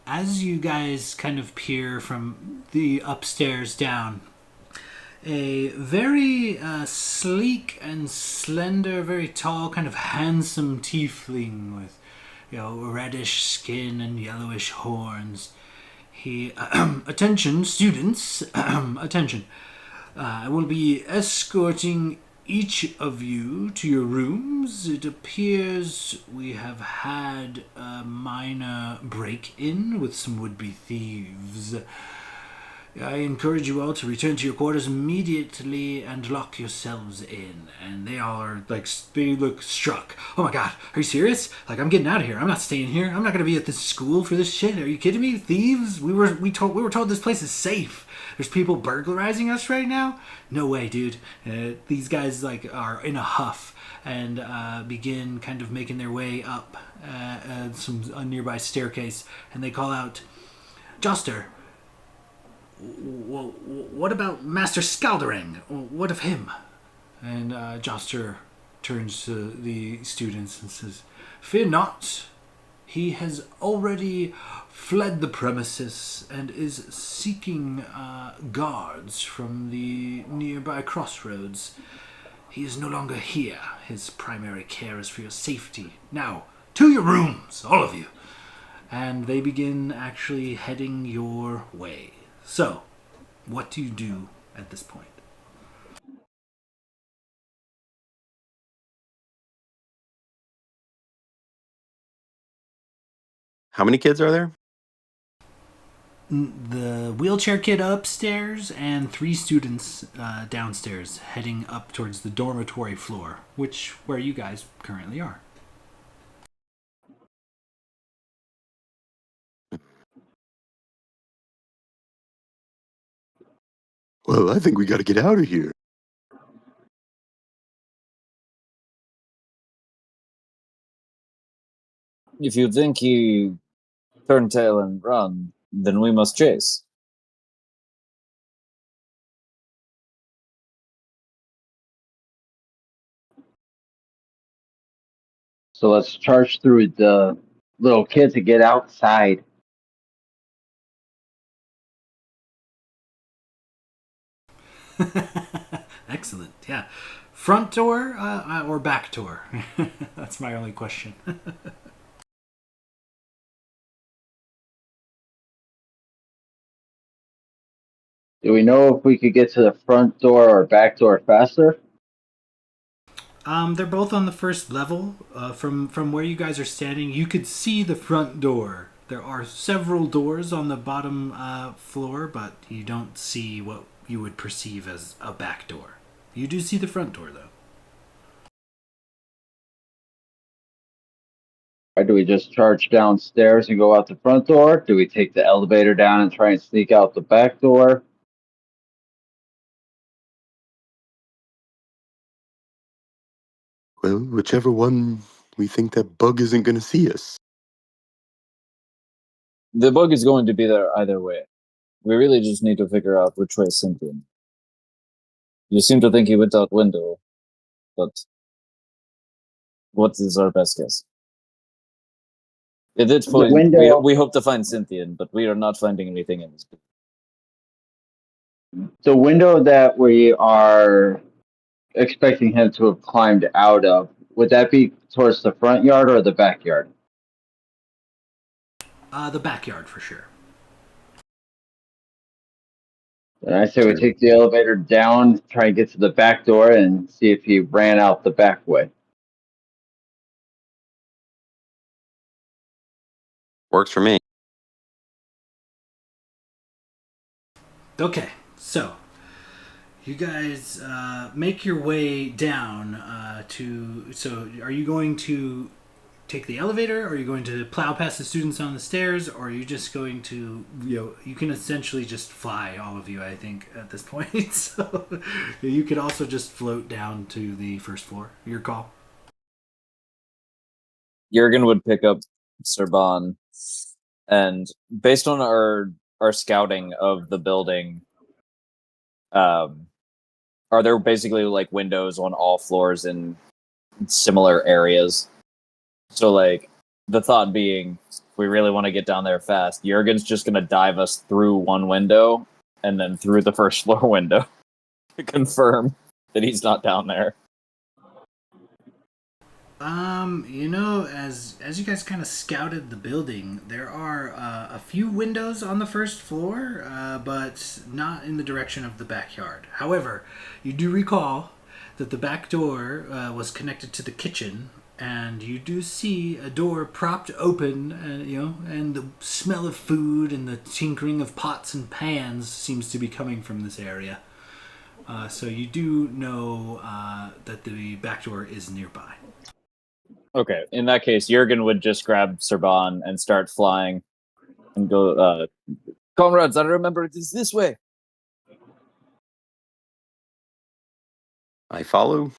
As you guys kind of peer from the upstairs down, a very sleek and slender, very tall, kind of handsome tiefling with, reddish skin and yellowish horns. He, attention, students, attention. I will be escorting each of you to your rooms. It appears we have had a minor break-in with some would-be thieves. I encourage you all to return to your quarters immediately and lock yourselves in. And they all are like, they look struck. Oh my god, are you serious? Like, I'm getting out of here. I'm not staying here. I'm not gonna be at this school for this shit. Are you kidding me? Thieves? We were told this place is safe. There's people burglarizing us right now. No way, dude. These guys like are in a huff and begin kind of making their way up a nearby staircase, and they call out, "Joster, what about Master Scaldering? What of him?" And Joster turns to the students and says, "Fear not. He has already fled the premises and is seeking guards from the nearby crossroads. He is no longer here. His primary care is for your safety. Now, to your rooms, all of you." And they begin actually heading your way. So, what do you do at this point? How many kids are there? The wheelchair kid upstairs and 3 students downstairs heading up towards the dormitory floor, where you guys currently are. Well, I think we got to get out of here. If you think he turned tail and run, then we must chase. So let's charge through the little kids to get outside. Excellent. Yeah. Front door or back door? That's my only question. Do we know if we could get to the front door or back door faster? They're both on the first level. From where you guys are standing, you could see the front door. There are several doors on the bottom floor, but you don't see what you would perceive as a back door. You do see the front door, though. Or do we just charge downstairs and go out the front door? Do we take the elevator down and try and sneak out the back door? Well, whichever one we think that bug isn't going to see us. The bug is going to be there either way. We really just need to figure out which way sent him. You seem to think he went out window, but what is our best guess? At this The point, window. we hope to find Cynthian, but we are not finding anything in this. The window that we are expecting him to have climbed out of, would that be towards the front yard or the backyard? The backyard for sure. And I say we take the elevator down, try and get to the back door, and see if he ran out the back way. Works for me. Okay, so you guys make your way down to. So, are you going to take the elevator, or are you going to plow past the students on the stairs, or are you just going to, you can essentially just fly, all of you, I think, at this point. So, you could also just float down to the first floor. Your call. Jurgen would pick up Serban, and based on our scouting of the building, are there basically like windows on all floors in similar areas? So like the thought being, if we really want to get down there fast, Jurgen's just gonna dive us through one window and then through the first floor window to confirm that he's not down there. As you guys kind of scouted the building, there are a few windows on the first floor, but not in the direction of the backyard. However, you do recall that the back door was connected to the kitchen, and you do see a door propped open, and the smell of food and the tinkering of pots and pans seems to be coming from this area. So you do know that the back door is nearby. Okay, in that case, Jurgen would just grab Serban and start flying and go, comrades, I remember it is this way. I follow.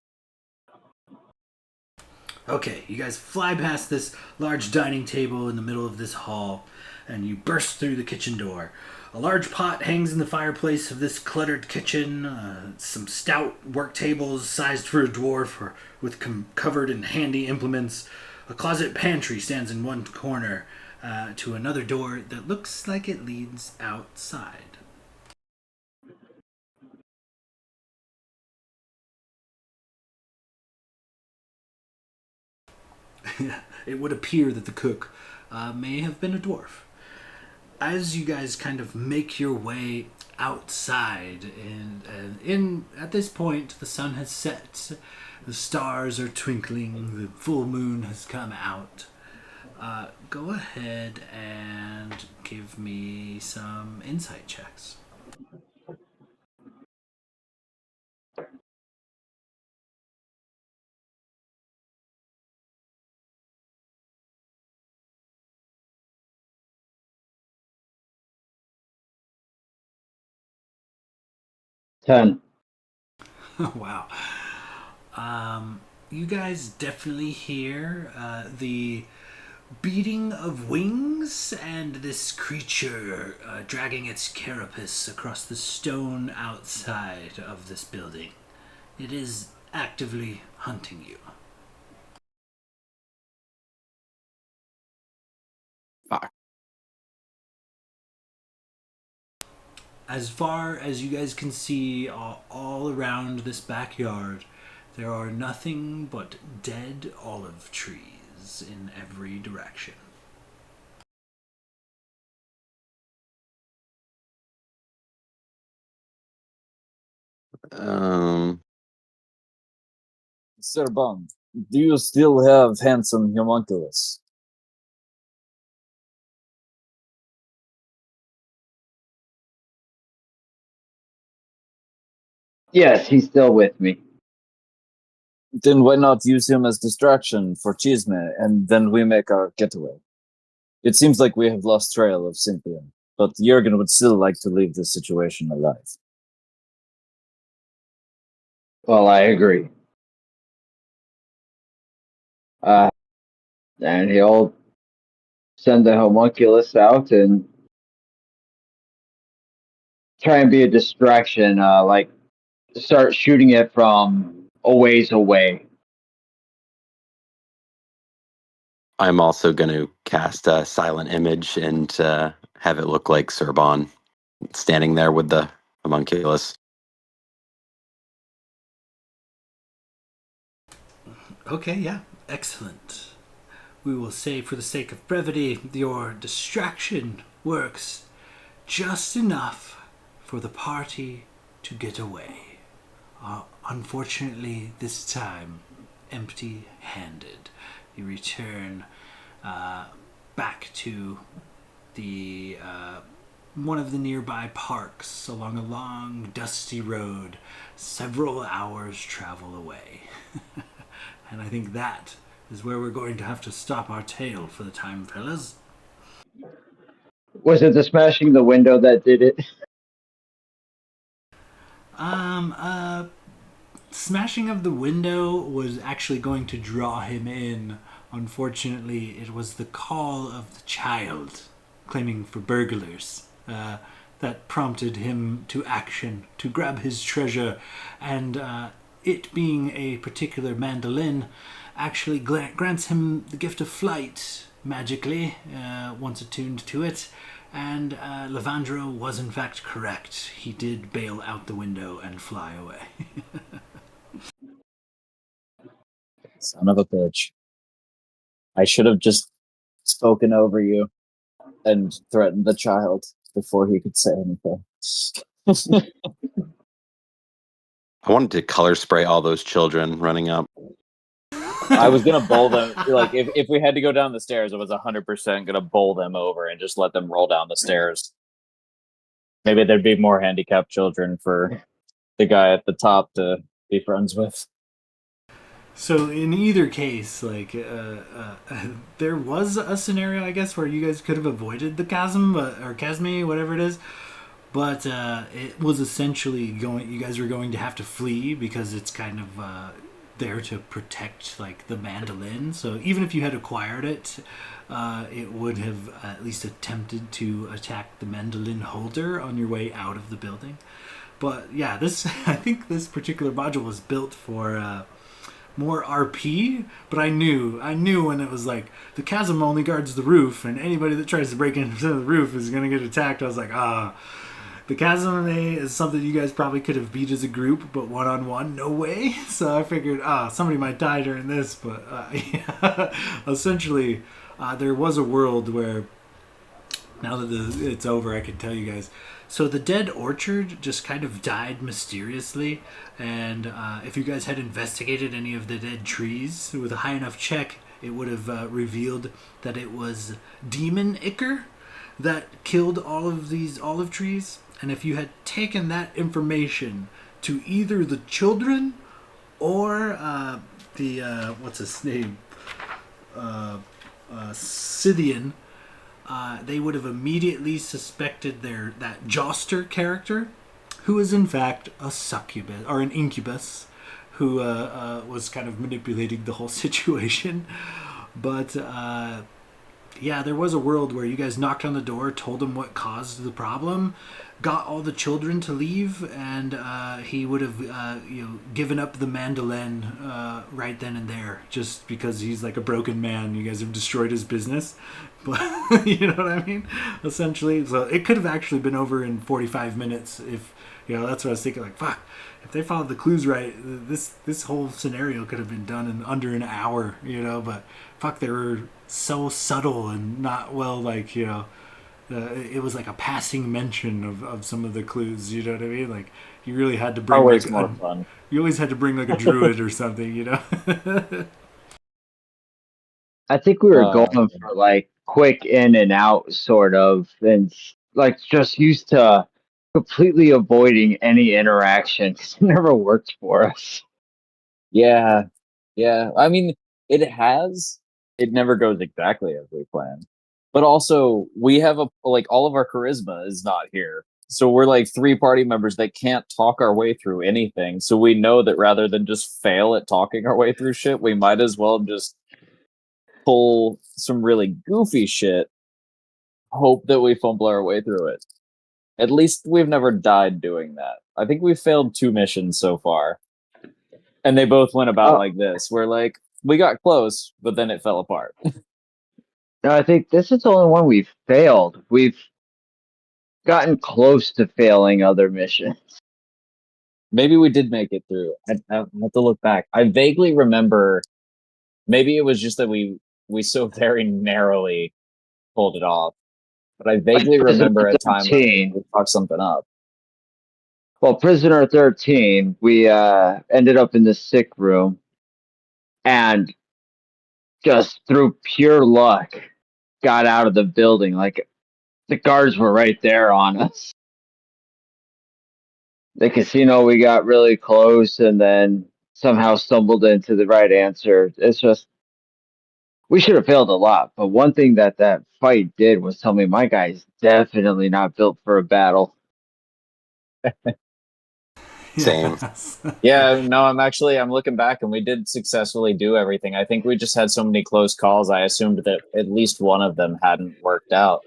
Okay, you guys fly past this large dining table in the middle of this hall, and you burst through the kitchen door. A large pot hangs in the fireplace of this cluttered kitchen. Some stout work tables sized for a dwarf covered in handy implements. A closet pantry stands in one corner to another door that looks like it leads outside. It would appear that the cook may have been a dwarf. As you guys kind of make your way outside, and at this point the sun has set, the stars are twinkling, the full moon has come out. Go ahead and give me some insight checks. Ten. Wow. You guys definitely hear the beating of wings and this creature dragging its carapace across the stone outside of this building. It is actively hunting you. Fuck. As far as you guys can see, all around this backyard, there are nothing but dead olive trees in every direction. Um, Serban, do you still have handsome homunculus? Yes, he's still with me. Then why not use him as distraction for Chisme, and then we make our getaway? It seems like we have lost trail of Cynthian, but Jurgen would still like to leave this situation alive. Well, I agree. And he'll send the homunculus out and try and be a distraction, like start shooting it from a ways away. I'm also going to cast a silent image and have it look like Serban standing there with the homunculus. Okay, yeah, excellent. We will say, for the sake of brevity, your distraction works just enough for the party to get away. Unfortunately, this time, empty-handed. You return back to the one of the nearby parks along a long, dusty road, several hours' travel away. And I think that is where we're going to have to stop our tale for the time, fellas. Was it the smashing the window that did it? Smashing of the window was actually going to draw him in. Unfortunately, it was the call of the child claiming for burglars that prompted him to action, to grab his treasure, and it being a particular mandolin actually grants him the gift of flight magically once attuned to it. And Levandro was in fact correct. He did bail out the window and fly away. Son of a bitch. I should have just spoken over you and threatened the child before he could say anything. I wanted to color spray all those children running up. I was gonna bowl them. Like if we had to go down the stairs, I was 100% gonna bowl them over and just let them roll down the stairs. Maybe there'd be more handicapped children for the guy at the top to be friends with. So in either case, like there was a scenario, I guess, where you guys could have avoided the chasm, or chasme, whatever it is. But it was essentially going. You guys were going to have to flee because it's kind of there to protect like the mandolin. So even if you had acquired it, it would have at least attempted to attack the mandolin holder on your way out of the building. But yeah, this I think this particular module was built for more RP. But I knew when it was like the chasm only guards the roof, and anybody that tries to break into the roof is gonna get attacked. I was like, the chasm is something you guys probably could have beat as a group, but one-on-one, no way. So I figured, somebody might die during this. But yeah. Essentially, there was a world where, now that it's over, I can tell you guys. So the dead orchard just kind of died mysteriously, and if you guys had investigated any of the dead trees with a high enough check, it would have revealed that it was demon ichor that killed all of these olive trees. And if you had taken that information to either the children or the what's his name, Scythian, they would have immediately suspected that Joster character, who is in fact a succubus or an incubus, who was kind of manipulating the whole situation. But yeah, there was a world where you guys knocked on the door, told him what caused the problem, got all the children to leave, and he would have given up the mandolin right then and there, just because he's like a broken man. You guys have destroyed his business. But you know what I mean? Essentially. So it could have actually been over in 45 minutes if, that's what I was thinking, like, fuck, if they followed the clues right, this whole scenario could have been done in under an hour, but fuck, they were so subtle and not well, like, it was like a passing mention of some of the clues, you know what I mean? Like, you really had to bring Always like more fun. you always had to bring like a druid or something, I think we were going for like quick in and out sort of, and like just used to completely avoiding any interaction because it never worked for us. Yeah. I mean, it has. It never goes exactly as we planned. But also, we have all of our charisma is not here. So we're like 3 party members that can't talk our way through anything. So we know that rather than just fail at talking our way through shit, we might as well just pull some really goofy shit, hope that we fumble our way through it. At least we've never died doing that. I think we've failed 2 missions so far. And they both went about like this. We're like, we got close, but then it fell apart. No, I think this is the only one we've failed. We've gotten close to failing other missions. Maybe we did make it through. I have to look back. I vaguely remember, maybe it was just that we so very narrowly pulled it off. But I vaguely remember a time when we fucked something up. Well, Prisoner 13, we ended up in the sick room, and just through pure luck got out of the building. Like, the guards were right there on us. The casino, we got really close and then somehow stumbled into the right answer. It's just, we should have failed a lot. But one thing that fight did was tell me my guy's definitely not built for a battle. Same. Yeah, no, I'm looking back and we did successfully do everything. I think we just had so many close calls. I assumed that at least one of them hadn't worked out.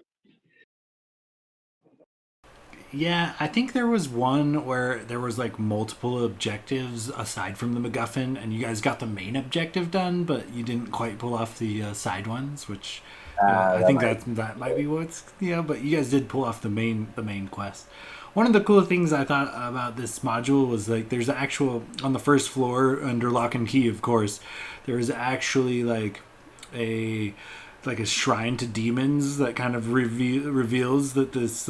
Yeah, I think there was one where there was like multiple objectives aside from the MacGuffin, and you guys got the main objective done, but you didn't quite pull off the side ones, which I think that might be what's But you guys did pull off the main quest. One of the cool things I thought about this module was like there's actual on the first floor under lock and key, of course. There is actually like a shrine to demons that kind of reveals that this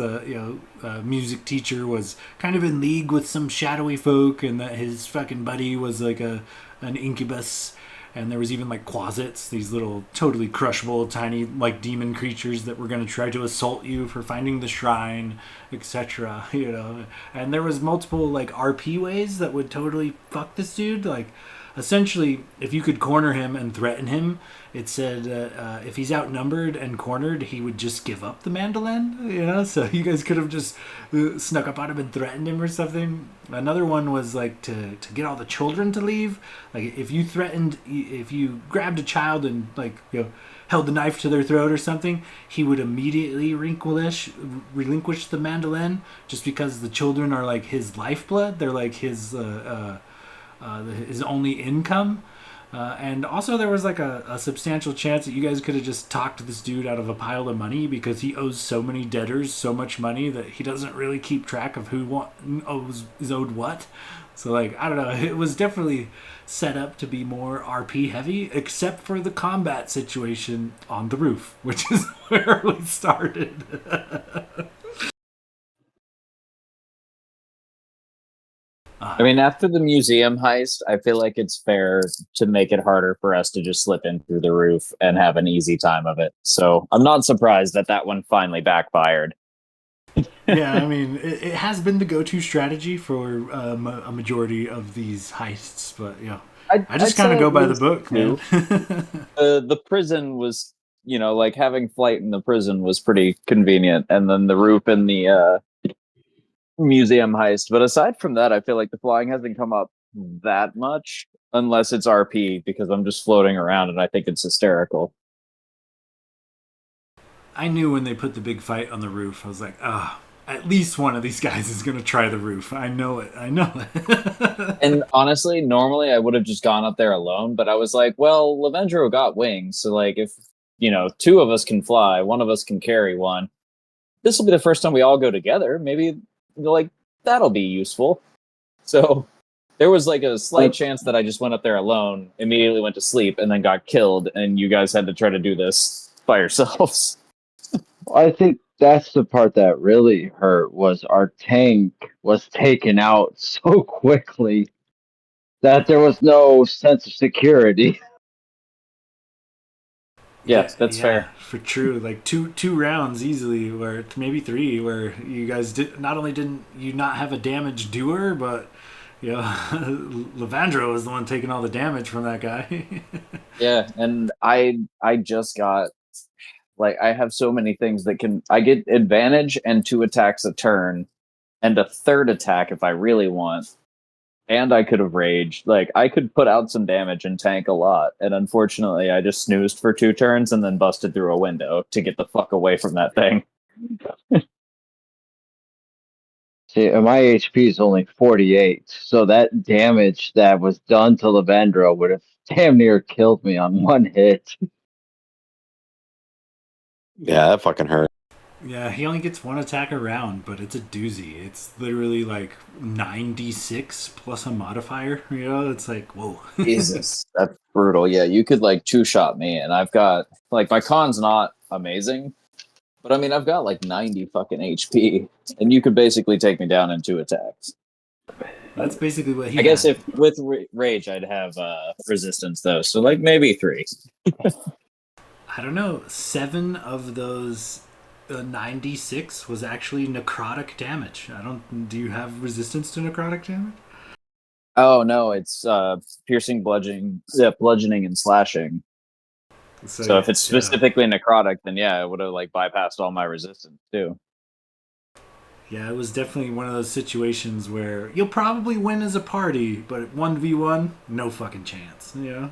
music teacher was kind of in league with some shadowy folk, and that his fucking buddy was like an incubus, and there was even like quasits, these little totally crushable tiny like demon creatures that were going to try to assault you for finding the shrine, etc. You know, and there was multiple like RP ways that would totally fuck this dude. Like, essentially, if you could corner him and threaten him, it said that if he's outnumbered and cornered, he would just give up the mandolin. You know, so you guys could have just snuck up on him and threatened him or something. Another one was like to get all the children to leave. Like, if you grabbed a child and like, you know, held the knife to their throat or something, he would immediately relinquish the mandolin, just because the children are like his lifeblood. They're like his only income. And also there was like a substantial chance that you guys could have just talked this dude out of a pile of money, because he owes so many debtors so much money that he doesn't really keep track of who is owed what. So like, I don't know, it was definitely set up to be more RP heavy, except for the combat situation on the roof, which is where we started. I mean, after the museum heist, I feel like it's fair to make it harder for us to just slip in through the roof and have an easy time of it. So I'm not surprised that that one finally backfired. Yeah, I mean, it has been the go-to strategy for a majority of these heists, but yeah, I just kind of go by the book, man. The prison was, you know, like having flight in the prison was pretty convenient, and then the roof in the museum heist. But aside from that, I feel like the flying hasn't come up that much, unless it's RP, because I'm just floating around and I think it's hysterical. I knew when they put the big fight on the roof, I was like, at least one of these guys is going to try the roof. I know it. And honestly, normally I would have just gone up there alone, but I was like, well, Lavendro got wings, so like if, you know, two of us can fly, one of us can carry one. This will be the first time we all go together. Maybe like that'll be useful. So there was like a slight chance that I just went up there alone, immediately went to sleep, and then got killed, and you guys had to try to do this by yourselves. I think that's the part that really hurt, was our tank was taken out so quickly that there was no sense of security. Yes, that's fair. For true. Like two rounds easily, where maybe three, where you guys not only didn't you not have a damage doer, but you know, Lavandro was the one taking all the damage from that guy. Yeah, and I just got, like, I have so many things that I get advantage and 2 attacks a turn, and a third attack if I really want. And I could have raged. Like, I could put out some damage and tank a lot. And unfortunately, I just snoozed for 2 turns and then busted through a window to get the fuck away from that thing. See, and my HP is only 48, so that damage that was done to Lavendro would have damn near killed me on one hit. Yeah, that fucking hurt. Yeah, he only gets 1 attack a round, but it's a doozy. It's literally like 96 plus a modifier. You know, it's like, whoa. Jesus, that's brutal. Yeah, you could like 2-shot me, and I've got, like, my con's not amazing, but I mean, I've got like 90 fucking HP, and you could basically take me down in 2 attacks. That's basically what he I guess had. if with rage, I'd have resistance though, so like maybe 3. I don't know. 7 of those 96 was actually necrotic damage. Do you have resistance to necrotic damage? Oh no, it's piercing, bludgeoning, and slashing. So if it's specifically necrotic, then yeah, it would have like bypassed all my resistance too. Yeah, it was definitely one of those situations where you'll probably win as a party, but 1v1, no fucking chance. You know.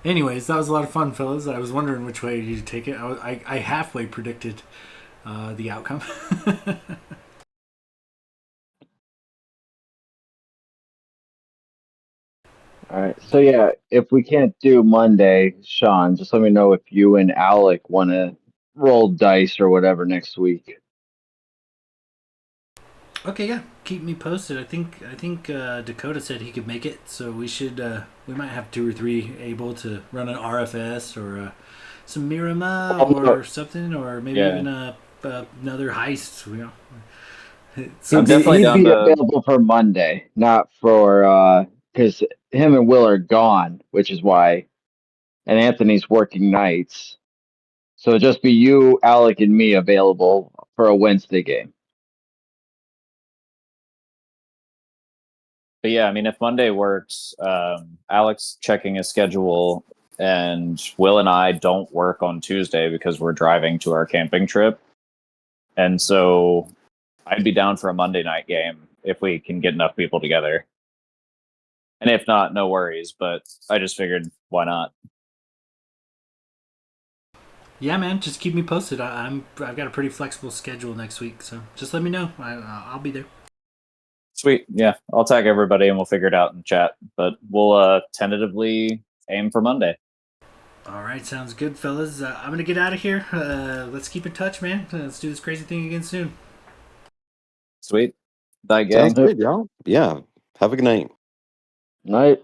Anyways, that was a lot of fun, fellas. I was wondering which way you'd take it. I halfway predicted the outcome. All right, so yeah, if we can't do Monday, Sean, just let me know if you and Alec want to roll dice or whatever next week. Okay, yeah, keep me posted. I think Dakota said he could make it, so we might have 2 or 3 able to run an RFS or some Mirama or something, or maybe even another heist. You know, I'm definitely He'd down be to. available for Monday, not for because him and Will are gone, which is why, and Anthony's working nights. So it'd just be you, Alec, and me available for a Wednesday game. But yeah, I mean, if Monday works, Alex checking his schedule, and Will and I don't work on Tuesday because we're driving to our camping trip. And so I'd be down for a Monday night game if we can get enough people together. And if not, no worries. But I just figured, why not? Yeah, man, just keep me posted. I've got a pretty flexible schedule next week, so just let me know. I'll be there. Sweet. Yeah, I'll tag everybody and we'll figure it out in chat. But we'll tentatively aim for Monday. All right, sounds good, fellas. I'm gonna get out of here. Let's keep in touch, man. Let's do this crazy thing again soon. Sweet. Bye, Sounds gang. good, y'all. Yeah. Have a good night. Night.